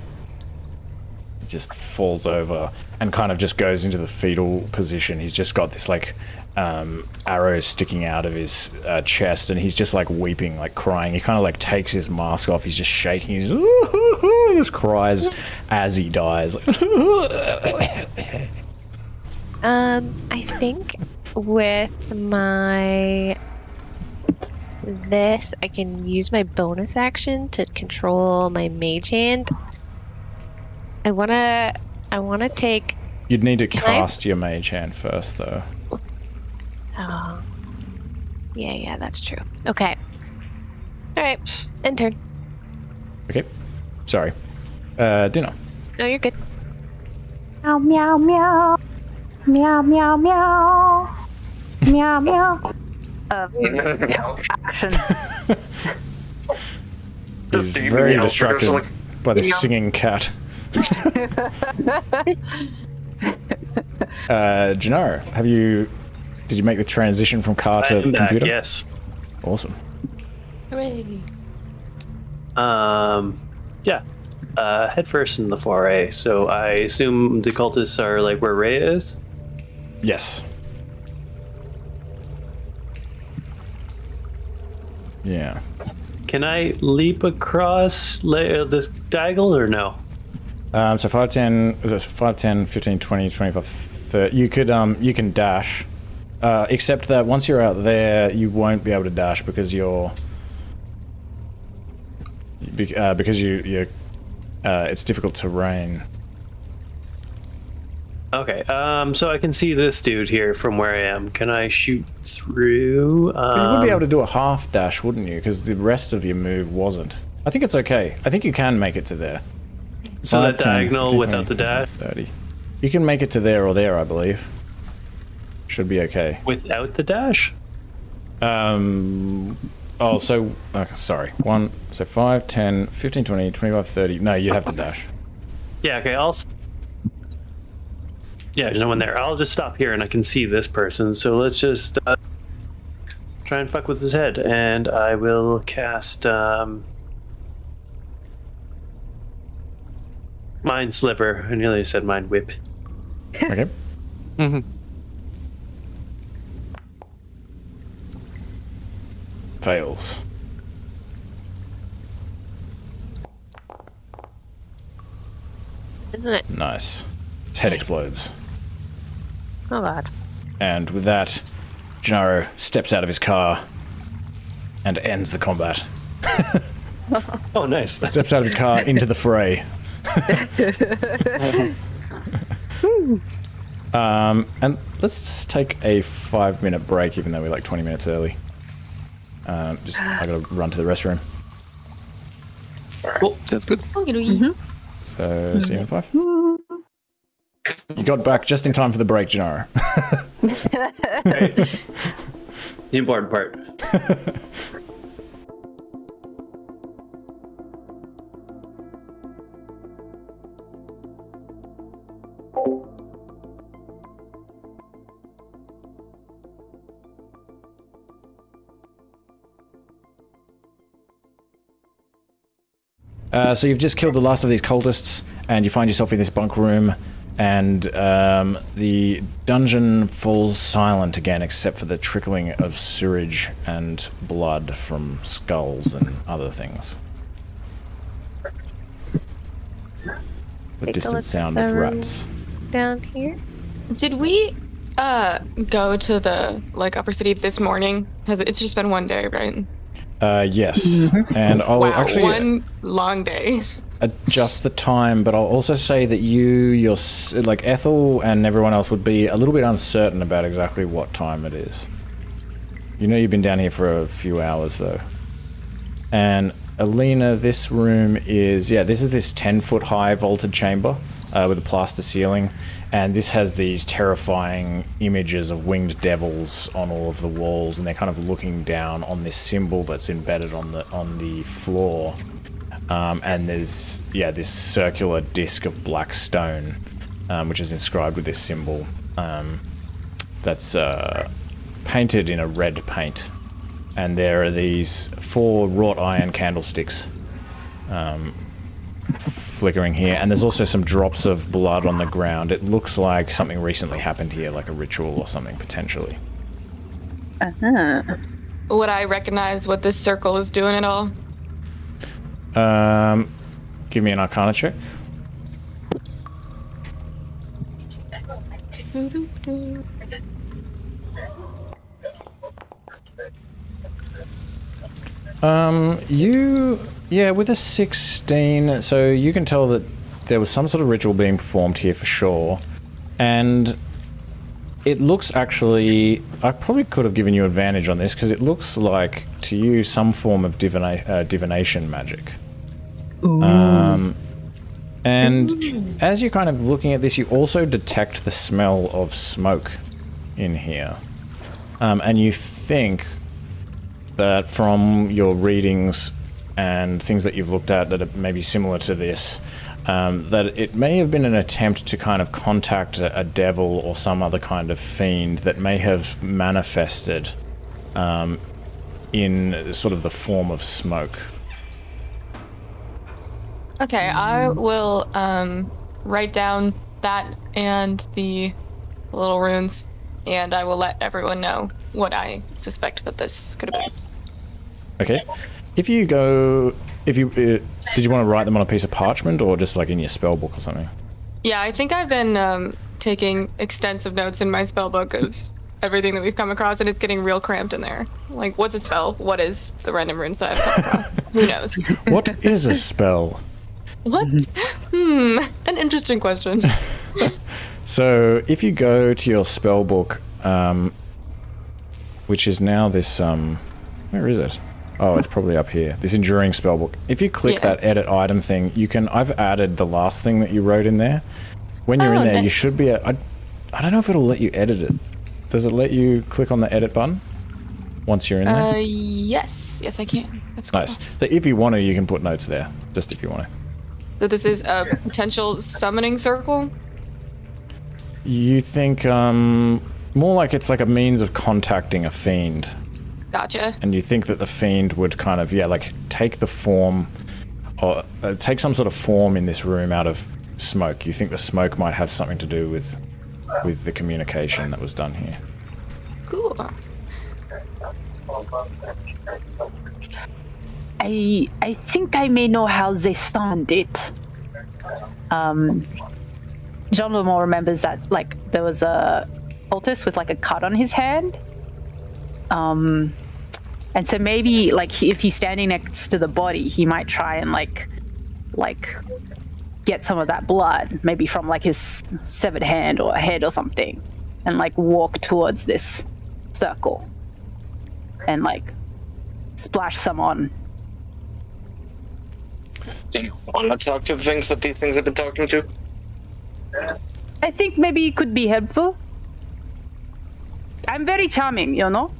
He just falls over and kind of just goes into the fetal position. He's just got this like arrows sticking out of his chest, and he's just like weeping, like crying. He kind of like takes his mask off. He's just shaking. He's just cries as he dies. I think with my this, I can use my bonus action to control my mage hand. I wanna take. You'd need to Can I- cast your mage hand first, though. Oh, yeah, that's true. Okay. Alright, end turn. Okay. Sorry. Dinner. No, you're good. Meow meow meow. Meow meow meow. Meow meow. Action. He's very distracted by the singing cat. Gennaro, did you make the transition from car to computer? Yes. Awesome. Hooray. Yeah. Head first in the foray. So I assume the cultists are like where Ray is? Yes. Yeah. Can I leap across this diagonal or no? So 5, 10, 15, 20, 25, 30. You can dash. Except that once you're out there, you won't be able to dash because you're... it's difficult terrain. Okay, so I can see this dude here from where I am. Can I shoot through? You would be able to do a half dash, wouldn't you? Because the rest of your move wasn't. I think it's okay. I think you can make it to there. So 5, that 10, diagonal 15, without 20, the dash? 30. You can make it to there or there, I believe. Should be okay. Without the dash? Oh, so... Okay, sorry. 5, 10, 15, 20, 25, 30. No, you have to dash. Yeah, okay, yeah, there's no one there. I'll just stop here and I can see this person. So let's just try and fuck with his head. And I will cast Mind Sliver. I nearly said Mind Whip. Okay. Fails. Isn't it? Nice. His head explodes. Oh god. And with that, Gennaro steps out of his car and ends the combat. Oh, nice. Steps out of his car into the fray. And let's take a 5-minute break, even though we're like 20 minutes early. I gotta run to the restroom. Cool. Sounds good. So, see you in 5. You got back just in time for the break, Gennaro. The important part. So you've just killed the last of these cultists, and you find yourself in this bunk room, and the dungeon falls silent again, except for the trickling of sewage and blood from skulls and other things. The distant sound of rats. Down here? Did we go to the upper city this morning? It's just been one day, right? Yes. And I'll actually one long day. Adjust the time, but I'll also say that you're like Ethel and everyone else would be a little bit uncertain about exactly what time it is. You know you've been down here for a few hours though. And Alina, this room is, this is this 10-foot high vaulted chamber with a plaster ceiling, and this has these terrifying images of winged devils on all of the walls, and they're kind of looking down on this symbol that's embedded on the floor. And there's, this circular disc of black stone, which is inscribed with this symbol, that's painted in a red paint. And there are these 4 wrought iron candlesticks flickering here, and there's also some drops of blood on the ground. It looks like something recently happened here, like a ritual or something, potentially. Would I recognize what this circle is doing at all? Give me an Arcana check. With a 16, so you can tell that there was some sort of ritual being performed here for sure, and It looks actually... I probably could have given you advantage on this, because it looks like, to you, some form of divination magic. And as you're kind of looking at this, you also detect the smell of smoke in here. And you think that from your readings and things that you've looked at that are maybe similar to this, that it may have been an attempt to kind of contact a devil or some other kind of fiend that may have manifested in sort of the form of smoke. Okay, I will write down that and the little runes, and I will let everyone know what I suspect that this could have been. Okay. If you go... did you want to write them on a piece of parchment or just like in your spell book or something? Yeah, I think I've been taking extensive notes in my spell book of everything that we've come across, and it's getting real cramped in there. Like, what's a spell? What is the random runes that I've come across? Who knows? What is a spell? What? An interesting question. So, if you go to your spell book, which is now this, where is it? Oh, it's probably up here. This enduring spellbook. If you click that edit item thing, you can... I've added the last thing that you wrote in there. When you're in there, you should be... I don't know if it'll let you edit it. Does it let you click on the edit button once you're in there? Yes. Yes, I can. That's cool. Nice. So if you want to, you can put notes there. Just if you want to. So this is a potential summoning circle? You think, more like it's like a means of contacting a fiend. Gotcha. And you think that the fiend would kind of, like, take the form, or take some sort of form in this room out of smoke. You think the smoke might have something to do with the communication that was done here. Cool. I think I may know how they sound it. Jean Lemont remembers that, like, there was a cultist with, like, a cut on his hand. And so maybe, like, if he's standing next to the body, he might try and, like get some of that blood, maybe from, like, his severed hand or head or something, and, like, walk towards this circle and, like, splash some on. Do you want to talk to the things that these things have been talking to? I think maybe it could be helpful. I'm very charming, you know?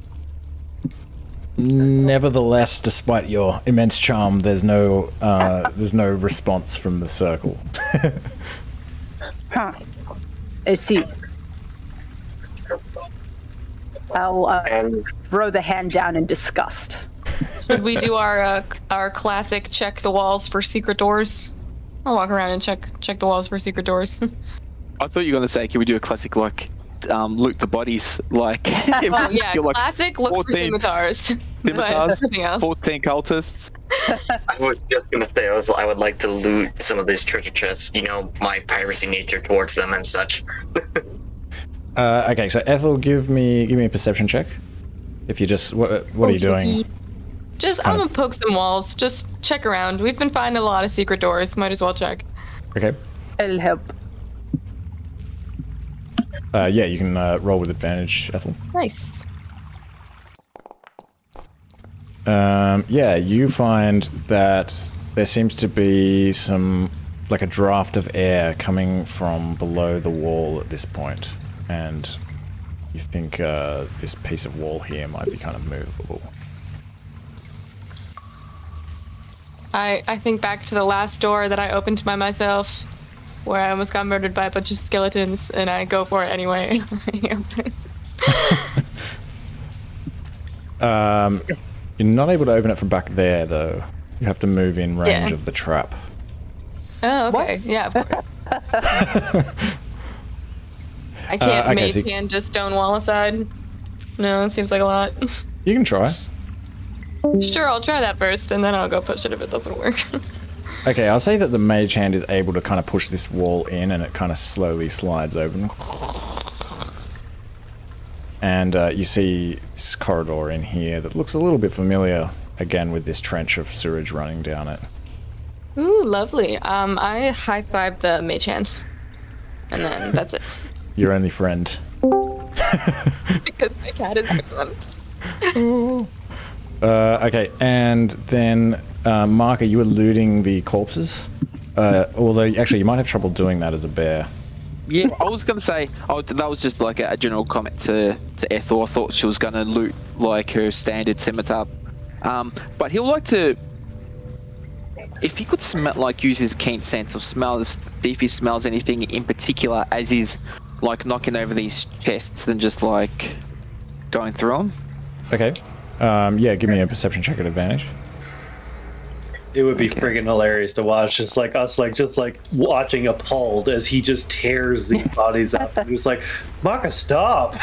Nevertheless, despite your immense charm, there's no response from the circle. Huh. I see. I'll throw the hand down in disgust. Should we do our classic check the walls for secret doors? I'll walk around and check the walls for secret doors. I thought you were going to say, can we do a classic, like, loot the bodies, like... yeah, like classic, look 14 for scimitars. Scimitars, 14 cultists. I was just going to say, I would like to loot some of these treasure chests, you know, my piracy nature towards them and such. Okay, so Ethel, give me a perception check. If you just... What are you doing? I'm gonna poke some walls, just check around. We've been finding a lot of secret doors, might as well check. Okay. I'll help. Yeah, you can roll with advantage, Ethel. Nice. Yeah, you find that there seems to be like a draft of air coming from below the wall at this point, and you think this piece of wall here might be kind of movable. I think back to the last door that I opened by myself, where I almost got murdered by a bunch of skeletons, and I go for it anyway. You're not able to open it from back there, though. You have to move in range of the trap. Oh, okay. What? Yeah, of course. I can't mage hand just stone wall aside. No, it seems like a lot. You can try. Sure, I'll try that first, and then I'll go push it if it doesn't work. Okay, I'll say that the mage hand is able to kind of push this wall in, and it kind of slowly slides open. And you see this corridor in here that looks a little bit familiar, again with this trench of sewage running down it. Ooh, lovely. I high-five the mage hand, and then that's it. Your only friend. Because my cat is gone. Okay, and then Mark, are you looting the corpses? Although actually, you might have trouble doing that as a bear. Yeah, I was gonna say, that was just like a general comment to Ethel. I thought she was gonna loot like her standard scimitar, but he'll like to, if he could smell, like use his keen sense of smell, see if he smells anything in particular as he's like knocking over these chests and just like going through them. Okay. Yeah, give me a perception check at advantage. It would be friggin' hilarious to watch, just like us, just watching appalled as he just tears these bodies up. And just like, Maka, stop!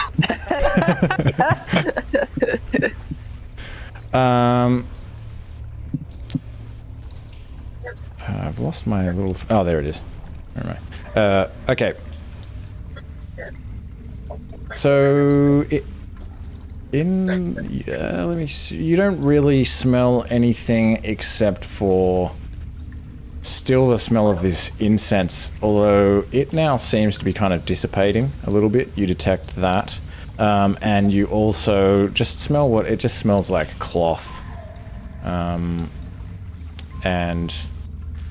I've lost my little. Oh, there it is. Never mind. Okay. So let me see. You don't really smell anything except for still the smell of this incense, although it now seems to be kind of dissipating a little bit. You detect that. And you also just smell it just smells like cloth. And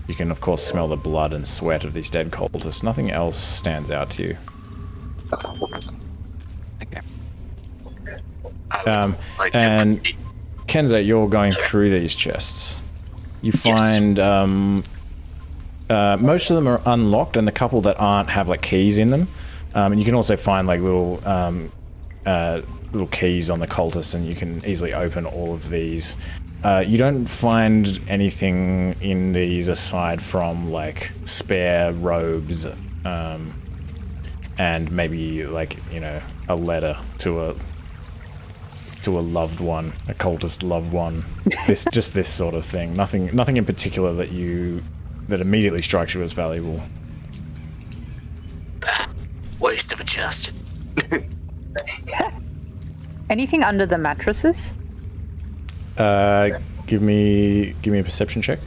you can of course smell the blood and sweat of these dead cultists. Nothing else stands out to you. And Kenzo, you're going through these chests. You find most of them are unlocked, and the couple that aren't have like keys in them. And you can also find like little keys on the cultists, and you can easily open all of these. You don't find anything in these aside from like spare robes, and maybe like, you know, a letter to a loved one, a cultist loved one. Just this sort of thing. Nothing in particular that immediately strikes you as valuable. Waste of a chest. Anything under the mattresses? Give me a perception check.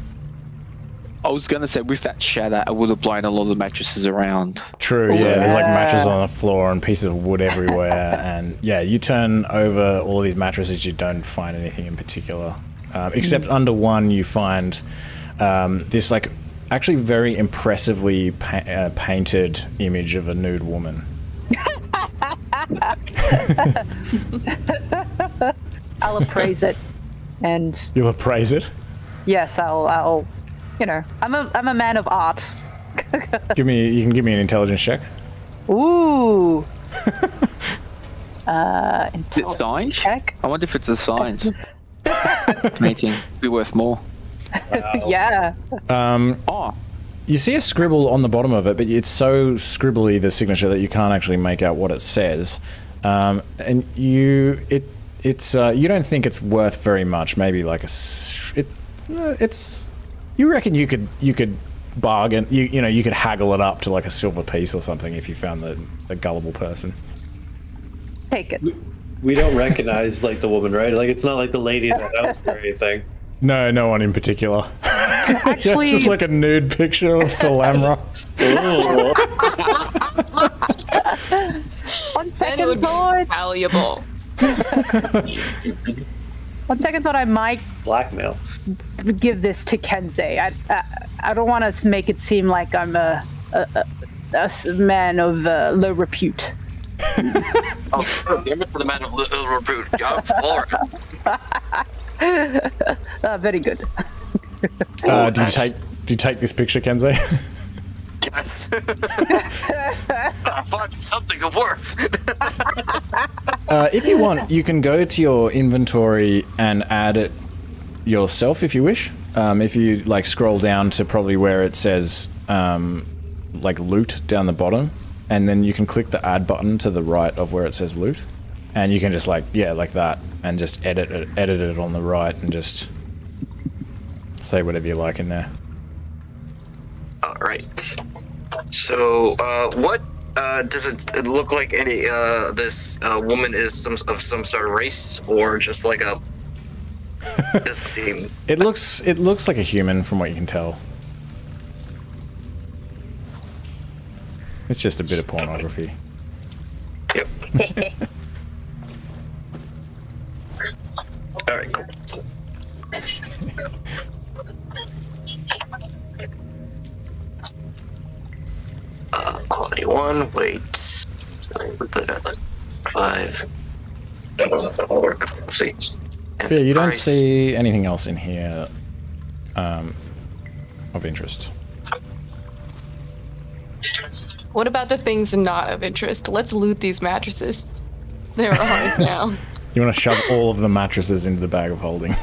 I was gonna say, with that shatter, I would have blown a lot of the mattresses around. True, yeah, there's like mattresses on the floor and pieces of wood everywhere, and yeah, you turn over all of these mattresses, you don't find anything in particular. Except under one you find this like actually very impressively painted image of a nude woman. I'll appraise it, and You'll appraise it? yes, I'll you know, I'm a man of art. You can give me an intelligence check. Ooh. Is it signed? Check. I wonder if it's a signed painting. Be worth more. Wow. Yeah. You see a scribble on the bottom of it, but it's so scribbly, the signature, that you can't actually make out what it says. And you don't think it's worth very much. Maybe like you reckon you could bargain, you could haggle it up to like a silver piece or something if you found the gullible person. Take it. We don't recognize like the woman, right? Like it's not like the lady in the house or anything. No, no one in particular. Actually, it's just like a nude picture of Thalamra. On Then it second would be thought, valuable. on second thought, I might Blackmail. give this to Kensei. I don't want to make it seem like I'm a man of low repute. Oh, give it to the man of little repute. Go for it. Very good. Do you take this picture, Kensei? Yes. I find something of worth. If you want, you can go to your inventory and add it yourself if you wish. If you like scroll down to probably where it says like loot down the bottom, and then you can click the add button to the right of where it says loot, and you can just like that, and just edit it on the right and just say whatever you like in there. All right. So, what does it look like? Any this woman is of some sort of race, or just like a? Doesn't seem. It looks like a human from what you can tell. It's just a bit of pornography. Yep. All right, cool. Quality 1, wait. 5. That'll work. See. Yeah, you don't see anything else in here of interest. What about the things not of interest? Let's loot these mattresses. They're ours now. You want to shove all of the mattresses into the bag of holding.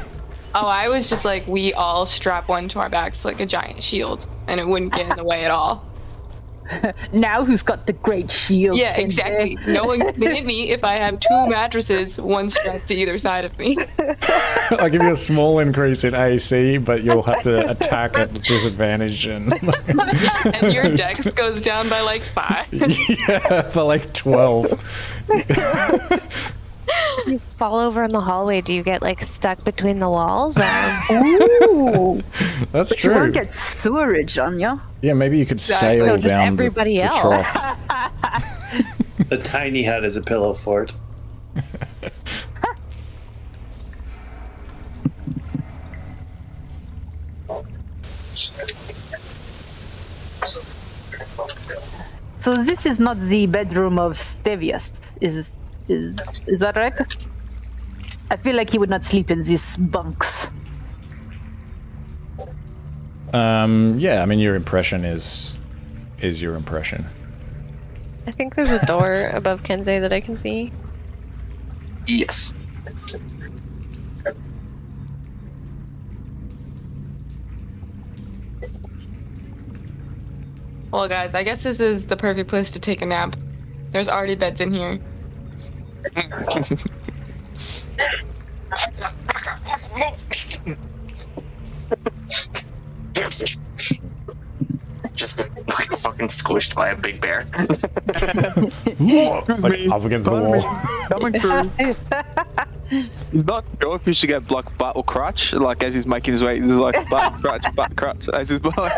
Oh, I was just like, we all strap one to our backs like a giant shield, and it wouldn't get in the way at all. Now who's got the great shield? Yeah, exactly. No one can hit me if I have 2 mattresses, one strapped to either side of me. I'll give you a small increase in AC, but you'll have to attack at disadvantage. And your dex goes down by like 5. Yeah, for like 12. You fall over in the hallway. Do you get like stuck between the walls? Ooh, That's but true. you won't get sewerage on you. Yeah, maybe you could Exactly. sail No, just down everybody the else. trough. The tiny hut is a pillow fort. So this is not the bedroom of Stevius, is that right? I feel like he would not sleep in these bunks. Yeah, I mean, your impression is your impression. I think there's a door above Kensei that I can see. Yes. Well, guys, I guess this is the perfect place to take a nap. There's already beds in here. Just like fucking squished by a big bear. Like up against the wall. Coming through. He's not sure if he should go block butt or crutch, like as he's making his way, he's like butt crutch as he's blowing.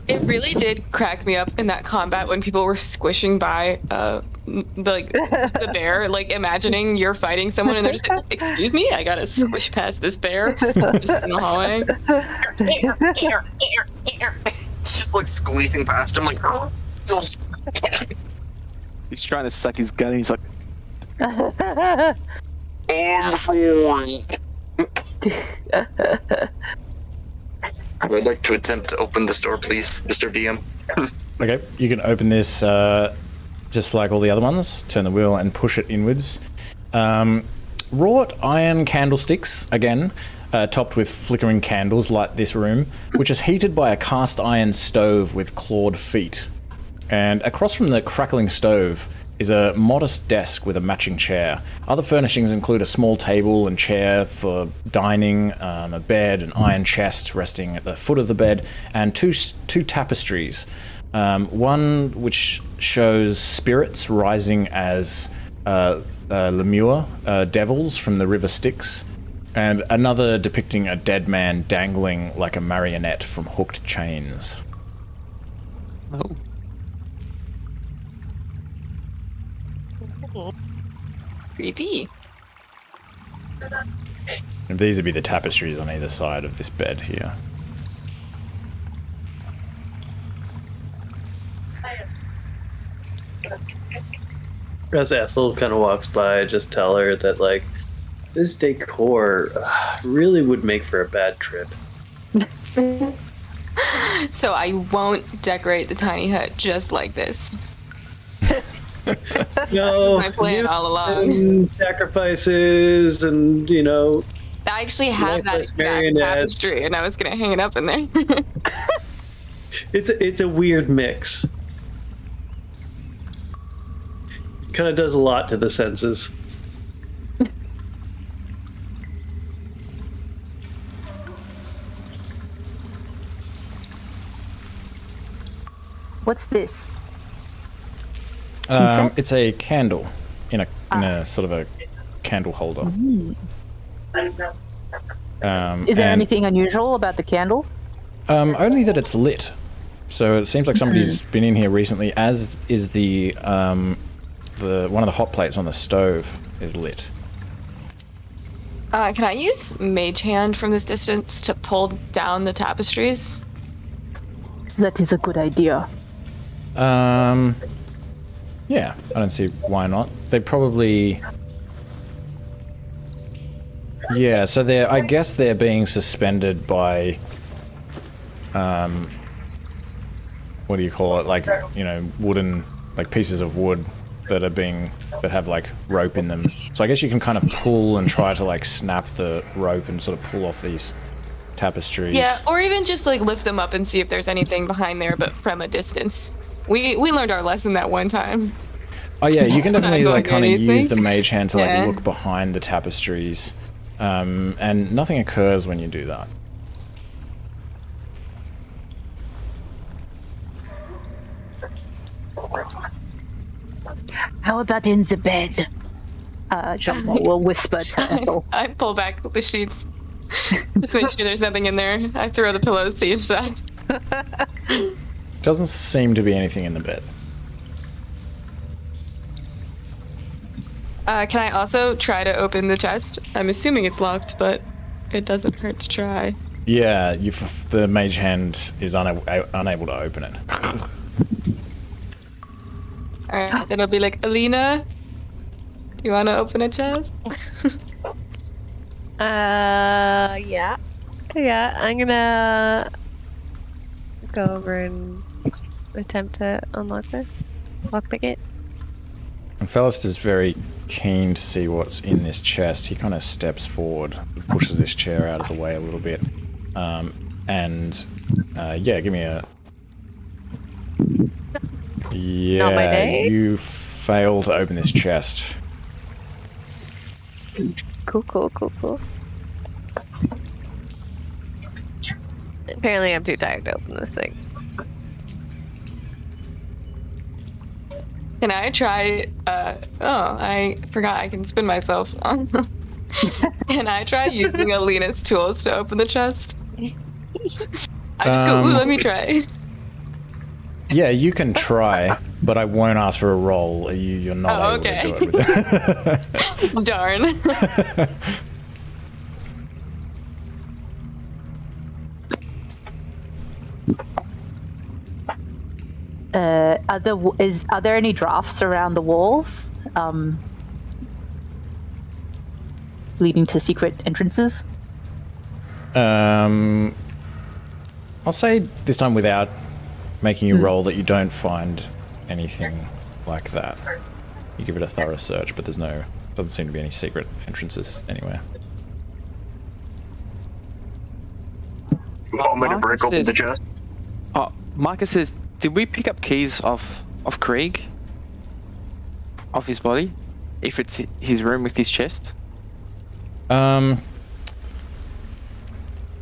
It really did crack me up in that combat when people were squishing by the bear, like imagining you're fighting someone and they're just like, excuse me, I gotta squish past this bear just in the hallway. Just like squeezing past him, like. He's trying to suck his gun and he's like, I would like to attempt to open this door, please, Mr. DM. Okay, you can open this just like all the other ones. Turn the wheel and push it inwards. Wrought iron candlesticks, again, topped with flickering candles, light this room, which is heated by a cast iron stove with clawed feet. And across from the crackling stove is a modest desk with a matching chair. Other furnishings include a small table and chair for dining, a bed, an iron chest resting at the foot of the bed, and two tapestries. One which shows spirits rising as Lemure, devils from the river Styx, and another depicting a dead man dangling like a marionette from hooked chains. oh. Creepy. And these would be the tapestries on either side of this bed here. As Ethel kind of walks by, just tell her that, like, this decor really would make for a bad trip. So I won't decorate the tiny hut just like this. No, My plan all along. and sacrifices, and I actually have that lifeless exact marionettes. tapestry, and I was gonna hang it up in there. it's a weird mix. Kind of does a lot to the senses. What's this? set? It's a candle in a sort of a candle holder. Is there anything unusual about the candle? Only that it's lit. So it seems like somebody's been in here recently, as is the one of the hot plates on the stove is lit. Can I use Mage Hand from this distance to pull down the tapestries? That is a good idea. Yeah, I don't see why not. They probably... Yeah, so I guess they're being suspended by, what do you call it? Like, you know, wooden, like pieces of wood that have like rope in them. So I guess you can kind of pull and try to like snap the rope and sort of pull off these tapestries. Yeah, or even just like lift them up and see if there's anything behind there, but from a distance. We learned our lesson that one time. Oh yeah, you can definitely like kind of anything. use the mage hand to like Yeah. look behind the tapestries, and nothing occurs when you do that. How about in the bed? John will whisper to Ethel. I pull back the sheets. Just make sure there's nothing in there. I throw the pillows to each side. Doesn't seem to be anything in the bed. Can I also try to open the chest? I'm assuming it's locked, but it doesn't hurt to try. Yeah, the mage hand is unable to open it. Alright, then I'll be like, Alina, do you want to open a chest? Yeah. Yeah, I'm gonna go over and attempt to unlock this. Lock the gate. And Felist is very keen to see what's in this chest. He kind of steps forward, pushes this chair out of the way a little bit, yeah, give me a... Yeah, Not my day. You fail to open this chest. Cool. Apparently I'm too tired to open this thing. Can I try, I forgot I can spin myself. Can I try using Alina's tools to open the chest? I just go, ooh, let me try. Yeah, you can try, but I won't ask for a roll. You're not able to do it with Darn. Are there any drafts around the walls, leading to secret entrances? I'll say this time without making you roll that you don't find anything like that. You give it a thorough search, but doesn't seem to be any secret entrances anywhere. You want me to break open the chest? Oh, Marcus says, did we pick up keys off Krieg? Off his body? If it's his room with his chest? You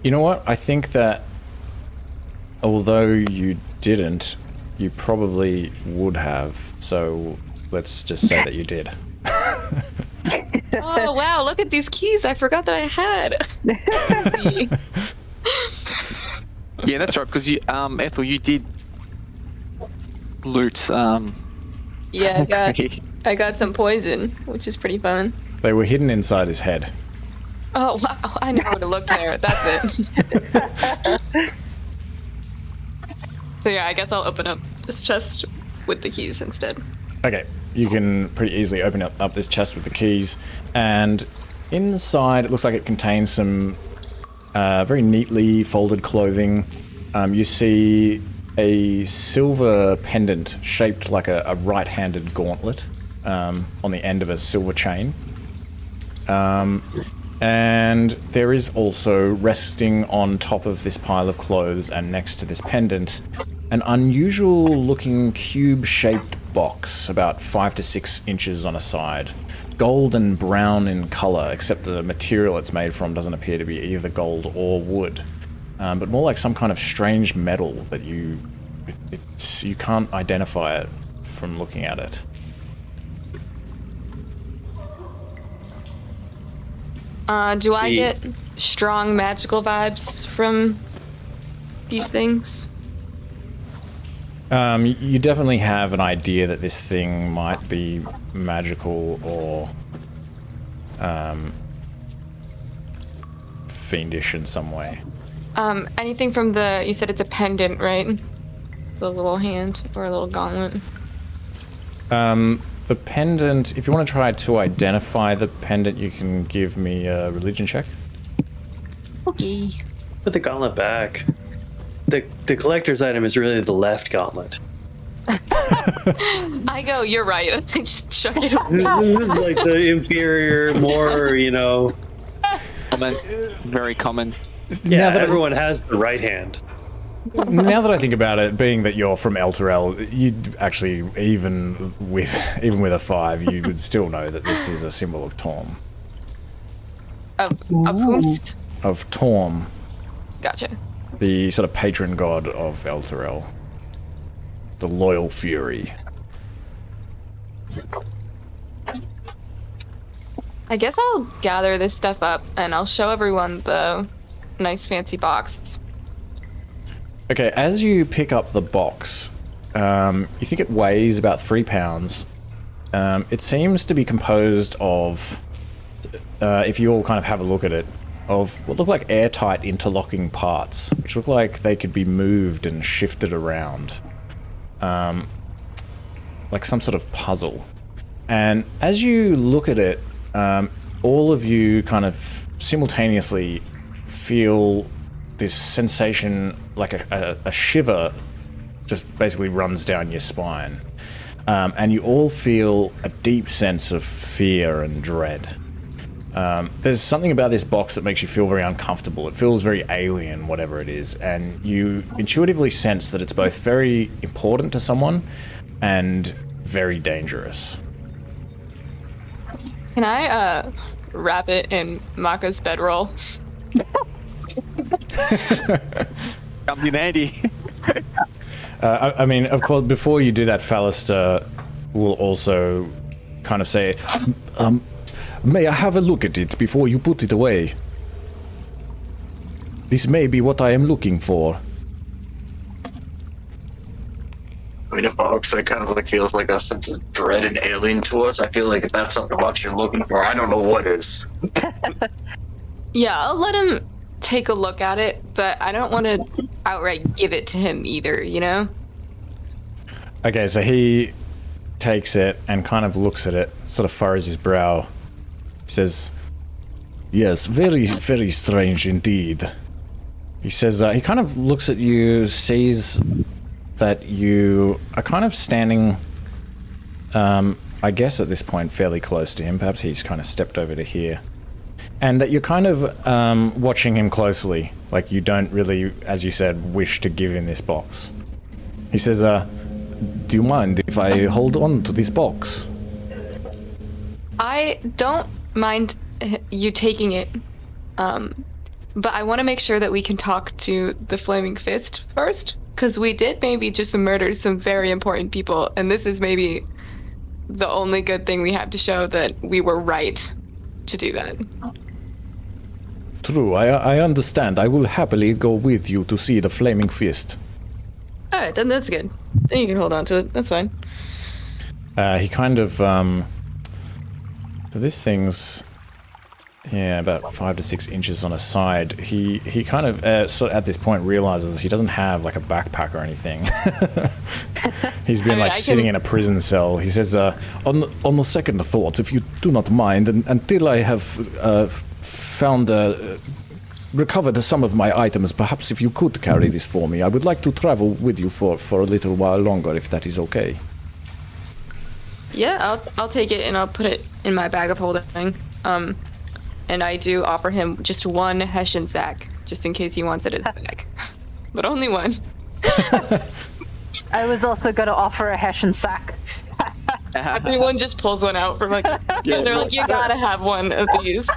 know what? I think that although you didn't, you probably would have. So let's just say that you did. Oh, wow, look at these keys. I forgot that I had. Yeah, that's right, because you, Ethel, you did loot, Yeah, I got some poison, which is pretty fun. They were hidden inside his head. Oh, wow, I know how to look there. That's it. So yeah, I guess I'll open up this chest with the keys instead. Okay, you can pretty easily open up this chest with the keys, and inside it looks like it contains some very neatly folded clothing. You see a silver pendant shaped like a right-handed gauntlet on the end of a silver chain. And there is also resting on top of this pile of clothes and next to this pendant an unusual looking cube-shaped box about 5 to 6 inches on a side. Gold and brown in colour, except the material it's made from doesn't appear to be either gold or wood, but more like some kind of strange metal that you can't identify it from looking at it. Do I get strong magical vibes from these things? You definitely have an idea that this thing might be magical or fiendish in some way. Anything from the, you said it's a pendant, right? The little hand or a little gauntlet. The pendant, if you want to try to identify the pendant, you can give me a religion check. Okay. Put the gauntlet back. The collector's item is really the left gauntlet. I go, you're right. I just chuck it away. This is like the inferior, more, you know. Common. Very common. Yeah, Now that everyone has the right hand. Now that I think about it, being that you're from Elturel, you'd actually, even with a 5, you would still know that this is a symbol of Torm. Of whomst? Of Torm, Gotcha. the sort of patron god of Elturel. The loyal fury. I guess I'll gather this stuff up and I'll show everyone the nice fancy box. Okay, as you pick up the box, you think it weighs about 3 pounds. It seems to be composed of, if you all kind of have a look at it, of what look like airtight interlocking parts, which look like they could be moved and shifted around. Like some sort of puzzle. And as you look at it, all of you kind of simultaneously feel this sensation, like a shiver just basically runs down your spine. And you all feel a deep sense of fear and dread. There's something about this box that makes you feel very uncomfortable. It feels very alien, whatever it is, and you intuitively sense that it's both very important to someone and very dangerous. Can I wrap it in Maka's bedroll? Come in handy. I mean, of course, before you do that, Fallister will also kind of say, may I have a look at it before you put it away? This may be what I am looking for. I mean, a box that kind of like feels like a sense of dread and alien to us. I feel like if that's not the box you're looking for, I don't know what is. Yeah, I'll let him take a look at it, but I don't want to outright give it to him either, you know? Okay, so he takes it and kind of looks at it, sort of furrows his brow. He says, yes, very, very strange indeed. He says, he kind of looks at you, sees that you are kind of standing, I guess at this point, fairly close to him. Perhaps he's kind of stepped over to here. And that you're kind of watching him closely. Like you don't really, as you said, wish to give him this box. He says, do you mind if I hold on to this box? I don't mind you taking it, but I want to make sure that we can talk to the Flaming Fist first, because we did maybe just murder some very important people, and this is maybe the only good thing we have to show that we were right to do that. True, I understand. I will happily go with you to see the Flaming Fist. Alright, then that's good. Then you can hold on to it. That's fine. He kind of, so this thing's, yeah, about 5 to 6 inches on a side. He kind of, so at this point, realizes he doesn't have, like, a backpack or anything. He's been, like, sitting in a prison cell. He says, on the second thought, if you do not mind, until I have found, recovered some of my items, perhaps if you could carry this for me, I would like to travel with you for a little while longer, if that is okay. Yeah, I'll take it and I'll put it in my bag of holding. And I do offer him just one Hessian sack, just in case he wants it as a bag. But only one. I was also going to offer a Hessian sack. Everyone just pulls one out from like, they're like, you gotta have one of these.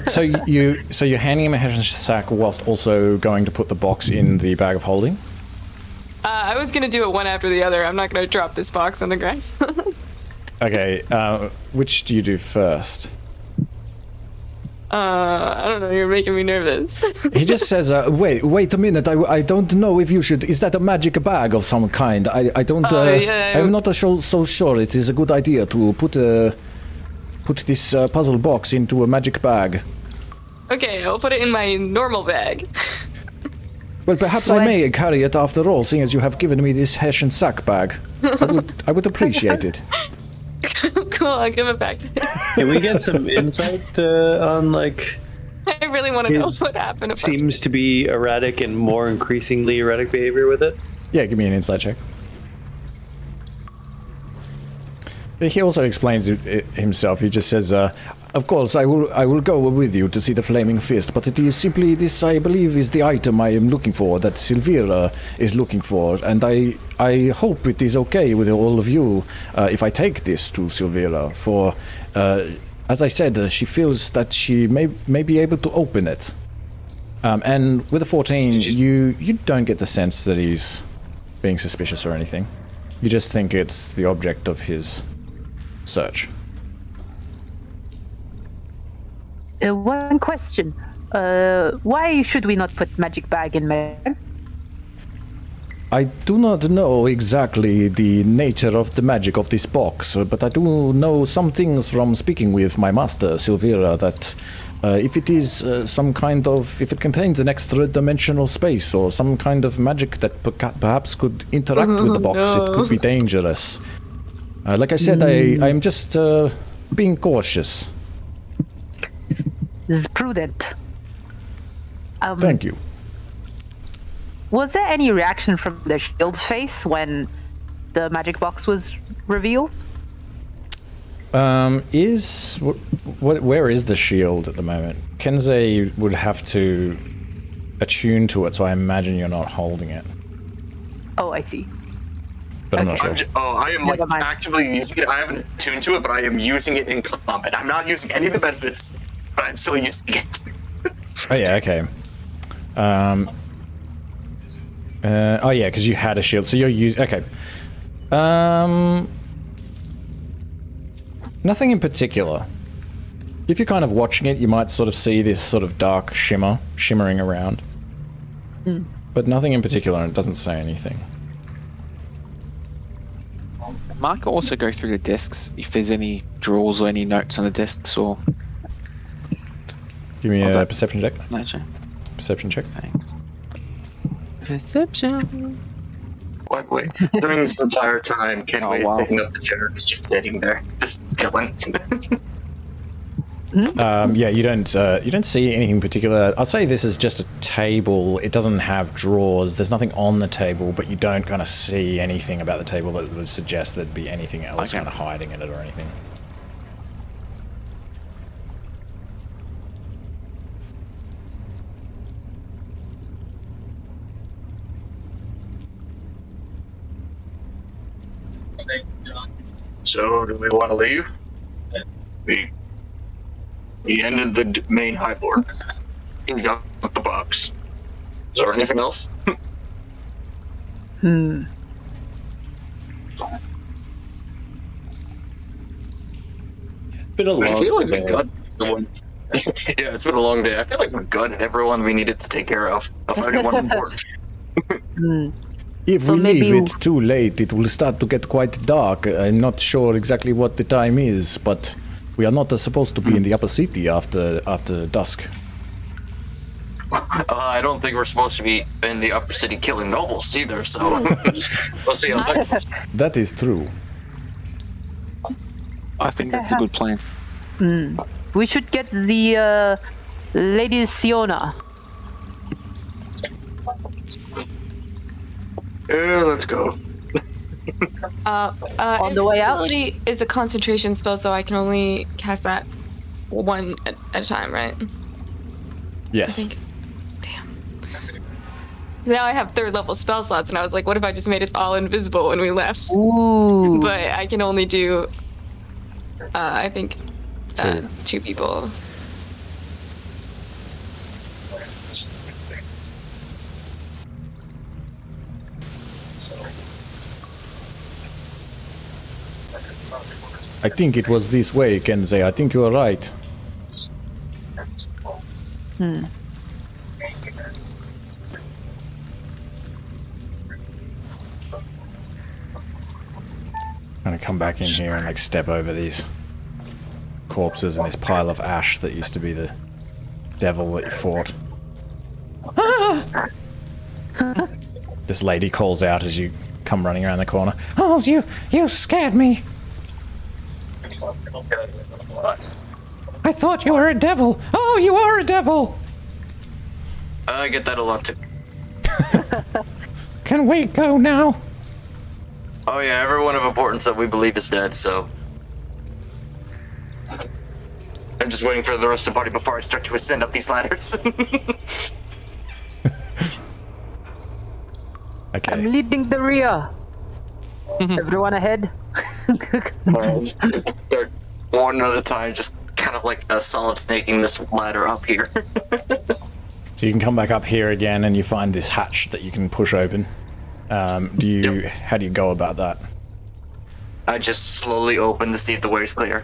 So you're handing him a Hessian sack whilst also going to put the box in the bag of holding? I was gonna do it one after the other. I'm not gonna drop this box on the ground. Okay, which do you do first? I don't know. You're making me nervous. He just says, wait a minute, I don't know if you should... Is that a magic bag of some kind? I don't... yeah. I'm not so sure it is a good idea to put this puzzle box into a magic bag. Okay, I'll put it in my normal bag. Well, perhaps I may carry it after all, seeing as you have given me this Hessian sack bag. I would appreciate it. Cool, I'll give it back to you. Can we get some insight on, like... I really want to know what happened. Seems to be erratic and more increasingly erratic behavior with it? Yeah, give me an insight check. He also explains it himself. He just says, of course, I will go with you to see the Flaming Fist, but it is simply this, I believe, is the item I am looking for, that Silvira is looking for, and I hope it is okay with all of you if I take this to Silvira, for, as I said, she feels that she may be able to open it. And with a 14, you don't get the sense that he's being suspicious or anything. You just think it's the object of his search. One question. Why should we not put magic bag in my bag? I do not know exactly the nature of the magic of this box, but I do know some things from speaking with my master, Silvira, that if it is some kind of... if it contains an extra dimensional space or some kind of magic that perhaps could interact with the box, it could be dangerous. Like I said, I am just being cautious. This is prudent. Thank you. Was there any reaction from the shield face when the magic box was revealed? Where is the shield at the moment? Kenzei would have to attune to it, so I imagine you're not holding it. Oh, I see. But I'm not sure. I am like actively using it. I haven't tuned to it, but I am using it in combat. I'm not using any of the benefits, but I'm still using it. Oh yeah, okay. Oh yeah, because you had a shield, so you're using... okay. Nothing in particular. If you're kind of watching it, you might sort of see this sort of dark shimmering around. But nothing in particular, and it doesn't say anything. Mark will also go through the discs if there's any drawers or any notes on the discs or... Give me a perception check. No, sir. Perception check. Thanks. Perception. Wait. During this entire time, Kenway wow. picking up the chair, just sitting there, just chilling. Yeah, you don't see anything particular. I'll say this is just a table. It doesn't have drawers. There's nothing on the table, but you don't kind of see anything about the table that would suggest there'd be anything else kind of hiding in it or anything. So, do we want to leave? We ended the main high board. We got the box. Is there anything else? Been a long I feel like day. we got everyone. Yeah, it's been a long day. I feel like we got everyone we needed to take care of everyone important. If So we maybe leave it too late, it will start to get quite dark. I'm not sure exactly what the time is, but we are not supposed to be in the upper city after dusk. I don't think we're supposed to be in the upper city killing nobles either, so we'll see how that goes. That is true. I think that's a good plan. We should get the Lady Siona. Yeah, let's go. On the way out? Invisibility is a concentration spell, so I can only cast that one at a time, right? Yes. I think. Damn. Now I have 3rd level spell slots, and I was like, what if I just made us all invisible when we left? Ooh. But I can only do, I think, 2 people. I think it was this way, Kenzei. I think you are right. I'm gonna come back in here and like step over these corpses and this pile of ash that used to be the devil that you fought. This lady calls out as you come running around the corner. Oh, you scared me. I thought you were a devil. Oh, you are a devil. I get that a lot too. Can we go now? Oh yeah, everyone of importance that we believe is dead, so... I'm just waiting for the rest of the party before I start to ascend up these ladders. Okay. I'm leading the rear. Everyone ahead. They're one at a time, just kind of like a solid snaking this ladder up here. So you can come back up here again and you find this hatch that you can push open. How do you go about that? I just slowly open to see if the way's clear.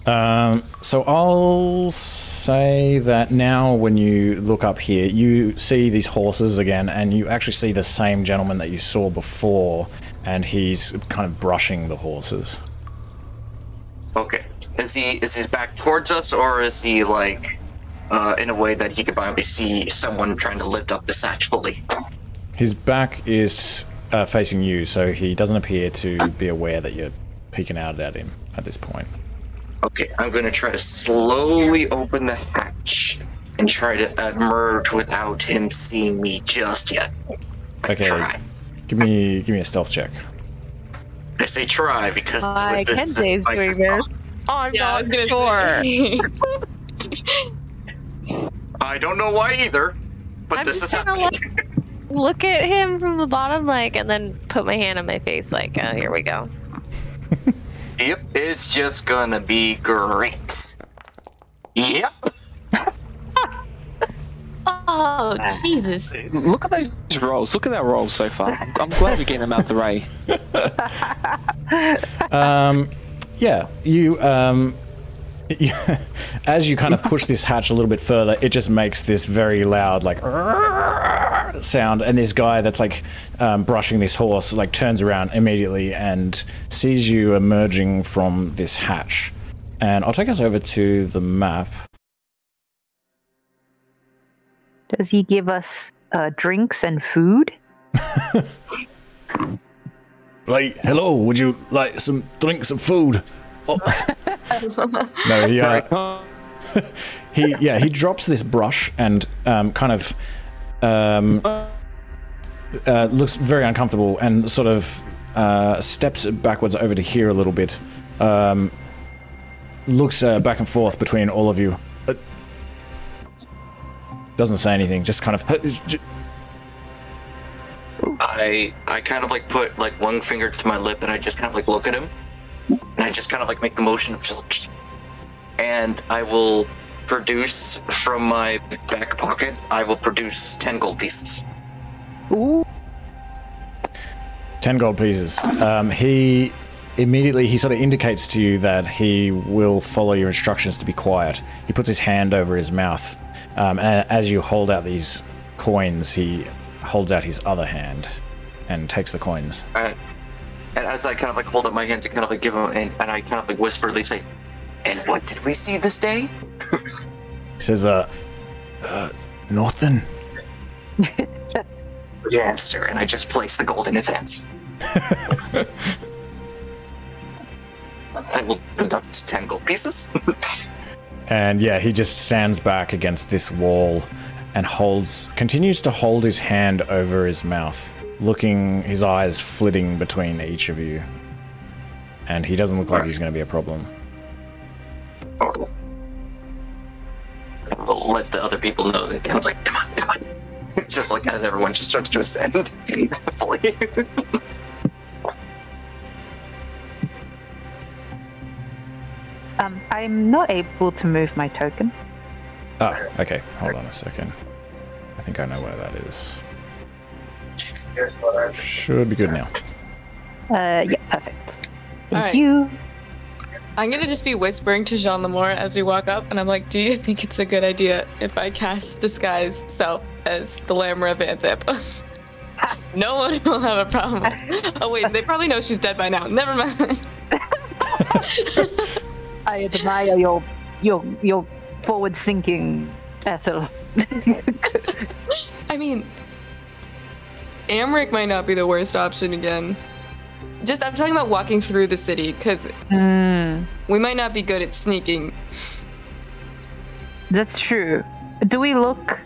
So I'll say that now when you look up here, you see these horses again, and you actually see the same gentleman that you saw before, and he's kind of brushing the horses. Okay. Is his back towards us, or is he like in a way that he could probably see someone trying to lift up the satch fully? His back is facing you, so he doesn't appear to be aware that you're peeking out at him at this point. Okay, I'm gonna try to slowly open the hatch and try to emerge without him seeing me just yet. Okay, Try. give me a stealth check. I say try because I can Dave's doing this. I'm not sure. I don't know why either, but I'm this is just gonna happening. look at him from the bottom, like, and then put my hand on my face, like, oh, here we go. Yep, it's just gonna be great. Yep. Oh, Jesus. Look at those rolls. Look at our rolls so far. I'm glad we're getting them out the way. Yeah, you as you kind of push this hatch a little bit further, it just makes this very loud, like, sound, and this guy that's like brushing this horse like turns around immediately and sees you emerging from this hatch. And I'll take us over to the map. Does he give us drinks and food? Like, hello, would you like some drinks and food? Oh. No, he drops this brush and kind of looks very uncomfortable and sort of steps backwards over to here a little bit. Looks back and forth between all of you. Doesn't say anything, just kind of... I kind of like put like one finger to my lip and I just kind of like look at him. And I just kind of like make the motion of just... And I will produce from my back pocket, I will produce 10 gold pieces. Ooh. 10 gold pieces. He immediately, sort of indicates to you that he will follow your instructions to be quiet. He puts his hand over his mouth. And as you hold out these coins, he holds out his other hand and takes the coins. And as I kind of like hold up my hand to kind of like give him, and I kind of like whisperly say, "And what did we see this day?" He says, nothing. Yes, sir. And I just place the gold in his hands. I will deduct 10 gold pieces. And yeah, he just stands back against this wall and continues to hold his hand over his mouth, his eyes flitting between each of you. And he doesn't look like he's going to be a problem. Oh. I'll let the other people know that kind of like, come on. Just like as everyone just starts to ascend fully. I'm not able to move my token. Ah, okay. Hold on a second. I think I know where that is. Should be good now. Yeah, perfect. Thank Alright. you. I'm gonna just be whispering to Jean Lemore as we walk up, and I'm like, do you think it's a good idea if I cast disguise self as the Lamra Vanthip? No one will have a problem. Oh wait, they probably know she's dead by now. Never mind. I admire your forward thinking, Ethel. I mean, Amric might not be the worst option again. I'm talking about walking through the city, because we might not be good at sneaking. That's true. Do we look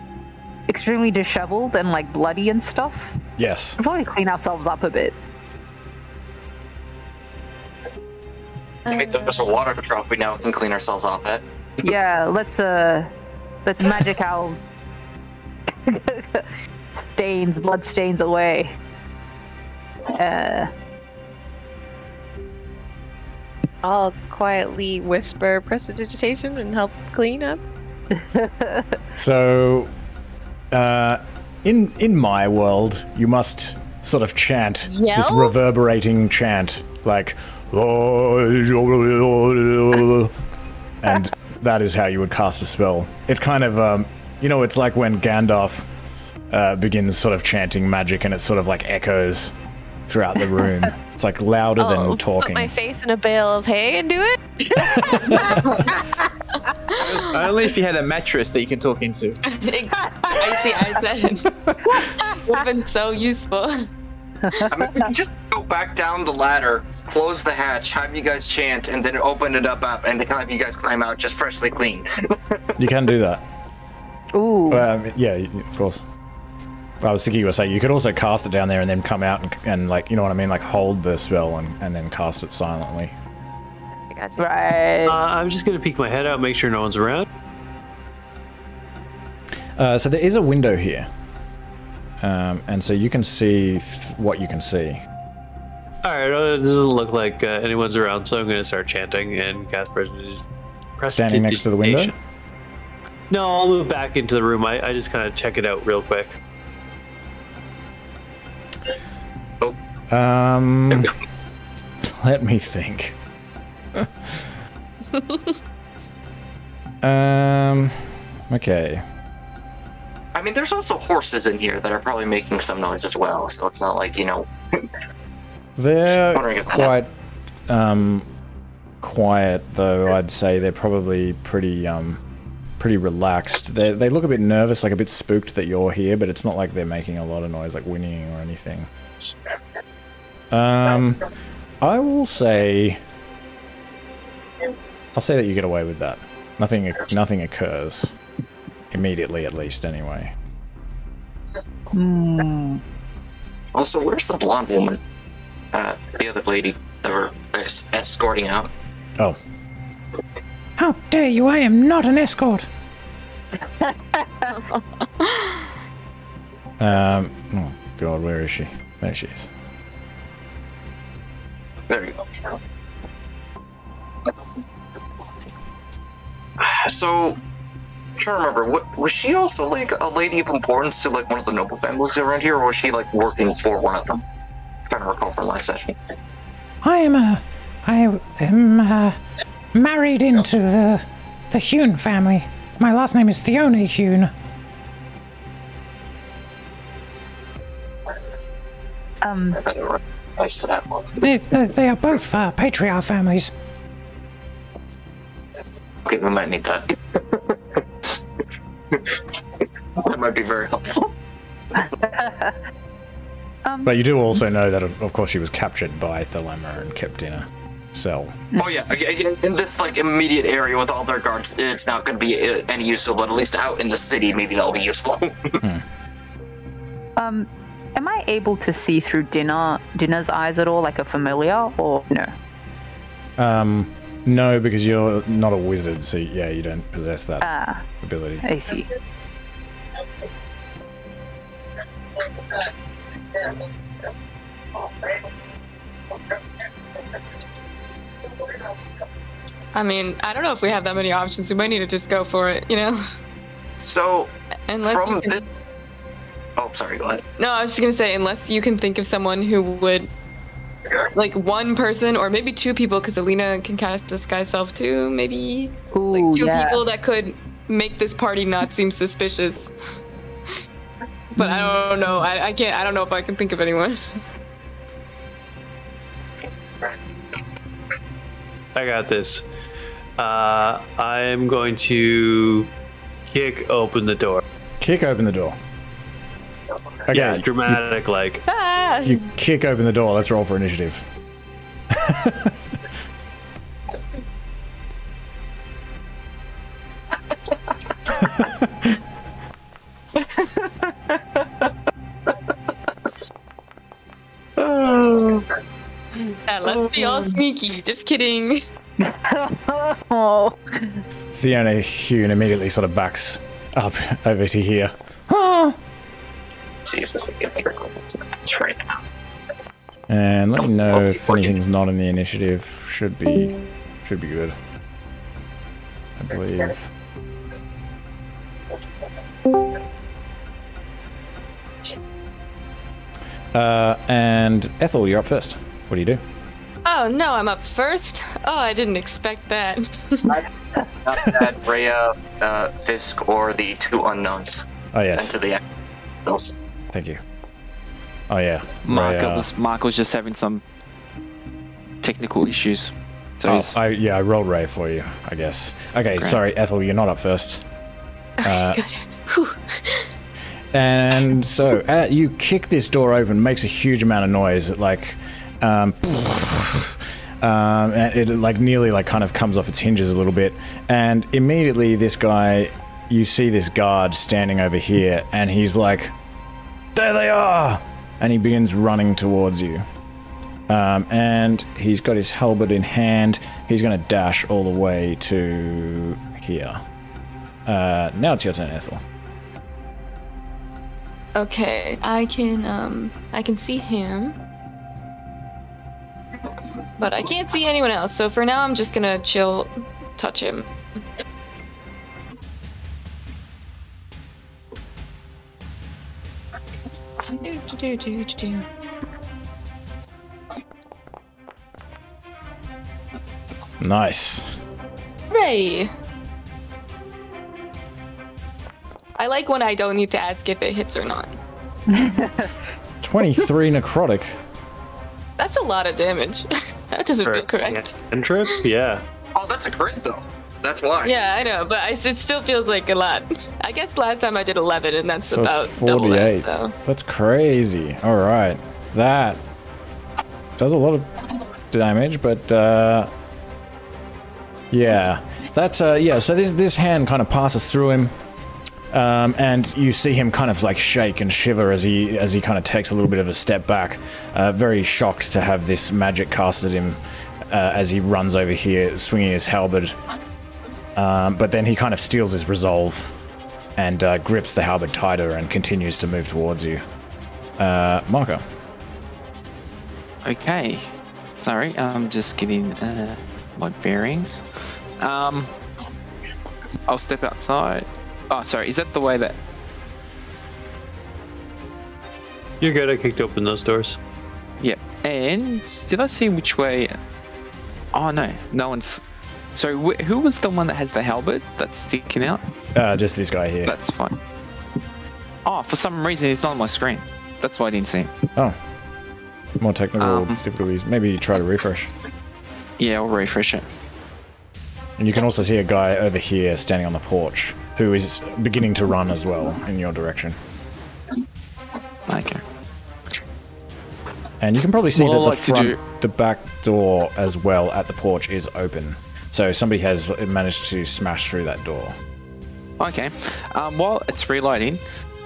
extremely disheveled and like bloody and stuff? Yes. We'll probably clean ourselves up a bit. I mean, there's a water drop we now can clean ourselves off at. Yeah, let's magic our blood stains away. I'll quietly whisper prestidigitation and help clean up. So, in my world, you must sort of chant this Yell? reverberating chant, like, and that is how you would cast a spell. It kind of, it's like when Gandalf begins sort of chanting magic, and it sort of like echoes throughout the room. It's like louder than talking. Put my face in a bale of hay and do it? Only if you had a mattress that you can talk into. I said. Would have been so useful. I mean, we can just go back down the ladder, close the hatch, have you guys chant, and then open it up, and then have you guys climb out just freshly clean. You can do that. Ooh. Yeah, of course. I was thinking you were saying you could also cast it down there and then come out and like, you know what I mean, like hold the spell and then cast it silently. Right. I'm just gonna peek my head out, make sure no one's around. So there is a window here, and so you can see what you can see. All right, it doesn't look like anyone's around, so I'm gonna start chanting and cast Standing next to the window? No, I'll move back into the room. I just kind of check it out real quick. Let me think. Okay. I mean, there's also horses in here that are probably making some noise as well, so it's not like, They're quite quiet, though. I'd say they're probably pretty relaxed. They look a bit nervous, like a bit spooked that you're here, but it's not like they're making a lot of noise, like whinnying or anything. I will say... I'll say that you get away with that. Nothing occurs. Immediately, at least, anyway. Also, where's the blonde woman? The other lady that we're escorting out. Oh. How dare you! I am not an escort! Oh god, where is she? There she is. There you go. So, I'm trying to remember, was she also like a lady of importance to like one of the noble families around here, or was she like working for one of them? I'm trying to recall from last session. I am married into the Hune family. My last name is Theone Hune. Nice for that one. They are both patriarch families. Okay, we might need that. That might be very helpful. But you do also know that, of course, she was captured by Thelema and kept in a cell. Oh yeah, in this like immediate area with all their guards, it's not going to be any useful. But at least out in the city, maybe that'll be useful. Am I able to see through Dinner's eyes at all, like a familiar, or no? No, because you're not a wizard, so yeah, you don't possess that ability. I see. I mean, I don't know if we have that many options. We might need to just go for it, So, Unless from you can... this... Oh, sorry, go ahead. No, I was just gonna say, unless you can think of someone who would like one person or maybe two people, because Alina can cast Disguise Self too. Maybe like Ooh, two yeah. people that could make this party not seem suspicious. But I don't know. I can't. I don't know if I can think of anyone. I got this. I'm going to kick open the door. Kick open the door. Okay, Yeah, dramatic, like. Ah! You kick open the door. Let's roll for initiative. Yeah, let's be all sneaky. Just kidding. Oh. Fiona Hune immediately sort of backs up over to here. Ah! See if we can get it's right now. And let me know if anything's not in the initiative. Should be good. I believe. And Ethel, you're up first. What do you do? Oh no, I'm up first. Oh, I didn't expect that. Not that Rhea, Fisk, or the two unknowns. Oh yes. Into the else. Thank you. Oh yeah. Mark was just having some technical issues. So he's I rolled Ray for you, I guess. Okay, sorry, Ethel, you're not up first. Good. Whew. And so you kick this door open, makes a huge amount of noise, like, and it like nearly like kind of comes off its hinges a little bit, and immediately this guy, you see this guard standing over here, and he's like, there they are, and he begins running towards you. And he's got his halberd in hand. He's going to dash all the way to here. Now it's your turn, Ethel. Okay, I can see him, but I can't see anyone else. So for now, I'm just gonna chill, touch him. Nice. Hooray! I like when I don't need to ask if it hits or not. 23 necrotic. That's a lot of damage. That doesn't feel correct. Cantrip? Yeah. Oh, that's a crit though. That's why. Yeah, I know, but it still feels like a lot. I guess last time I did 11, and that's So about it's 48. double that, so. That's crazy. All right. That does a lot of damage, but yeah. That's yeah, so this hand kind of passes through him. And you see him kind of like shake and shiver as he kind of takes a little bit of a step back, very shocked to have this magic cast at him as he runs over here, swinging his halberd. But then he kind of steals his resolve and grips the halberd tighter and continues to move towards you. Marco. okay. Sorry, I'm just getting my bearings. I'll step outside. Oh, sorry. Is that the way that? You're good. I kicked open those doors. Yeah. And did I see which way? Oh no, no one's. So who was the one that has the halberd that's sticking out? Just this guy here. That's fine. Oh, for some reason it's not on my screen. That's why I didn't see him. Oh. More technical difficulties. Maybe you try to refresh. Yeah, I'll refresh it. And you can also see a guy over here standing on the porch who is beginning to run as well in your direction. Okay. And you can probably see Well, that the back door as well at the porch is open. So somebody has managed to smash through that door. Okay. While it's reloading,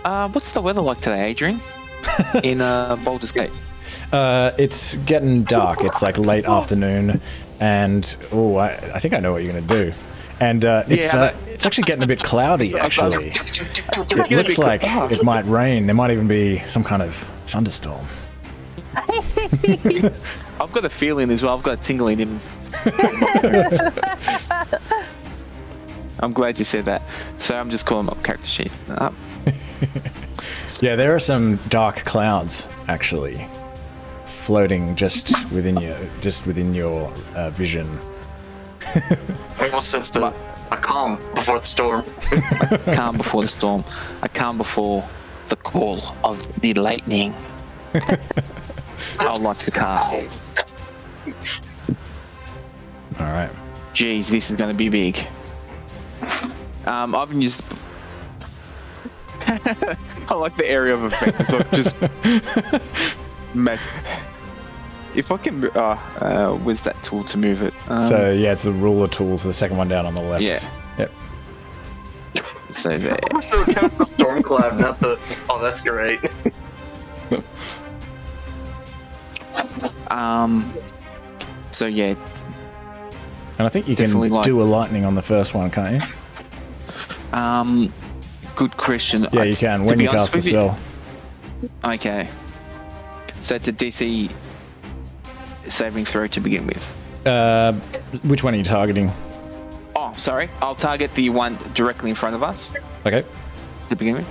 what's the weather like today, Adrian? In Baldur's Gate. It's getting dark. It's like late afternoon, and I think I know what you're gonna do. And it's actually getting a bit cloudy. Actually, it looks like it might rain. There might even be some kind of thunderstorm. I've got a feeling as well. I've got a tingling in. I'm glad you said that. So I'm just calling up character sheet. Yeah, there are some dark clouds actually floating just within your vision. I almost sensed a calm before the storm. Calm before the storm. A calm before the call of the lightning. I like the calm. All right. Jeez, this is going to be big. I've been just. I like the area of effect. So just mess. If I can, where's that tool to move it? So yeah, it's the ruler tools, the second one down on the left. Yeah. Yep. So there. So count the storm cloud, not the. Oh, that's great. So yeah. And I think you can do a lightning on the first one, can't you? Good question. Yeah, you can when you cast the spell. Okay. So it's a DC saving throw to begin with. Which one are you targeting? Oh, sorry. I'll target the one directly in front of us. Okay. To begin with.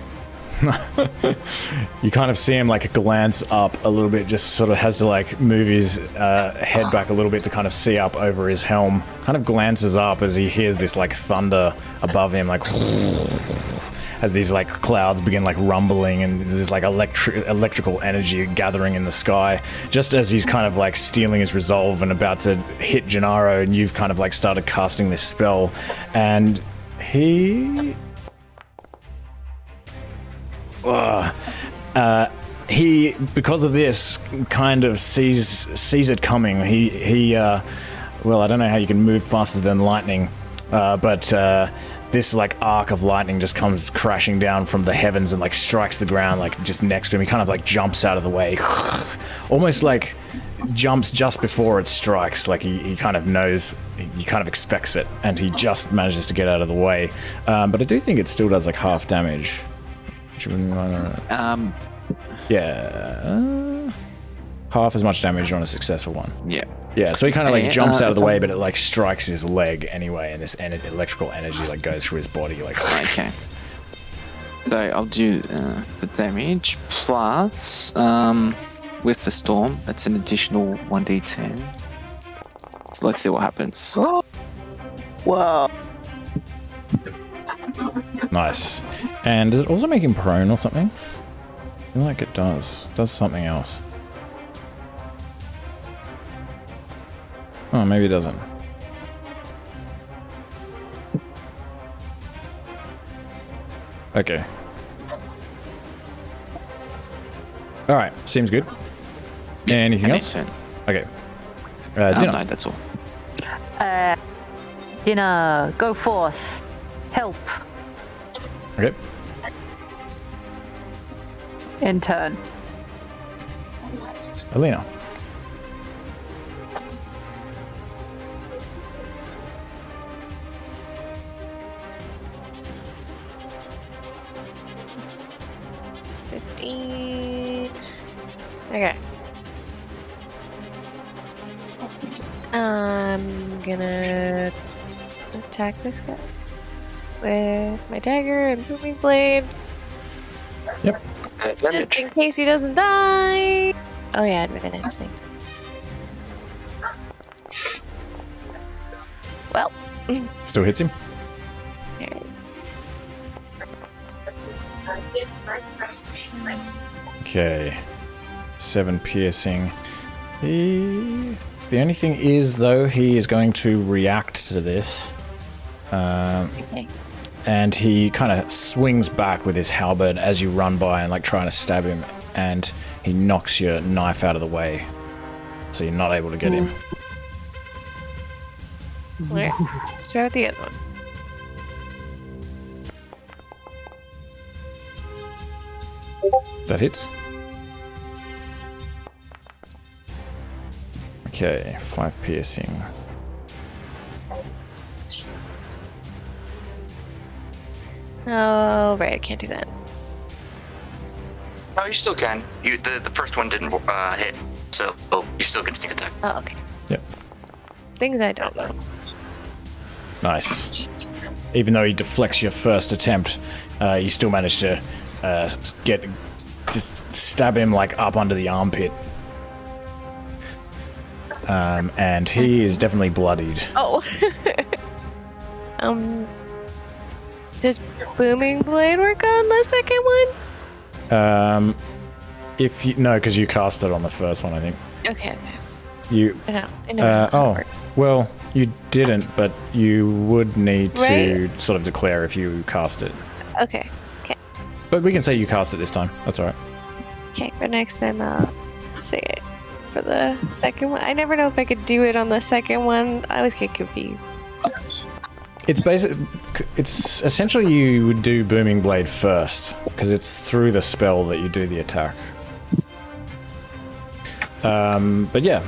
You kind of see him like glance up a little bit, just sort of has to like move his head back a little bit to kind of see up over his helm. Kind of glances up as he hears this like thunder above him, like as these like clouds begin like rumbling, and there's this like electrical energy gathering in the sky. Just as he's kind of like stealing his resolve and about to hit Gennaro, and you've kind of like started casting this spell, and he because of this kind of sees it coming. He well, I don't know how you can move faster than lightning, but this like arc of lightning just comes crashing down from the heavens and like strikes the ground like just next to him. He kind of like jumps out of the way, almost like jumps just before it strikes. Like he kind of knows, he kind of expects it, and he just manages to get out of the way. But I do think it still does like half damage. Yeah, half as much damage on a successful one. Yeah, so he kind of like jumps out of the way, but it like strikes his leg anyway, and this electrical energy like goes through his body. Like okay, so I'll do the damage plus with the storm. That's an additional 1d10. So let's see what happens. Whoa. Nice. And does it also make him prone or something? I feel like it does. It does something else. Oh, maybe it doesn't. Okay. Alright, seems good. Anything else? Okay. Dinner. No, that's all. Dinner, go forth. Help. Okay. In turn. Alina. Okay. I'm gonna attack this guy with my dagger and booming blade. Yep. Just in case he doesn't die. Oh yeah, advantage things. Well. Still hits him. Okay. 7 piercing. The only thing is, though, he is going to react to this. Okay. And he kind of swings back with his halberd as you run by and like trying to stab him, and he knocks your knife out of the way, so you're not able to get him. Alright, let's try with the other one. That hits. Okay, 5 piercing. Oh, right, I can't do that. No, you still can. The first one didn't hit, so you still can sneak attack. Oh, okay. Yep. Things I don't know. Nice. Even though he deflects your first attempt, you still manage to just stab him like up under the armpit. and he is definitely bloodied. Oh. Does Booming Blade work on the second one? If you no, because you cast it on the first one, I think. Okay. You. I know. Well, you didn't, but you would need to Right? sort of declare if you cast it. Okay. Okay. But we can say you cast it this time. That's all right. Okay. For next time, I'll say it for the second one. I never know if I could do it on the second one. I always get confused. It's It's essentially you would do Booming Blade first because it's through the spell that you do the attack. But yeah,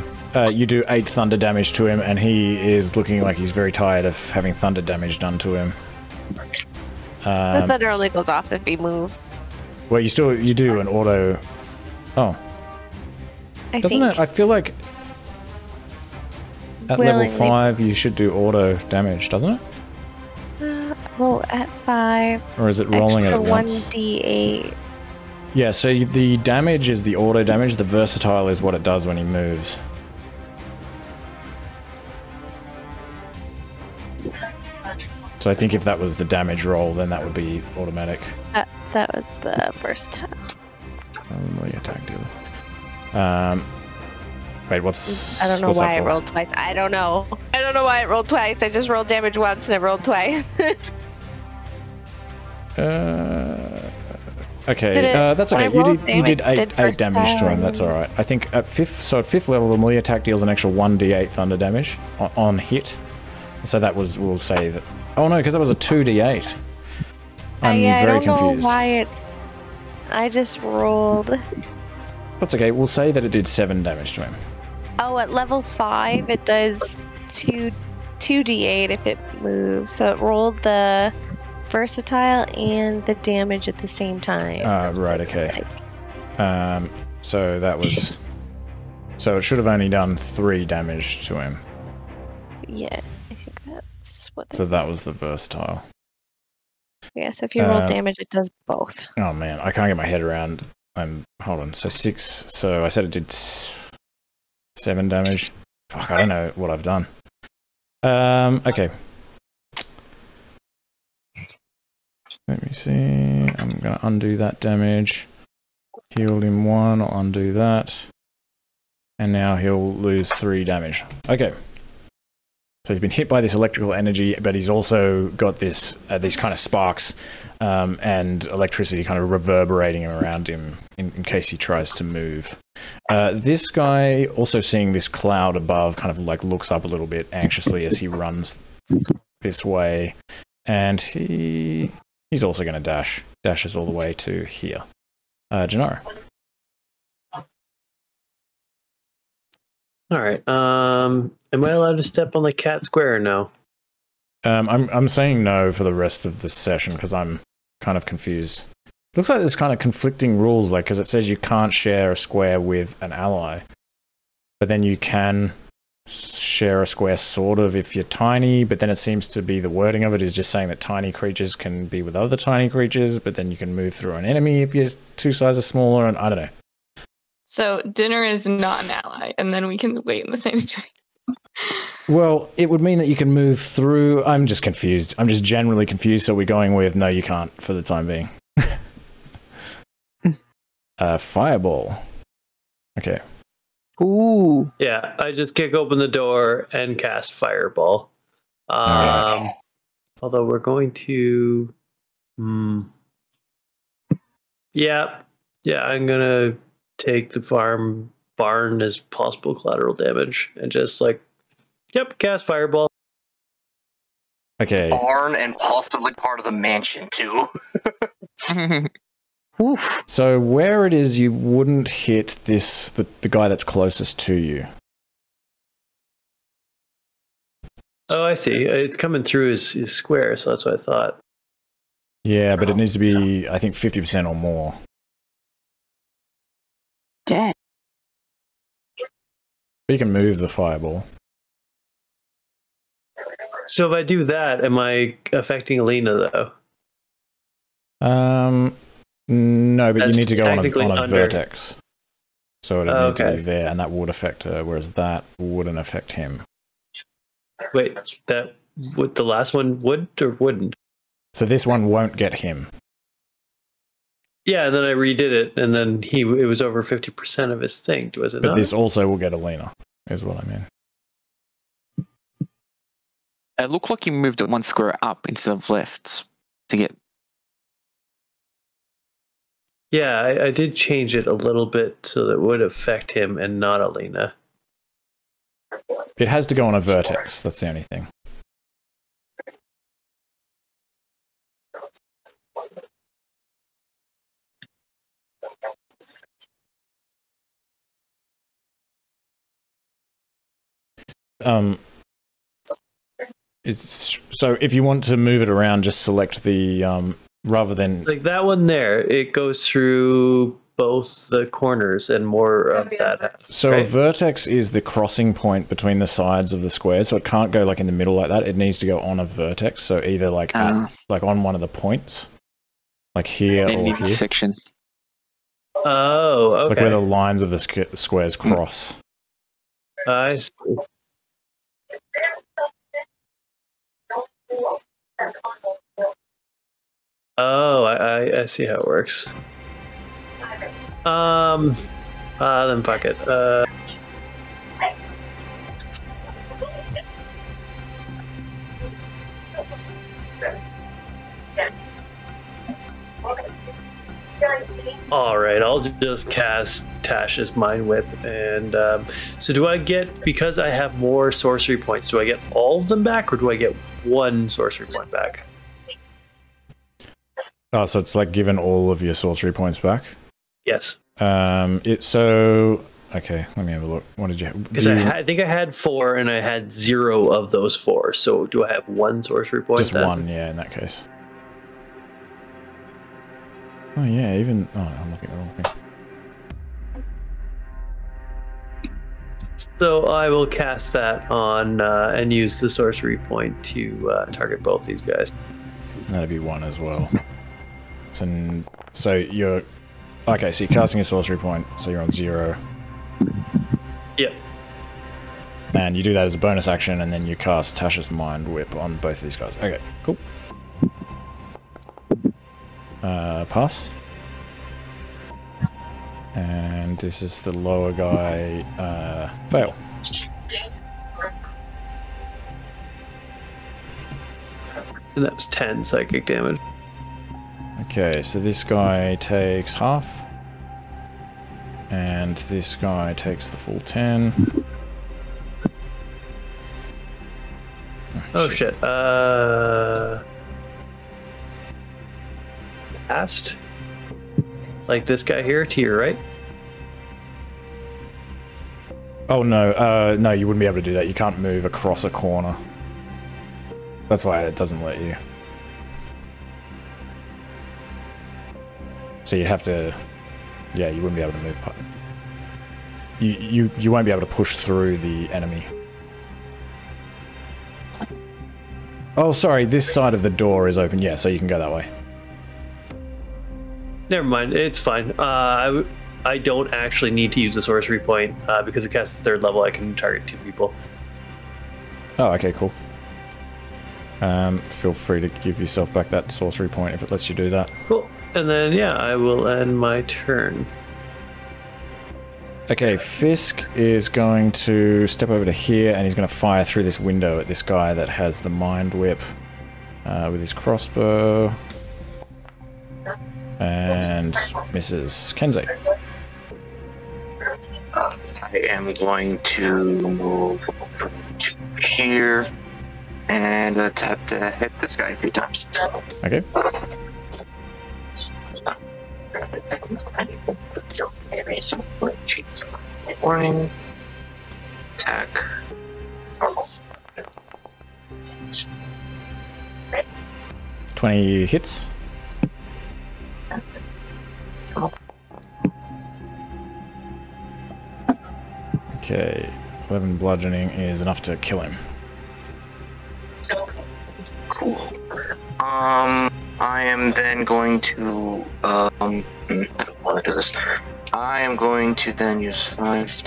you do 8 thunder damage to him, and he is looking like he's very tired of having thunder damage done to him. The thunder only goes off if he moves. Well, you do an auto. Oh, doesn't it? I feel like at level 5 you should do auto damage, doesn't it? Well, at 5. Or is it rolling it at once? 1d8. Yeah, so the damage is the auto damage, the versatile is what it does when he moves. So I think if that was the damage roll, then that would be automatic. That was the first time. Attack deal. Wait, what's... I don't know what's why that I for? rolled twice. I don't know. I don't know why it rolled twice. I just rolled damage once and it rolled twice. Okay, that's okay. You did 8 damage to him. That's all right. I think at 5th level, the melee attack deals an extra 1d8 thunder damage on hit. So that was, we'll say that. Oh no, because that was a 2d8. I'm very confused. I don't know why it's. I just rolled. That's okay. We'll say that it did 7 damage to him. Oh, at level 5, it does 2d8 if it moves. So it rolled the versatile and the damage at the same time. Right. Okay. So that was. So it should have only done 3 damage to him. Yeah, I think that's what. So that was the versatile. Yeah, so if you roll damage, it does both. Oh man, I can't get my head around. Hold on. So 6. So I said it did 7 damage. Fuck, I don't know what I've done. Okay. Let me see. I'm gonna undo that damage. Healed him 1. I'll undo that. And now he'll lose 3 damage. Okay. So he's been hit by this electrical energy, but he's also got this these kind of sparks and electricity kind of reverberating around him in case he tries to move. This guy, also seeing this cloud above, kind of like looks up a little bit anxiously as he runs this way, and he's also going to dash. Dashes all the way to here. Gennaro. All right. Am I allowed to step on the cat square or no? I'm saying no for the rest of this session because I'm kind of confused. Looks like there's kind of conflicting rules, like because it says you can't share a square with an ally, but then you can share a square sort of if you're tiny. But then it seems to be the wording of it is just saying that tiny creatures can be with other tiny creatures, but then you can move through an enemy if you're 2 sizes smaller. And I don't know. So dinner is not an ally, and then we can wait in the same street. Well, it would mean that you can move through. I'm just confused. I'm just generally confused. So we're going with no, you can't for the time being. Fireball. Okay. Ooh. Yeah, I just kick open the door and cast Fireball. Right. Although we're going to... Yeah, I'm going to take the barn as possible collateral damage and just cast Fireball. Okay. Barn and possibly part of the mansion too. Oof. So where it is you wouldn't hit the guy that's closest to you. Oh, I see. It's coming through his square, so that's what I thought. Yeah, but it needs to be, I think, 50% or more. Dang. But you can move the fireball. So if I do that, am I affecting Alina, though? No, but That's you need to go on technically a under. vertex. So it'd need to be there, and that would affect her, whereas that wouldn't affect him. Wait, that would the last one would or wouldn't? So this one won't get him. Yeah, and then I redid it, and then it was over 50% of his thing, was it But not? this also will get Alina, is what I mean. It looked like you moved it one square up instead of left to get. Yeah, I did change it a little bit so that it would affect him and not Alina. It has to go on a vertex, that's the only thing. It's so if you want to move it around, just select the rather than Like that one there, it goes through both the corners and more of that. so a vertex is the crossing point between the sides of the square, so it can't go like in the middle like that. It needs to go on a vertex, so either like like on one of the points, like here or here. Section. Oh, okay. Like where the lines of the squares cross. I see. Oh, I see how it works. Then fuck it. All right, I'll just cast Tash's Mind Whip, and so do I get, because I have more sorcery points, do I get all of them back, or do I get one sorcery point back? Oh, so it's like given all of your sorcery points back? Yes. It's so okay. Let me have a look. What did you have? Because I think I had 4, and I had 0 of those 4. So do I have 1 sorcery point? Just then? 1, yeah. In that case. Oh yeah, even I'm looking at the wrong thing. So I will cast that on and use the sorcery point to target both these guys. That'd be 1 as well. So you're okay. So you're casting a sorcery point. So you're on 0. Yep. And you do that as a bonus action, and then you cast Tasha's Mind Whip on both of these guys. Okay, cool. Pass. And this is the lower guy. Fail. And that was 10 psychic damage. Okay, so this guy takes half. And this guy takes the full 10. Oh shit. Cast? Like this guy here to your right? Oh no, no, you wouldn't be able to do that. You can't move across a corner. That's why it doesn't let you. So you'd have to, yeah, you wouldn't be able to move. You won't be able to push through the enemy. Oh, sorry, this side of the door is open. Yeah, so you can go that way. Never mind, it's fine. I don't actually need to use the sorcery point because it casts 3rd level. I can target 2 people. Oh, okay, cool. Feel free to give yourself back that sorcery point if it lets you do that. Cool. And then, yeah, I will end my turn. Okay, Fisk is going to step over to here, and he's going to fire through this window at this guy that has the Mind Whip with his crossbow. And misses. Kenzie. I am going to move over to here and attempt to hit this guy a few times. Okay. Warning. Attack. 20 hits. Okay, 11 bludgeoning is enough to kill him. Cool. I am then going to I don't want to do this. I am going to then use 5.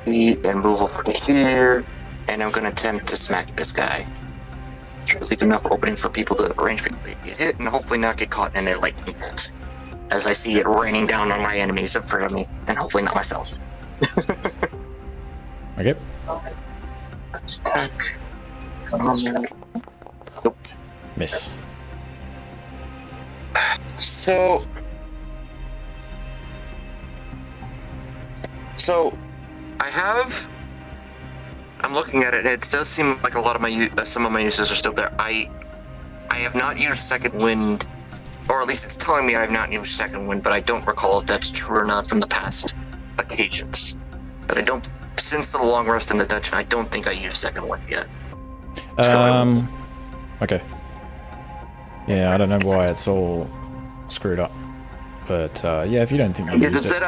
And move over to here. And I'm going to attempt to smack this guy. Leave enough opening for people to range people to get hit, and hopefully not get caught in a lightning bolt. As I see it raining down on my enemies in front of me, and hopefully not myself. Okay. Attack. Nope. Miss. So I'm looking at it, and it does seem like a lot of my some of my uses are still there. I have not used Second Wind, or at least it's telling me I have not used Second Wind, but I don't recall if that's true or not from the past occasions. But I don't, since the long rest in the dungeon, I don't think I used Second Wind yet. Okay. Yeah, I don't know why it's all screwed up, but yeah, if you don't think you used it.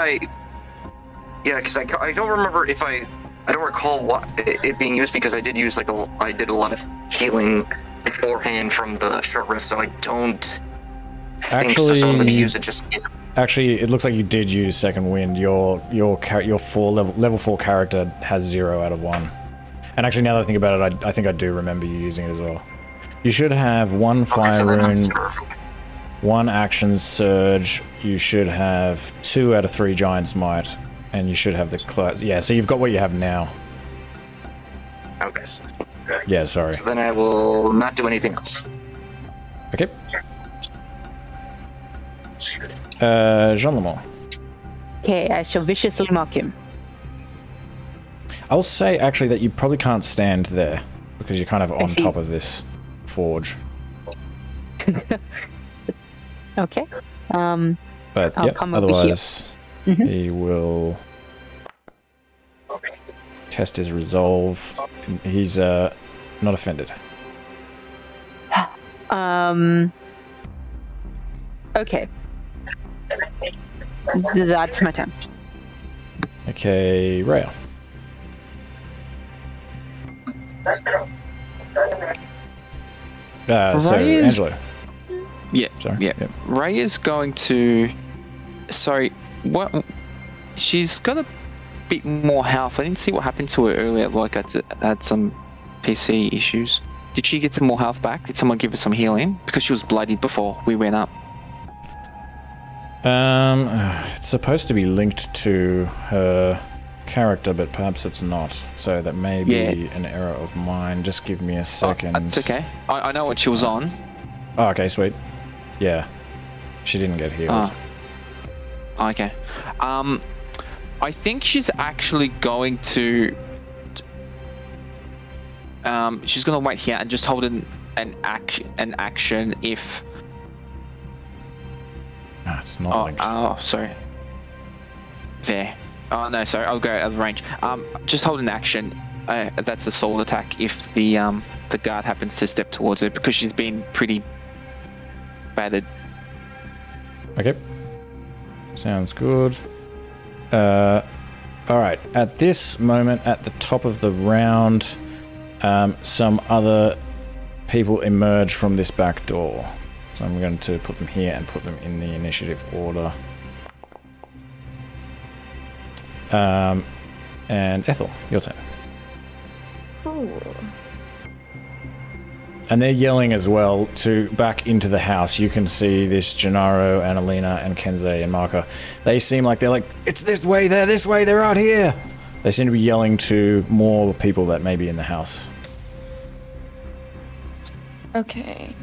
Yeah, because I don't remember if I don't recall what it being used, because I did use I did a lot of healing beforehand from the short rest, so I don't think so. So I'm going to use it just. Actually, it looks like you did use Second Wind. Your level 4 character has 0 out of 1. And actually, now that I think about it, I think I do remember you using it as well. You should have 1 fire rune, 1 action surge. You should have 2 out of 3 giant smite. And you should have the yeah, so you've got what you have now. Okay. Yeah, sorry. So then I will not do anything else. Okay. Jean Lamont. Okay, I shall viciously mock him. I'll say actually that you probably can't stand there because you're kind of on top of this forge. Okay. But I'll yeah, come over otherwise here. he will test his resolve. He's not offended. Okay. That's my turn. Okay, Rhea. So Angelo. Yeah, Sorry. yeah. Yep. Ray is going to. Sorry, what? She's got a bit more health. I didn't see what happened to her earlier. Like I had some PC issues. Did she get some more health back? Did someone give her some healing? Because she was bloodied before we went up. It's supposed to be linked to her character, but perhaps it's not. So that may be an error of mine. Just give me a second. It's okay. I know what she was on. Oh, okay, sweet. Yeah. She didn't get healed. Okay. I think she's actually going to... she's going to wait here and just hold an action if... No, it's not linked. Oh, sorry. There. Oh, no, sorry. I'll go out of range. Just hold an action. That's a sword attack if the guard happens to step towards her, because she's been pretty battered. Okay. Sounds good. Alright, at this moment, at the top of the round, some other people emerge from this back door. So I'm going to put them here and put them in the initiative order. And Ethel, your turn. Ooh. And they're yelling as well to back into the house. You can see this Gennaro and Alina and Kenze and Marka. They seem like they're like, it's this way, they're out here. They seem to be yelling to more people that may be in the house. Okay.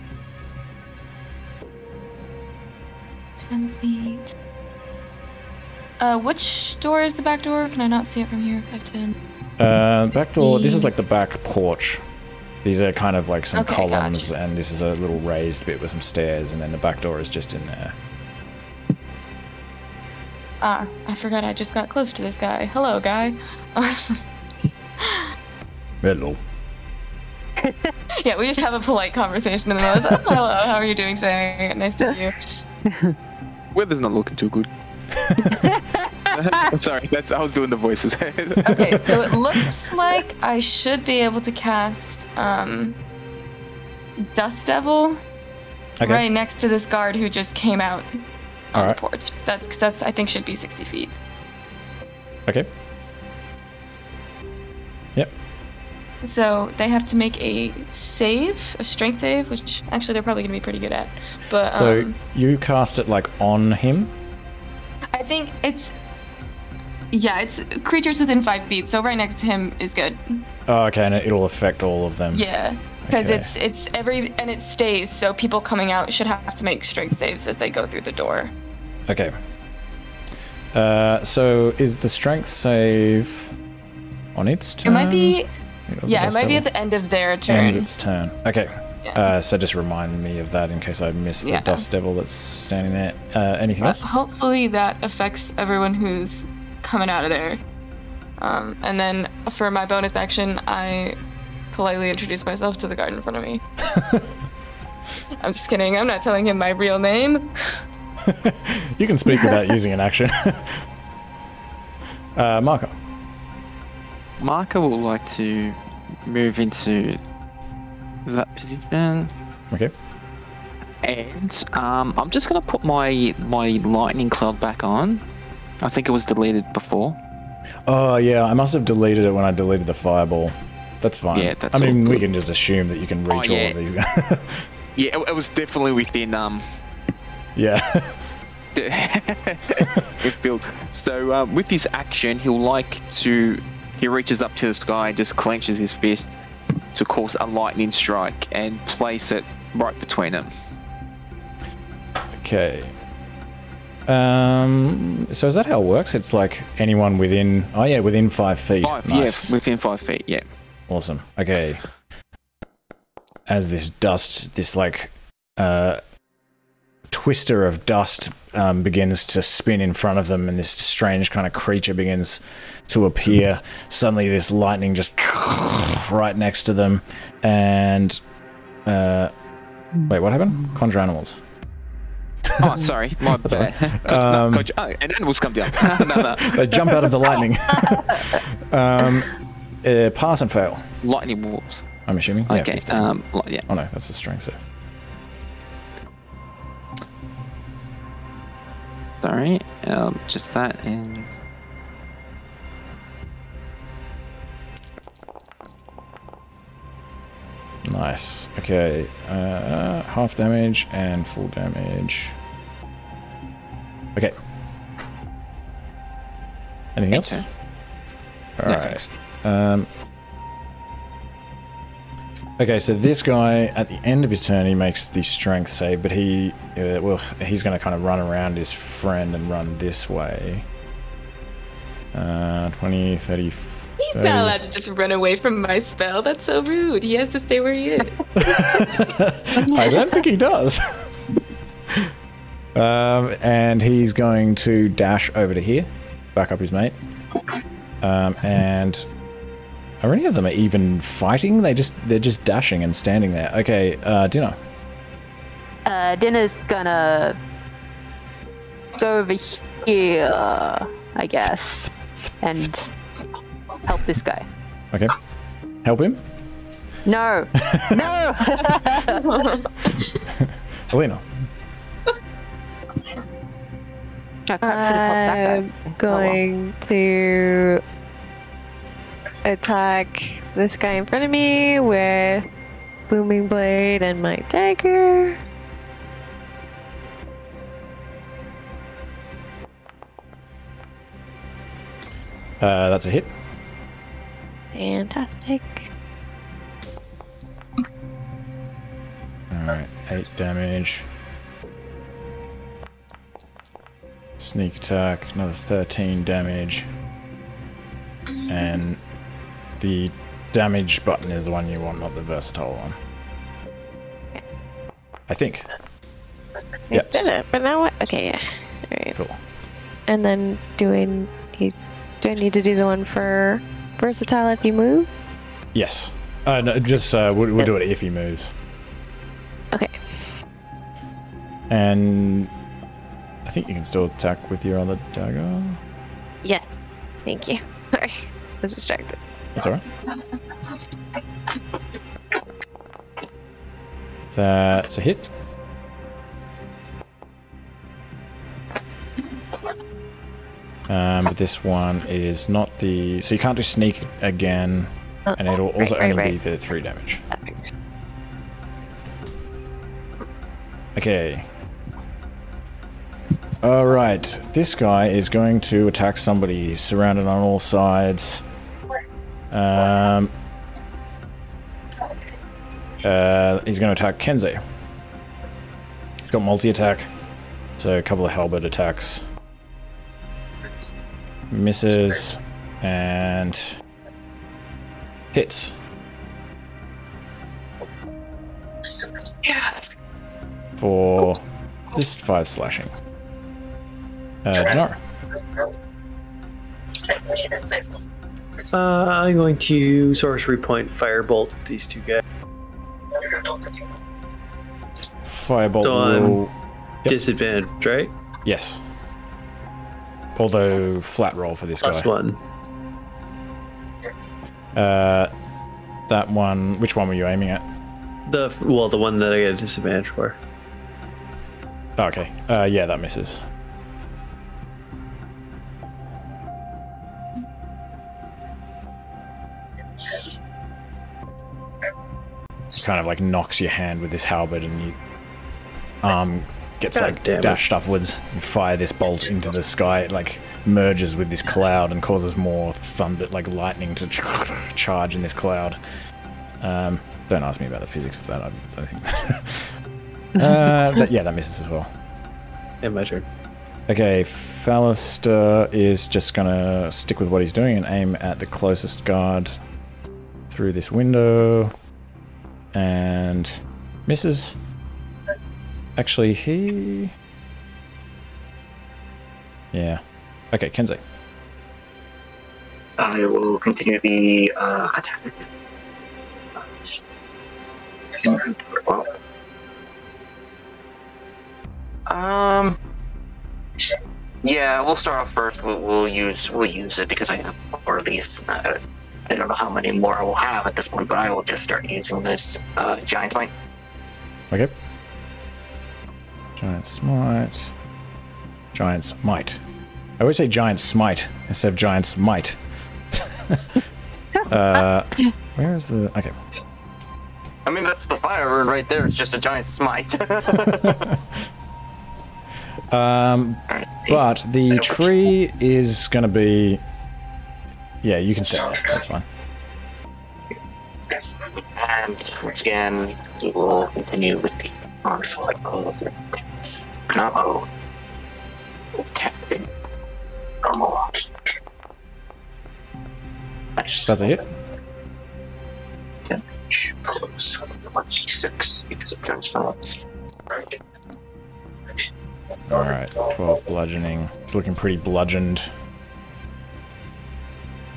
10 feet. Which door is the back door? Can I not see it from here? 5, 10. Back door, this is like the back porch. These are kind of like some columns, gotcha. and this is a little raised bit with some stairs, and then the back door is just in there. Ah, I forgot I just got close to this guy. Hello, guy. Hello. Yeah, we just have a polite conversation in the middle. Oh, hello, how are you doing today? Nice to meet you. Weather's not looking too good. Sorry, I was doing the voices. Okay, so it looks like I should be able to cast Dust Devil. Okay. right next to this guard who just came out on Alright. the porch. That's I think should be 60 feet. Okay. Yep. So they have to make a save, a strength save, which actually they're probably gonna be pretty good at. But So you cast it like on him? I think it's creatures within 5 feet. So right next to him is good. Oh, okay, and it'll affect all of them. Yeah, because Okay. it's and it stays. So people coming out should have to make strength saves as they go through the door. Okay. So is the strength save on its turn? It might be. The Yeah, it dust might be devil? at the end of their turn. Ends its turn. Okay. Yeah. So just remind me of that in case I missed the Yeah. dust devil that's standing there. Anything else? Hopefully that affects everyone who's coming out of there. And then for my bonus action, I politely introduce myself to the guard in front of me. I'm just kidding. I'm not telling him my real name. You can speak without using an action. Marco. Marco will like to move into that position. Okay. And I'm just gonna put my lightning cloud back on. I think it was deleted before. Oh yeah, I must have deleted it when I deleted the fireball. That's fine. Yeah, that's I mean, all we good. can just assume that you can reach Oh, all yeah. of these guys. Yeah, it was definitely within Yeah. with build. So with his action, he reaches up to the sky and just clenches his fist to cause a lightning strike and place it right between them. Okay. So is that how it works? It's like anyone within... Oh yeah, within 5 feet. Nice. Yeah, within 5 feet, yeah. Awesome. Okay. As this dust, this like twister of dust begins to spin in front of them, and this strange kind of creature begins to appear. Suddenly this lightning just right next to them, and wait, what happened? Conjure animals. Oh, sorry, my bad. And animals come down. No. They jump out of the lightning. Pass and fail. Lightning wolves. I'm assuming. Okay. 15. Yeah. Oh no, that's a strength save. Sorry. Just that and. Nice. Okay. Half damage and full damage. Okay. Anything else? Okay. Alright. Okay, so this guy, at the end of his turn, he makes the strength save, but he's going to kind of run around his friend and run this way. 20, 30... He's not allowed to just run away from my spell. That's so rude. He has to stay where he is. I don't think he does. And he's going to dash over to here, back up his mate. And are any of them even fighting? They're just dashing and standing there. Okay, Dinner. Dinner's gonna go over here, I guess, and help this guy. Okay. Help him? No. No! Elena. I'm going to attack this guy in front of me with Booming Blade and my dagger. That's a hit. Fantastic. Alright, 8 damage. Sneak attack, another 13 damage. And the damage button is the one you want, not the versatile one. I think. Yeah. Did it, but now what? Okay, yeah. Alright. Cool. And then do I need to do the one for versatile if he moves? Yes. No, just we'll do it if he moves. Okay. And I think you can still attack with your other dagger. Yes. Thank you. Sorry. I was distracted. That's alright. That's a hit. But this one is not the... So you can't do sneak again, and it'll also only be the 3 damage. Okay. Alright, this guy is going to attack somebody. He's surrounded on all sides. He's going to attack Kenzie. He's got multi-attack, so a couple of halberd attacks. Misses, and hits. For this 5 slashing. Dinar. I'm going to sorcery point firebolt these 2 guys. Firebolt So will... I'm disadvantaged, right? Yes. Although flat roll for this Plus guy. 1. That one... Which one were you aiming at? The one that I get a disadvantage for. Oh, okay. Yeah, that misses. Kind of like knocks your hand with this halberd, and your arm gets like dashed upwards. You fire this bolt into the sky. It like merges with this cloud and causes more thunder, like lightning, to charge in this cloud. Don't ask me about the physics of that. I don't think. Yeah, that misses as well. And my turn. Okay, Fallister is just gonna stick with what he's doing and aim at the closest guard through this window. And misses. Actually, he... Yeah. Okay, Kenzie. I will continue the attack. Yeah, we'll start off first. We'll use it because I have 4 of these. I don't know how many more I will have at this point, but I will just start using this giant smite. Okay. Giant smite. Giant smite. I always say giant smite instead of giant smite. Where is the... Okay. I mean, that's the fire rune right there. It's just a giant smite. But the tree is going to be... Yeah, you can stay there. That's fine. And once again, we will continue with the onslaught of the Knabo. Normal. That's a hit. Damage close 1d6 because of transfer. Alright, 12 bludgeoning. He's looking pretty bludgeoned.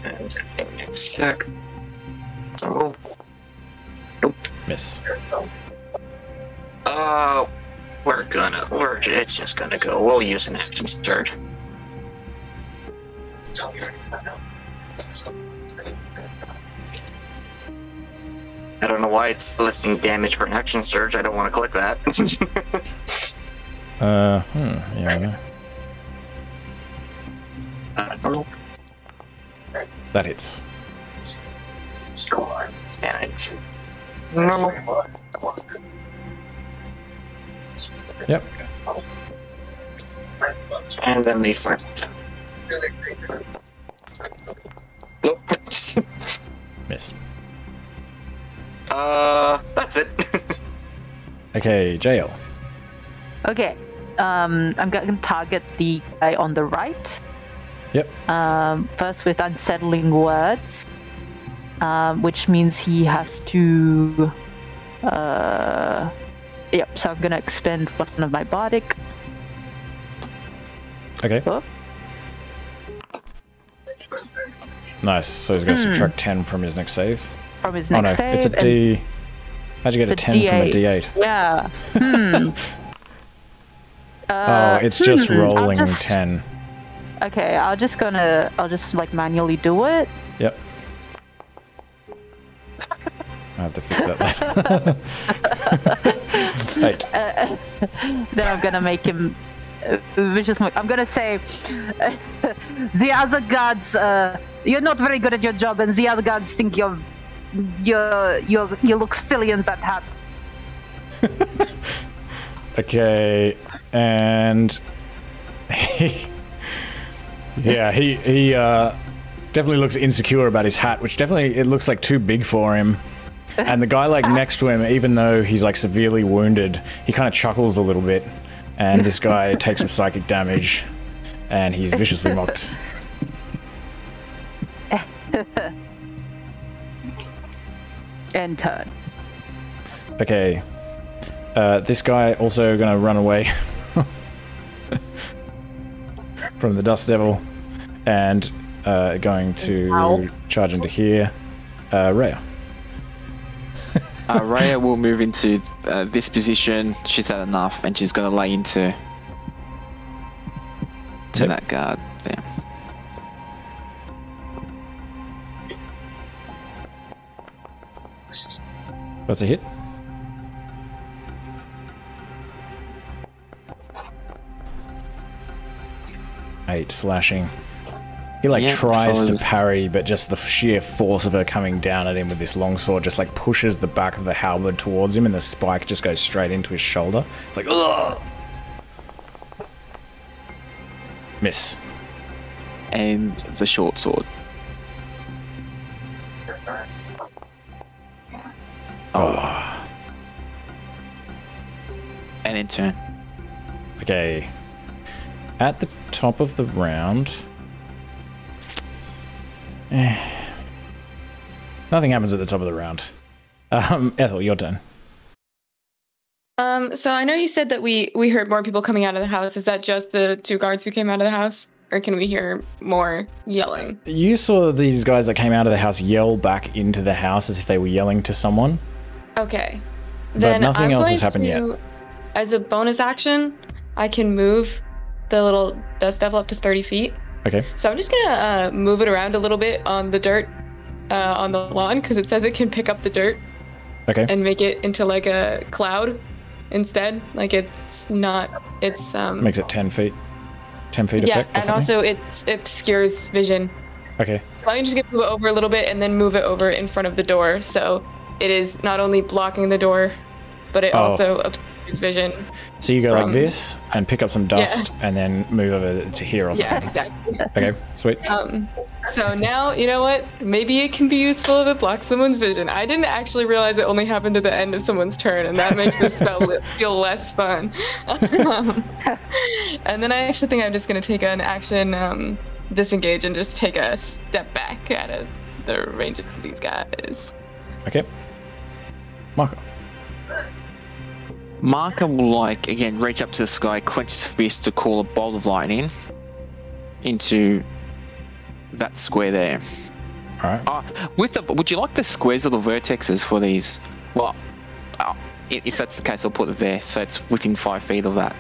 And next attack. Oh. Nope. Miss. It's just gonna go. We'll use an action surge. I don't know why it's listing damage for an action surge. I don't want to click that. Yeah, Normal. that hits. Damage. Normal. Yep. And then the front. Nope. Miss. That's it. Okay, jail. Okay. I'm going to target the guy on the right. Yep. First with unsettling words, which means he has to. Yep. So I'm going to expend one of my bardic. Okay. Oh. Nice. So he's going to subtract 10 from his next save. From his next save. It's a D. How'd you get a 10 D8. from a D8? Yeah. It's just rolling 10. Okay, I'll just like manually do it. Yep. I have to fix that later. 8. Then I'm gonna make him vicious move. I'm gonna say the other gods. You're not very good at your job, and the other gods think you look silly in that hat. Okay, and he definitely looks insecure about his hat, which definitely it looks like too big for him. And the guy like next to him, even though he's like severely wounded, he kind of chuckles a little bit. And this guy takes some psychic damage, and he's viciously mocked. End turn. Okay. This guy also gonna run away from the Dust Devil, and going to charge into here. Rhea. Rhea will move into this position. She's had enough, and she's gonna lay into that guard there. That's a hit. Eight slashing. He like tries to parry, but just the sheer force of her coming down at him with this longsword just like pushes the back of the halberd towards him, and the spike just goes straight into his shoulder. It's like, ugh! Miss. And the short sword. Oh. And in turn. Okay. At the top of the round. Nothing happens at the top of the round. Ethel, your turn. So I know you said that we heard more people coming out of the house. Is that just the 2 guards who came out of the house? Or can we hear more yelling? You saw these guys that came out of the house yell back into the house as if they were yelling to someone. Okay. But nothing else has happened yet. As a bonus action, I can move the little Dust Devil up to 30 feet. Okay. So I'm just gonna move it around a little bit on the dirt on the lawn, because it says it can pick up the dirt. Okay. And make it into like a cloud instead. Like it's not, it's makes it 10 feet. 10 feet yeah, effect or and something? also it obscures vision. Okay. So I'm just gonna move it over a little bit and then move it over in front of the door. So it is not only blocking the door, but it also obscures vision. So you go like this and pick up some dust and then move over to here or something. Yeah, exactly. Okay, sweet. So now, you know what? Maybe it can be useful if it blocks someone's vision. I didn't actually realize it only happened at the end of someone's turn, and that makes this spell feel less fun. And then I actually think I'm just going to take an action disengage and just take a step back out of the range of these guys. Okay. Marco. Marco will, like, again, reach up to the sky, clench his fist to call a bolt of lightning into that square there. Alright. Would you like the squares or the vertexes for these? Well, if that's the case, I'll put it there, so it's within 5 feet of that.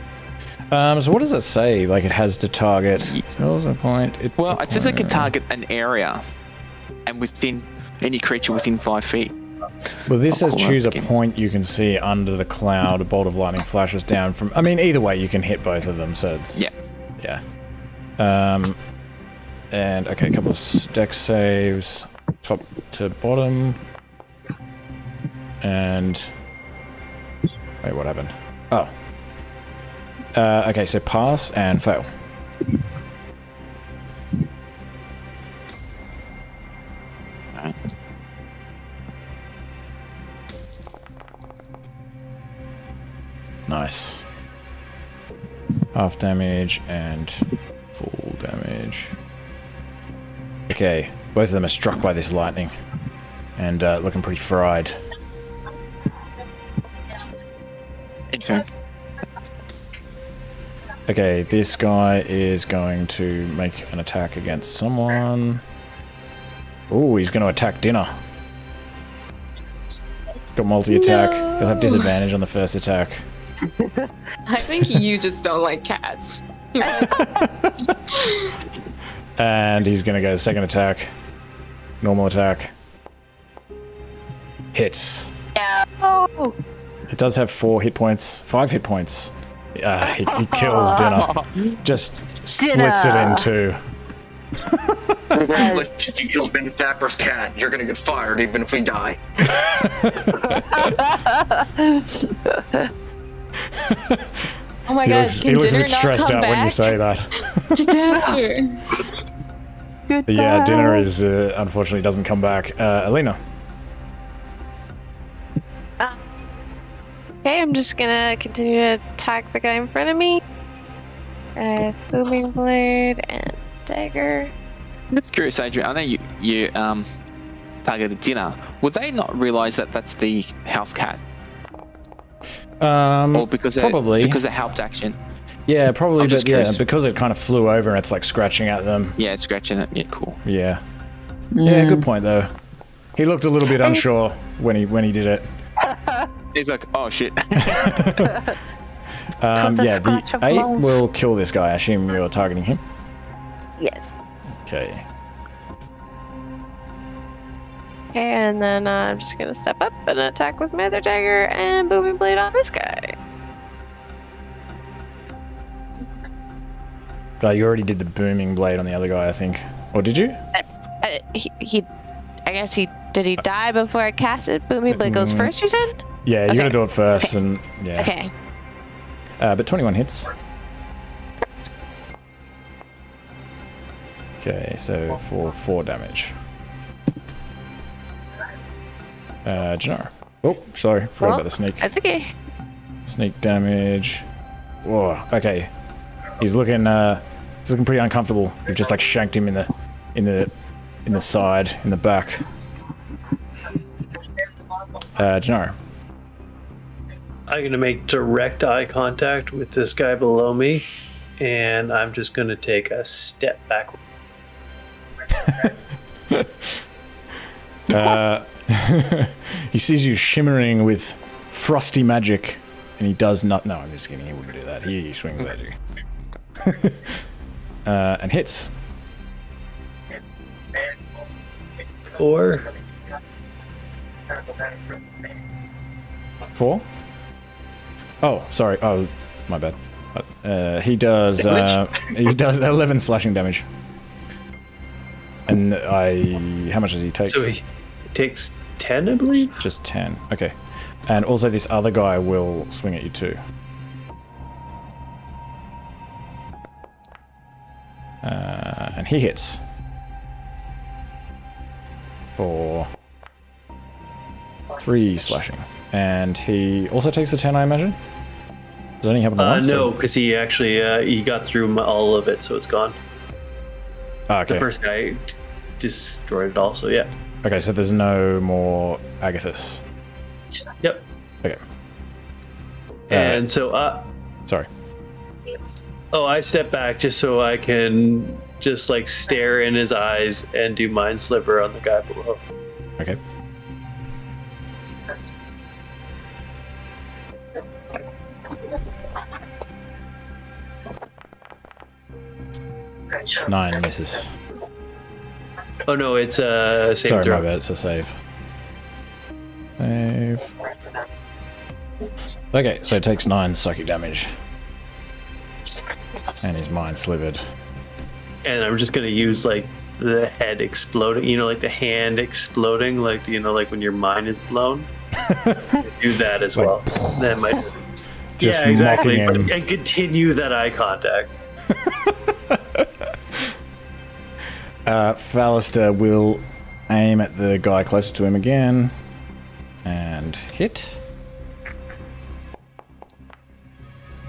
So what does it say? Like it has to target smells a point. It says it can target an area, and within any creature within 5 feet. Well, this says choose a point you can see under the cloud. A bolt of lightning flashes down from. I mean, either way, you can hit both of them. So it's yeah. And okay, a couple of dex saves, top to bottom, and wait, what happened? Oh. Okay, so pass and fail. Alright. Nice. Half damage and full damage. Okay, both of them are struck by this lightning and looking pretty fried. Intern. Okay, this guy is going to make an attack against someone. Ooh, he's going to attack Dinner. Got multi-attack. No. He'll have disadvantage on the first attack. I think you just don't like cats. And he's going to go second attack. Normal attack. Hits. Oh! It does have 4 hit points. 5 hit points. He kills Dinner. Just splits it in two. If you kill Ben Dapper's cat, you're gonna get fired even if we die. Oh my He god, looks, can he looks a Dinner bit not stressed come out when you back? say that. Disaster. But yeah, Dinner is unfortunately doesn't come back. Alina. Okay, I'm just gonna continue to attack the guy in front of me. Booming blade and dagger. I'm just curious, Adrian. I know you targeted Dinner. Would they not realize that that's the house cat? Or because probably because it helped action? Yeah, probably. I'm just But yeah, curious. because it kind of flew over and it's like scratching at them. Yeah, it's scratching it. Yeah, cool. Yeah. Yeah, good point though. He looked a little bit unsure when he did it. He's like, oh shit. a Yeah, scratch the of 8 love. will kill this guy. I assume you're targeting him. Yes. Okay. Okay, and then I'm just gonna step up and attack with my other dagger and booming blade on this guy. You already did the booming blade on the other guy, I think. Or did you? I guess did he die before I cast it? Booming blade goes first, you said? Yeah, you gotta do it first, and yeah. Okay. But 21 hits. Okay, so for 4 damage. Janara. Oh, sorry, forgot about the sneak. That's okay. Sneak damage. Whoa. Okay, he's looking pretty uncomfortable. You've just like shanked him in the side, in the back. Janara. I'm gonna make direct eye contact with this guy below me, and I'm just gonna take a step backward. He sees you shimmering with frosty magic, and he does not. No, I'm just kidding. He wouldn't do that. He swings at you. And hits. 4. 4? Oh, sorry. Oh, my bad. He does 11 slashing damage. And how much does he take? So he takes 10, I believe? Just 10. Okay. And also this other guy will swing at you too. And he hits. For 3 slashing. And he also takes the 10, I imagine? Does it only happen once? No, because he actually he got through all of it, so it's gone. Ah, okay. The first guy destroyed it also, yeah. Okay, so there's no more Agathis. Yep. Okay. And so, sorry. Oh, I step back just so I can just like stare in his eyes and do Mind Sliver on the guy below. Okay. Nine misses. Oh no, it's a save Sorry, throw. my bad. It's a save. Save. Okay, so it takes 9 psychic damage. And his mind slivered. And I'm just gonna use like the head exploding, you know, like the hand exploding, like, you know, like when your mind is blown. Do that as well. That might. Just yeah, exactly. mocking him. And continue that eye contact. Fallister will aim at the guy closer to him again. And hit.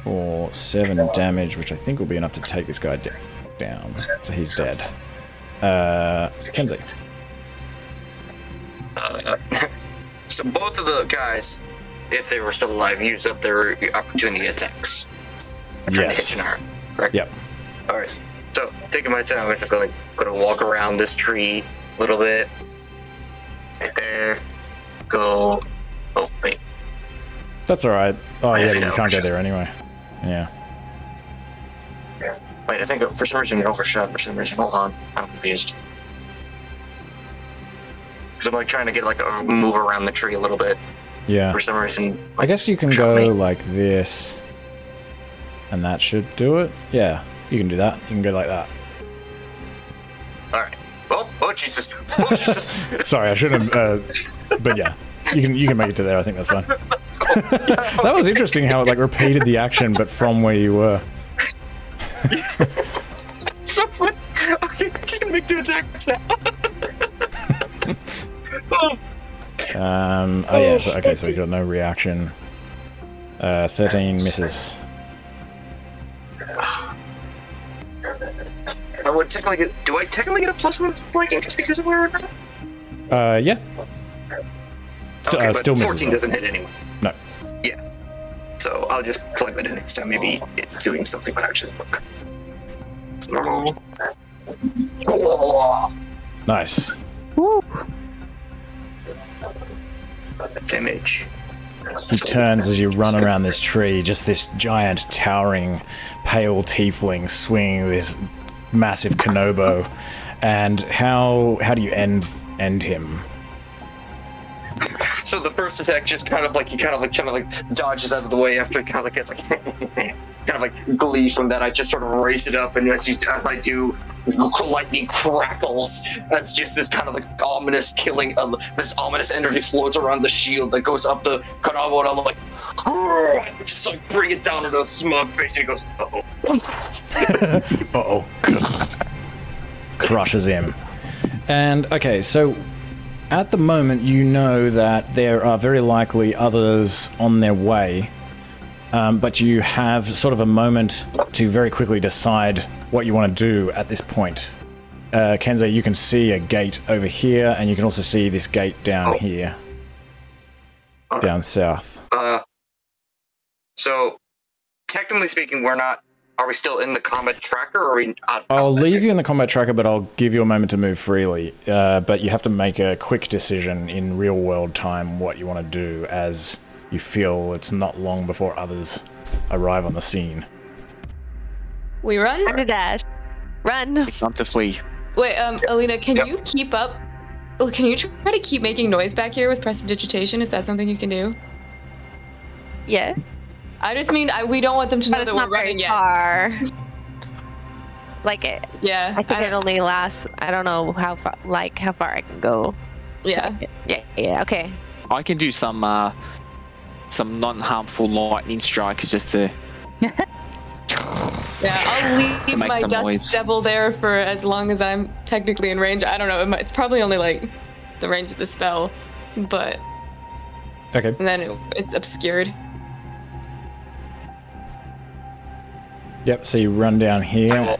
For 7 damage, which I think will be enough to take this guy down. So he's dead. Kenzie. So both of the guys, if they were still alive, used up their opportunity attacks. I'm trying Yes. to hit Janara, correct? Yep. Alright. So, taking my time, I'm just gonna walk around this tree a little bit. Right there. Go. Oh, wait. That's alright. Oh yeah, Yeah, you can't go yeah. there anyway. Yeah. Wait, I think for some reason it overshot for some reason. Hold on. I'm confused. Because I'm like trying to get like a move around the tree a little bit. Yeah. For some reason. I guess you can shot go me. like this. And that should do it. Yeah, you can do that. You can go like that. All right. Oh Jesus! Oh Jesus! Sorry, I shouldn't have. But yeah, you can make it to there. I think that's fine. That was interesting how it like repeated the action, but from where you were. Okay, I'm just gonna make 2 attacks now. Oh yeah. So, okay, so we got no reaction. 13 misses. I would technically get. Do I technically get a +1 flanking just because of where we're at? Yeah. So, Okay, but still misses. 14 doesn't hit anyway. No. Yeah. So I'll just collect that in next time. Maybe it's doing something would actually look normal. Nice. Woo. Damage. He turns as you run around this tree, just this giant, towering, pale tiefling swinging this massive Kanobo. And how do you end him? So the first attack just kind of like dodges out of the way after it kind of like gets like kind of like glee from that. I just sort of race it up, and as I do, lightning crackles. That's just this kind of like ominous killing of this ominous energy floats around the shield that goes up the Kanabo, and I'm like, just like bring it down into a smug face, and he goes, Uh-oh. Crushes him. And okay, so at the moment you know that there are very likely others on their way, but you have sort of a moment to very quickly decide what you want to do at this point. Kenzo, you can see a gate over here, and you can also see this gate down here. Down south. So, technically speaking, we're not... Are we still in the combat tracker, or are we... I'll leave you in the combat tracker, but I'll give you a moment to move freely. But you have to make a quick decision in real-world time what you want to do, as you feel it's not long before others arrive on the scene. We run? Time to dash. Run. Time to flee. Wait, Alina, can you keep up? Can you try to keep making noise back here with prestidigitation? Is that something you can do? Yeah. I just mean we don't want them to know that we're running yet. Far. Like it. Yeah. I think it only lasts. I don't know how far. Like how far I can go. Yeah. Yeah. Okay. I can do some non-harmful lightning strikes just to. Yeah, I'll leave make my some dust noise. devil there for as long as I'm technically in range. I don't know. It's probably only like the range of the spell, but. Okay. And then it's obscured. Yep, so you run down here.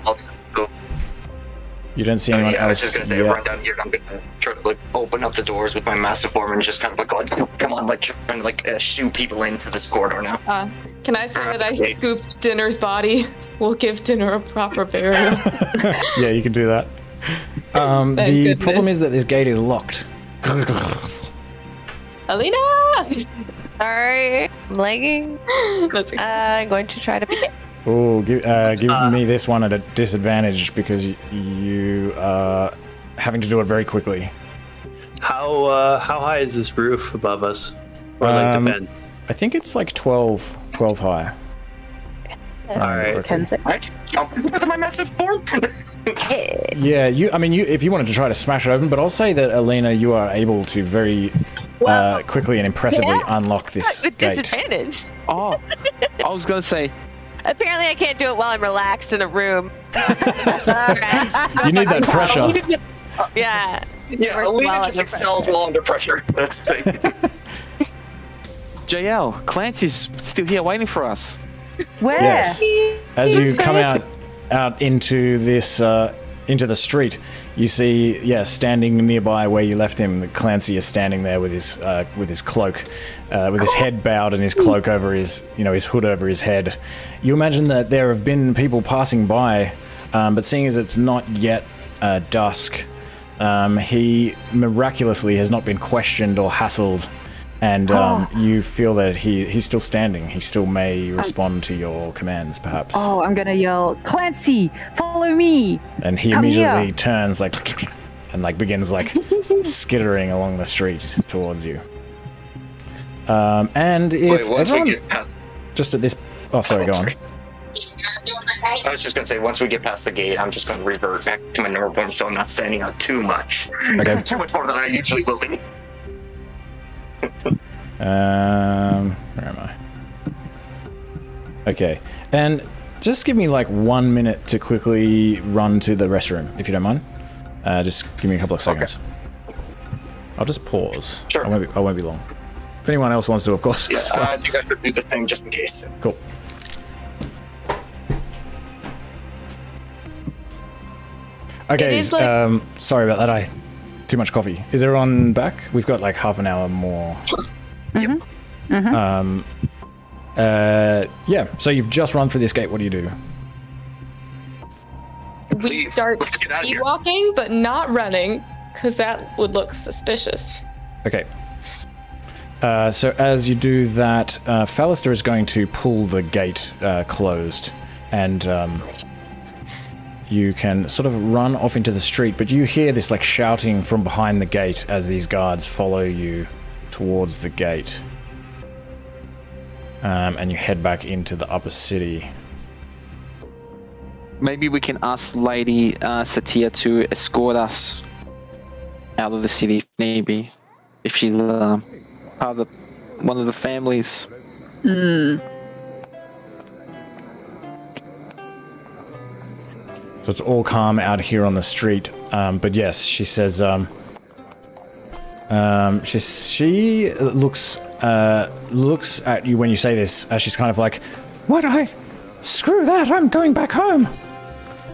You don't see anyone else. I was just gonna say, run down here. I'm gonna try to like open up the doors with my massive form and just kind of like going, come on, like trying to like shoo people into this corridor now. Can I say that I scooped Dinner's body? We'll give Dinner a proper burial. Yeah, you can do that. The problem is that this gate is locked. Alina! Sorry, I'm lagging. That's okay. I'm going to try to pick it. Oh, give me this one at a disadvantage because you are having to do it very quickly. How high is this roof above us? Or like defense? I think it's like 12 high. Alright. With my massive form. Yeah, if you wanted to try to smash it open, but I'll say that Alina, you are able to very quickly and impressively unlock this With gate. disadvantage. Oh, I was gonna say. Apparently, I can't do it while I'm relaxed in a room. You need that pressure. Yeah. Yeah, Alina just excels well under pressure. That's the thing. JL, Clancy's still here waiting for us. Where? Yes. As you come out into this into the street, you see, standing nearby where you left him, Clancy is standing there with his cloak, with his head bowed and his cloak over his, his hood over his head. You imagine that there have been people passing by, but seeing as it's not yet dusk, he miraculously has not been questioned or hassled. And you feel that he's still standing. He still may respond to your commands, perhaps. Oh, I'm gonna yell, Clancy, follow me! And he immediately turns and begins skittering along the street towards you. And if Wait, everyone, just at this, oh sorry, go on. I was just gonna say, once we get past the gate, I'm just gonna revert back to my normal form, so I'm not standing out too much. Okay. Too much more than I usually will be. Where am I? Okay, and just give me like 1 minute to quickly run to the restroom, if you don't mind. Just give me a couple of seconds. Okay. I'll just pause. Sure. I won't be long. If anyone else wants to, of course. Yeah, you guys should do the thing just in case. Cool. Okay, like... sorry about that. Too much coffee. Is everyone back? We've got like half an hour more. Mm-hmm. Mm-hmm. Yeah, so you've just run through this gate. What do you do? We start speed walking, but not running, because that would look suspicious. Okay. So as you do that, Fallister is going to pull the gate closed, and you can sort of run off into the street, but you hear this like shouting from behind the gate as these guards follow you towards the gate. And you head back into the upper city. Maybe we can ask Lady Satya to escort us out of the city, maybe, if she's part of one of the families. Hmm. So it's all calm out here on the street, but yes, she says, she looks at you when you say this, as she's kind of like, What? Screw that, I'm going back home.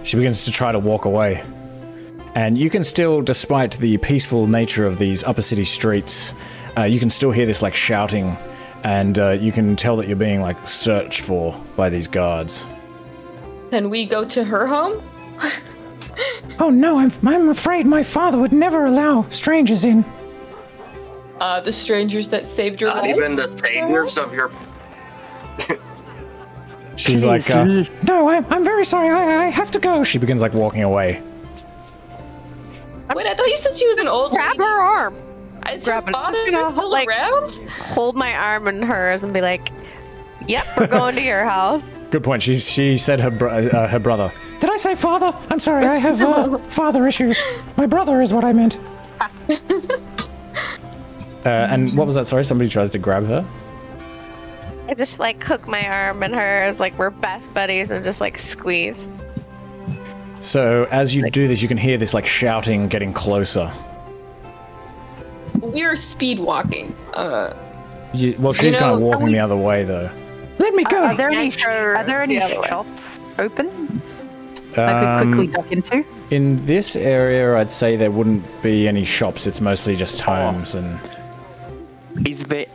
She begins to try to walk away. And you can still, despite the peaceful nature of these upper city streets, you can still hear this like shouting, and you can tell that you're being like searched for by these guards. Can we go to her home? Oh no, I'm afraid my father would never allow strangers in. The strangers that saved your Not life? even the saviors of your... She's like, No, I'm very sorry, I have to go. She begins like walking away. Wait, I thought you said she was an old Grab lady. her arm. Is your father still like around? hold my arm in hers and be like, "Yep, we're going to your house." Good point. She said her brother. Did I say father? I'm sorry, I have father issues. My brother is what I meant. And what was that? Sorry, somebody tries to grab her. I just like hook my arm in hers, like we're best buddies, and just like squeeze. So as you do this, you can hear this like shouting getting closer. We're speed walking. Well, she's kind of walking the other way though. Let me go. Are there any shops open I could quickly duck into? In this area, I'd say there wouldn't be any shops. It's mostly just homes and... Is there...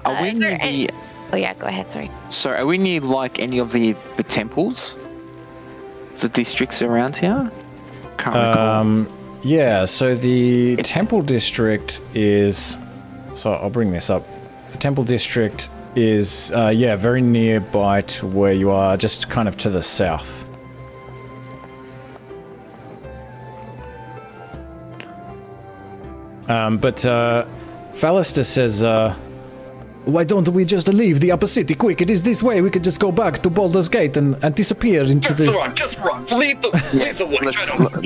Are we is there near the... Oh yeah, go ahead, sorry. So are we near like any of the temples? The districts around here? Can't recall. Yeah, so the temple district is... So I'll bring this up. The temple district is, yeah, very nearby to where you are, just kind of to the south. But Fallister says, why don't we just leave the upper city quick? It is this way. We could just go back to Baldur's Gate and disappear into the... Just run. Leave the way.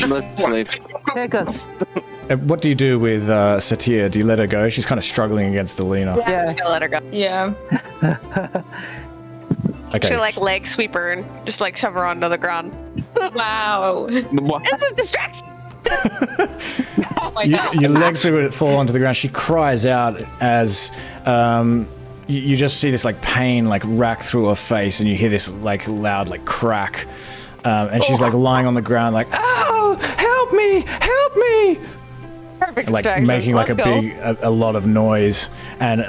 Let's leave. There goes. What do you do with Satya? Do you let her go? She's kind of struggling against Alina. Yeah, I'm just gonna let her go. Yeah. Okay. She'll like leg sweep her and just like shove her onto the ground. Wow. This is a distraction. Oh my god. Your legs would fall onto the ground. She cries out as you just see this like pain like rack through her face, and you hear this like loud like crack, and she's like lying on the ground like, "Oh, help me! Help me!" Perfect Like distraction. making like a lot of noise, and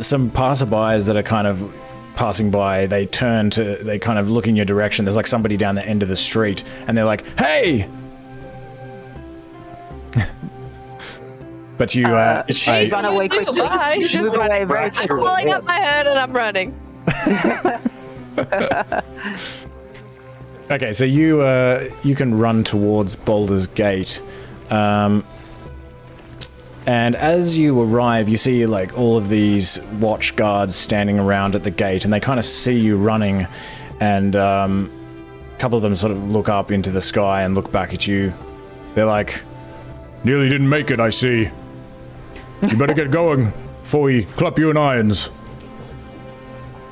some passerbys that are kind of passing by, they kind of look in your direction. There's like somebody down the end of the street, and they're like, "Hey!" But you, Run away quickly. Bye. Move away very I'm quickly. pulling up my head and I'm running. Okay, so you can run towards Baldur's Gate. And as you arrive, you see like all of these watch guards standing around at the gate, and they kind of see you running, and a couple of them sort of look up into the sky and look back at you. They're like, "Nearly didn't make it, I see. You better get going before we clap you in irons."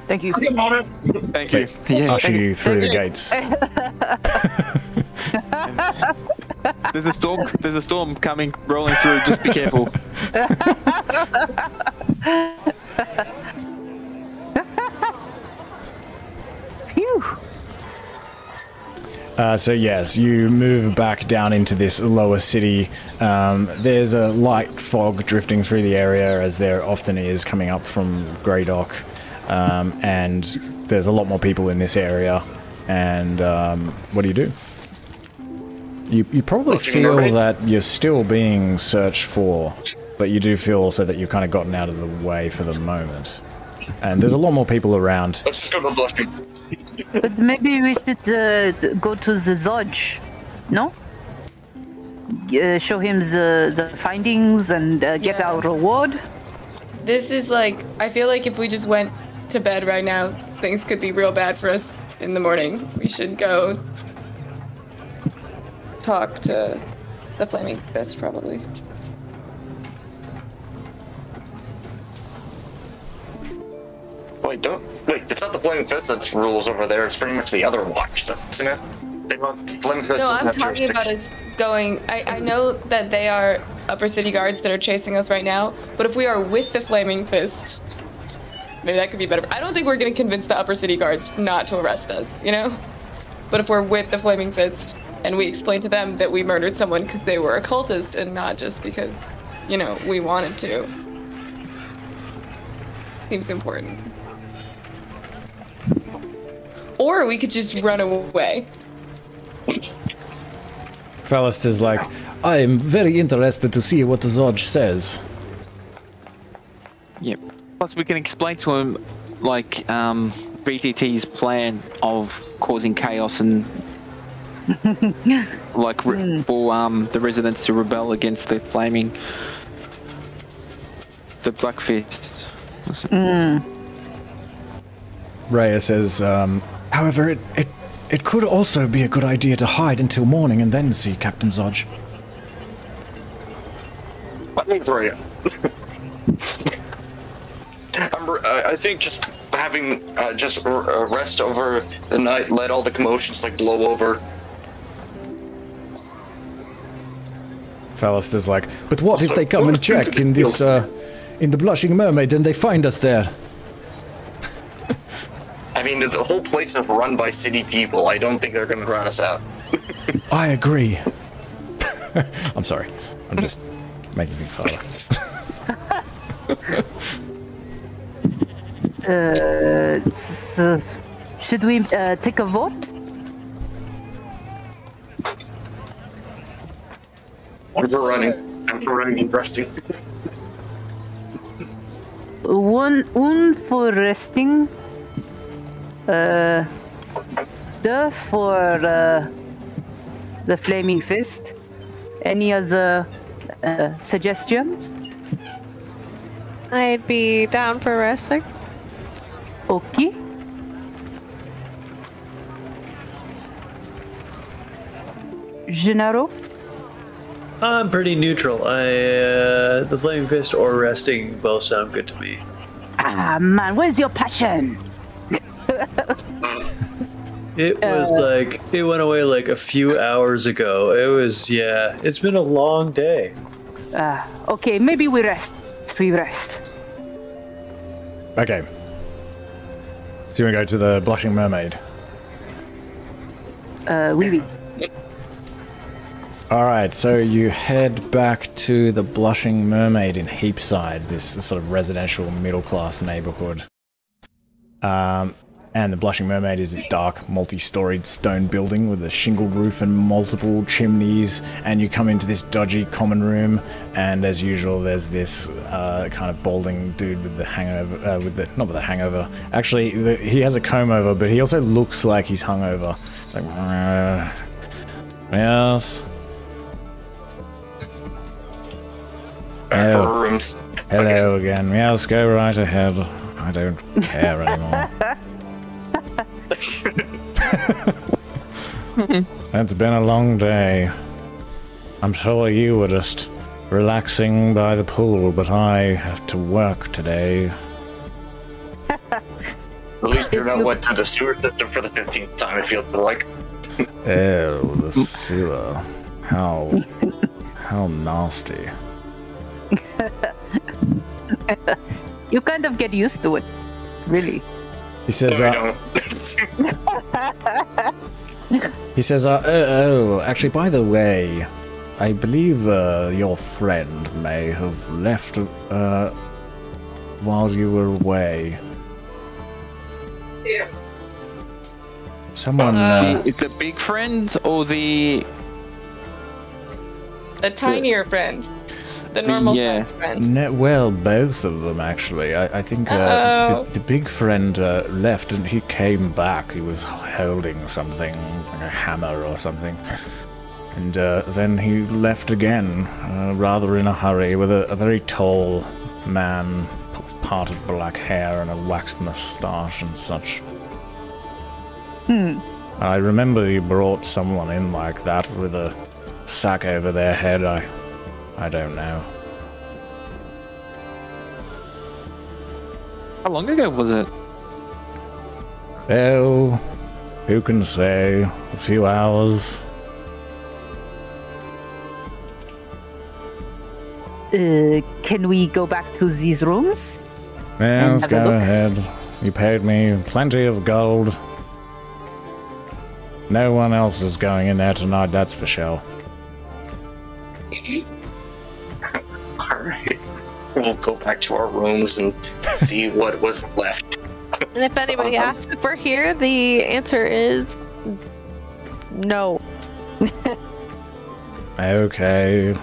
Thank you. Thank you. Yeah. Usher you through the gates. There's a storm coming, rolling through. Just be careful. Phew. So yes, you move back down into this lower city. There's a light fog drifting through the area, as there often is coming up from Greydock, and there's a lot more people in this area. And what do? You probably feel that you're still being searched for, but you do feel also that you've kind of gotten out of the way for the moment. And there's a lot more people around. Let's just go to the blushing. But maybe we should go to the Zodge, no? Show him the findings and get our reward. This is like, I feel like if we just went to bed right now, things could be real bad for us in the morning. We should go talk to the Flaming Fist, probably. Wait, it's not the Flaming Fist that rules over there, it's pretty much the other watch, isn't it? Flaming Fist No, I'm doesn't have talking about us going. I know that they are upper city guards that are chasing us right now, but if we are with the Flaming Fist, maybe that could be better. I don't think we're going to convince the upper city guards not to arrest us, you know? But if we're with the Flaming Fist and we explain to them that we murdered someone because they were a cultist and not just because, you know, we wanted to. Seems important. Or we could just run away. Fallister's like, "I am very interested to see what the Zodge says." Yep. Plus, we can explain to him, like, BTT's plan of causing chaos and, like, for the residents to rebel against the Black Fist. Rhea says, "However, it could also be a good idea to hide until morning and then see Captain Zodge." Let me throw you. I think just having rest over the night, let all the commotions like blow over. Fallister's like, "But what if they come and check in this, in the Blushing Mermaid and they find us there?" I mean, the whole place is run by city people. I don't think they're going to run us out. I agree. I'm sorry. I'm just making things harder. So should we take a vote? I'm for running. I'm for running and resting. One for resting. The for the Flaming Fist. Any other suggestions? I'd be down for resting. Okay. Gennaro? I'm pretty neutral. The Flaming Fist or resting both sound good to me. Ah, man, where's your passion? It was like, it went away like a few hours ago. It was, yeah, it's been a long day. Okay, maybe we rest. We rest. Okay. So you want to go to the Blushing Mermaid? Oui. Alright, so you head back to the Blushing Mermaid in Heapside, this sort of residential middle-class neighborhood. And the Blushing Mermaid is this dark, multi-storied stone building with a shingled roof and multiple chimneys, and you come into this dodgy common room, and as usual there's this kind of balding dude with the hangover, not with the hangover, actually he has a comb over, but he also looks like he's hungover. It's like, yes? back to our rooms. Hello again. Yes, go right ahead. I don't care anymore. It's been a long day. I'm sure you were just relaxing by the pool, but I have to work today. At least you're not went to the sewer system for the 15th time, it feels like. Oh, the sewer. How nasty. You kind of get used to it, really. He says, No, he says, oh, actually, by the way, I believe your friend may have left while you were away. Yeah. Someone, Is the big friend or the tinier friend. The normal Yeah. friend. well, both of them, actually. I think the big friend left and he came back. He was holding something, like a hammer or something. And then he left again, rather in a hurry, with a very tall man with parted black hair and a waxed moustache and such. I remember he brought someone in like that with a sack over their head. I don't know. How long ago was it? Oh, who can say? A few hours. Can we go back to these rooms? Yeah, let's have a go look. ahead. You paid me plenty of gold. No one else is going in there tonight, that's for sure. Alright. We'll go back to our rooms and see what was left. And if anybody asks if we're here, the answer is no. Okay.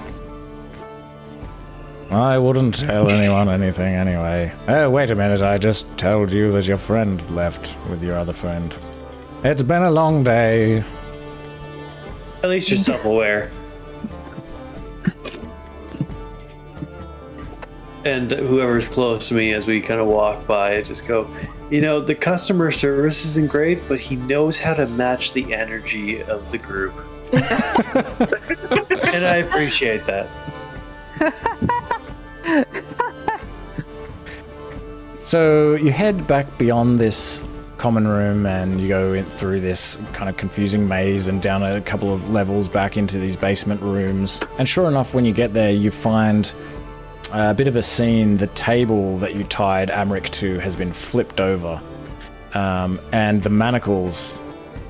I wouldn't tell anyone anything anyway. Oh, wait a minute, I just told you that your friend left with your other friend. It's been a long day. At least you're self-aware. And whoever's close to me as we kind of walk by, I just go, you know, the customer service isn't great, but he knows how to match the energy of the group. And I appreciate that. So you head back beyond this common room and you go in through this kind of confusing maze and down a couple of levels back into these basement rooms. And sure enough, when you get there, you find a bit of a scene. The table that you tied Amric to has been flipped over. And the manacles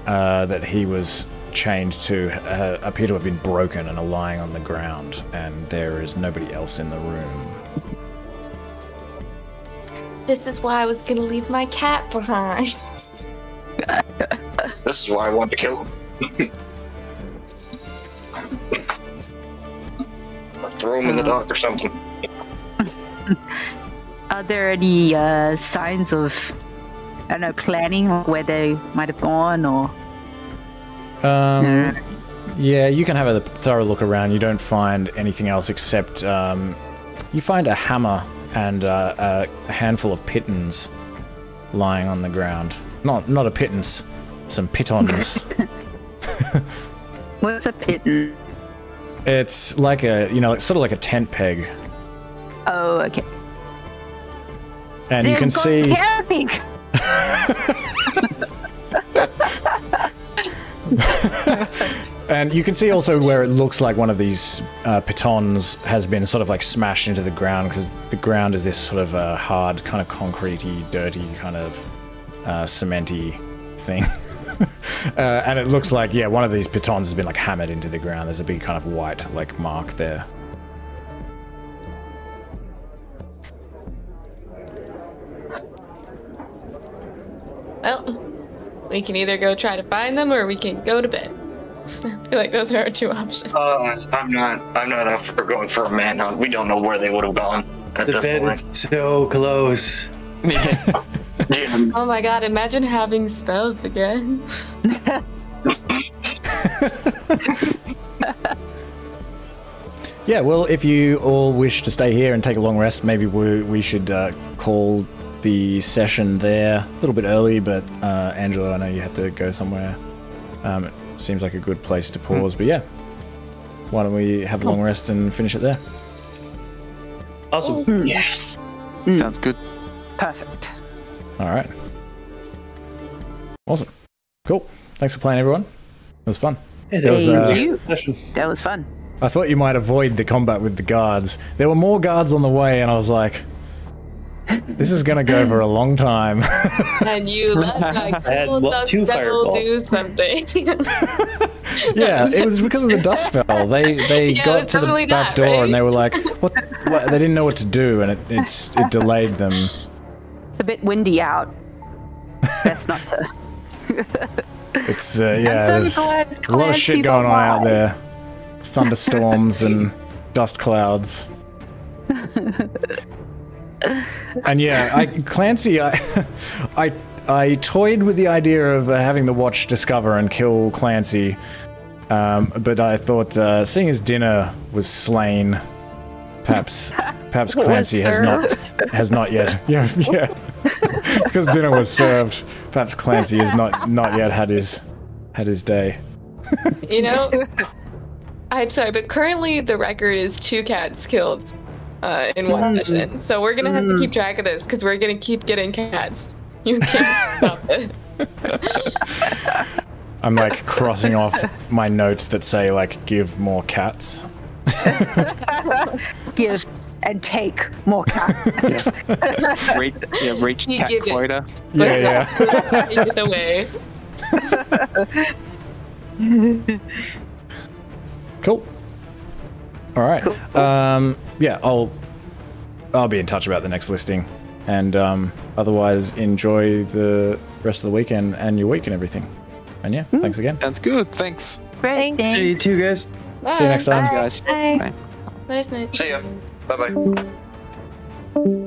that he was chained to appear to have been broken and are lying on the ground. And there is nobody else in the room. This is why I was gonna leave my cat behind. This is why I wanted to kill him. Throw him in the dock or something. Are there any signs of, I don't know, planning where they might have gone or? Yeah, you can have a thorough look around. You don't find anything else except you find a hammer and a handful of pitons lying on the ground. Not a pittance, some pitons. What's a piton? It's like it's sort of like a tent peg. Oh, okay. And you can see. Camping. And you can see also where it looks like one of these pitons has been sort of like smashed into the ground, because the ground is this sort of hard, kind of concretey, dirty, kind of cementy thing. And it looks like, yeah, one of these pitons has been like hammered into the ground. There's a big kind of white like mark there. Well, we can either go try to find them or we can go to bed. I feel like those are our two options. I'm not up for going for a manhunt. We don't know where they would have gone at The this bed point. is so close. Yeah. Oh my god, imagine having spells again. Yeah, well, if you all wish to stay here and take a long rest, maybe we should call the session there a little bit early, but Angela, I know you have to go somewhere. It seems like a good place to pause, but yeah. Why don't we have a long rest and finish it there? Awesome. Yes. Sounds good. Perfect. All right. Awesome. Cool. Thanks for playing, everyone. It was fun. Hey, There was, Thank you. That was fun. I thought you might avoid the combat with the guards. There were more guards on the way, and I was like, this is going to go for a long time. And you let that cool dust two devil fireballs. do something. Yeah, it was because of the dust spell. They Yeah, got it's to the totally back that, door right? and they were like, what? They didn't know what to do, and it delayed them. It's a bit windy out. Best not to. It's yeah, I'm so there's glad a lot of Clancy's shit going on out alive. there. Thunderstorms and dust clouds. And yeah, Clancy, I toyed with the idea of having the watch discover and kill Clancy, but I thought, seeing as dinner was slain, perhaps Clancy has not yet. Yeah, because dinner was served. Perhaps Clancy has not yet had his day. You know, I'm sorry, but currently the record is 2 cats killed in one session. So we're gonna have to keep track of this because we're gonna keep getting cats. You can't stop it. I'm like crossing off my notes that say like give more cats. Give and take more cats. Reach You cat give it. quota. Yeah. Take it away. Cool. All right. Yeah, I'll be in touch about the next listing, and otherwise enjoy the rest of the weekend and your week and everything. And yeah, thanks again. Sounds good. Thanks. Great. Thanks. See you too, guys. Bye. See you next time. Guys. Bye. Bye. Nice night. See ya. Bye bye.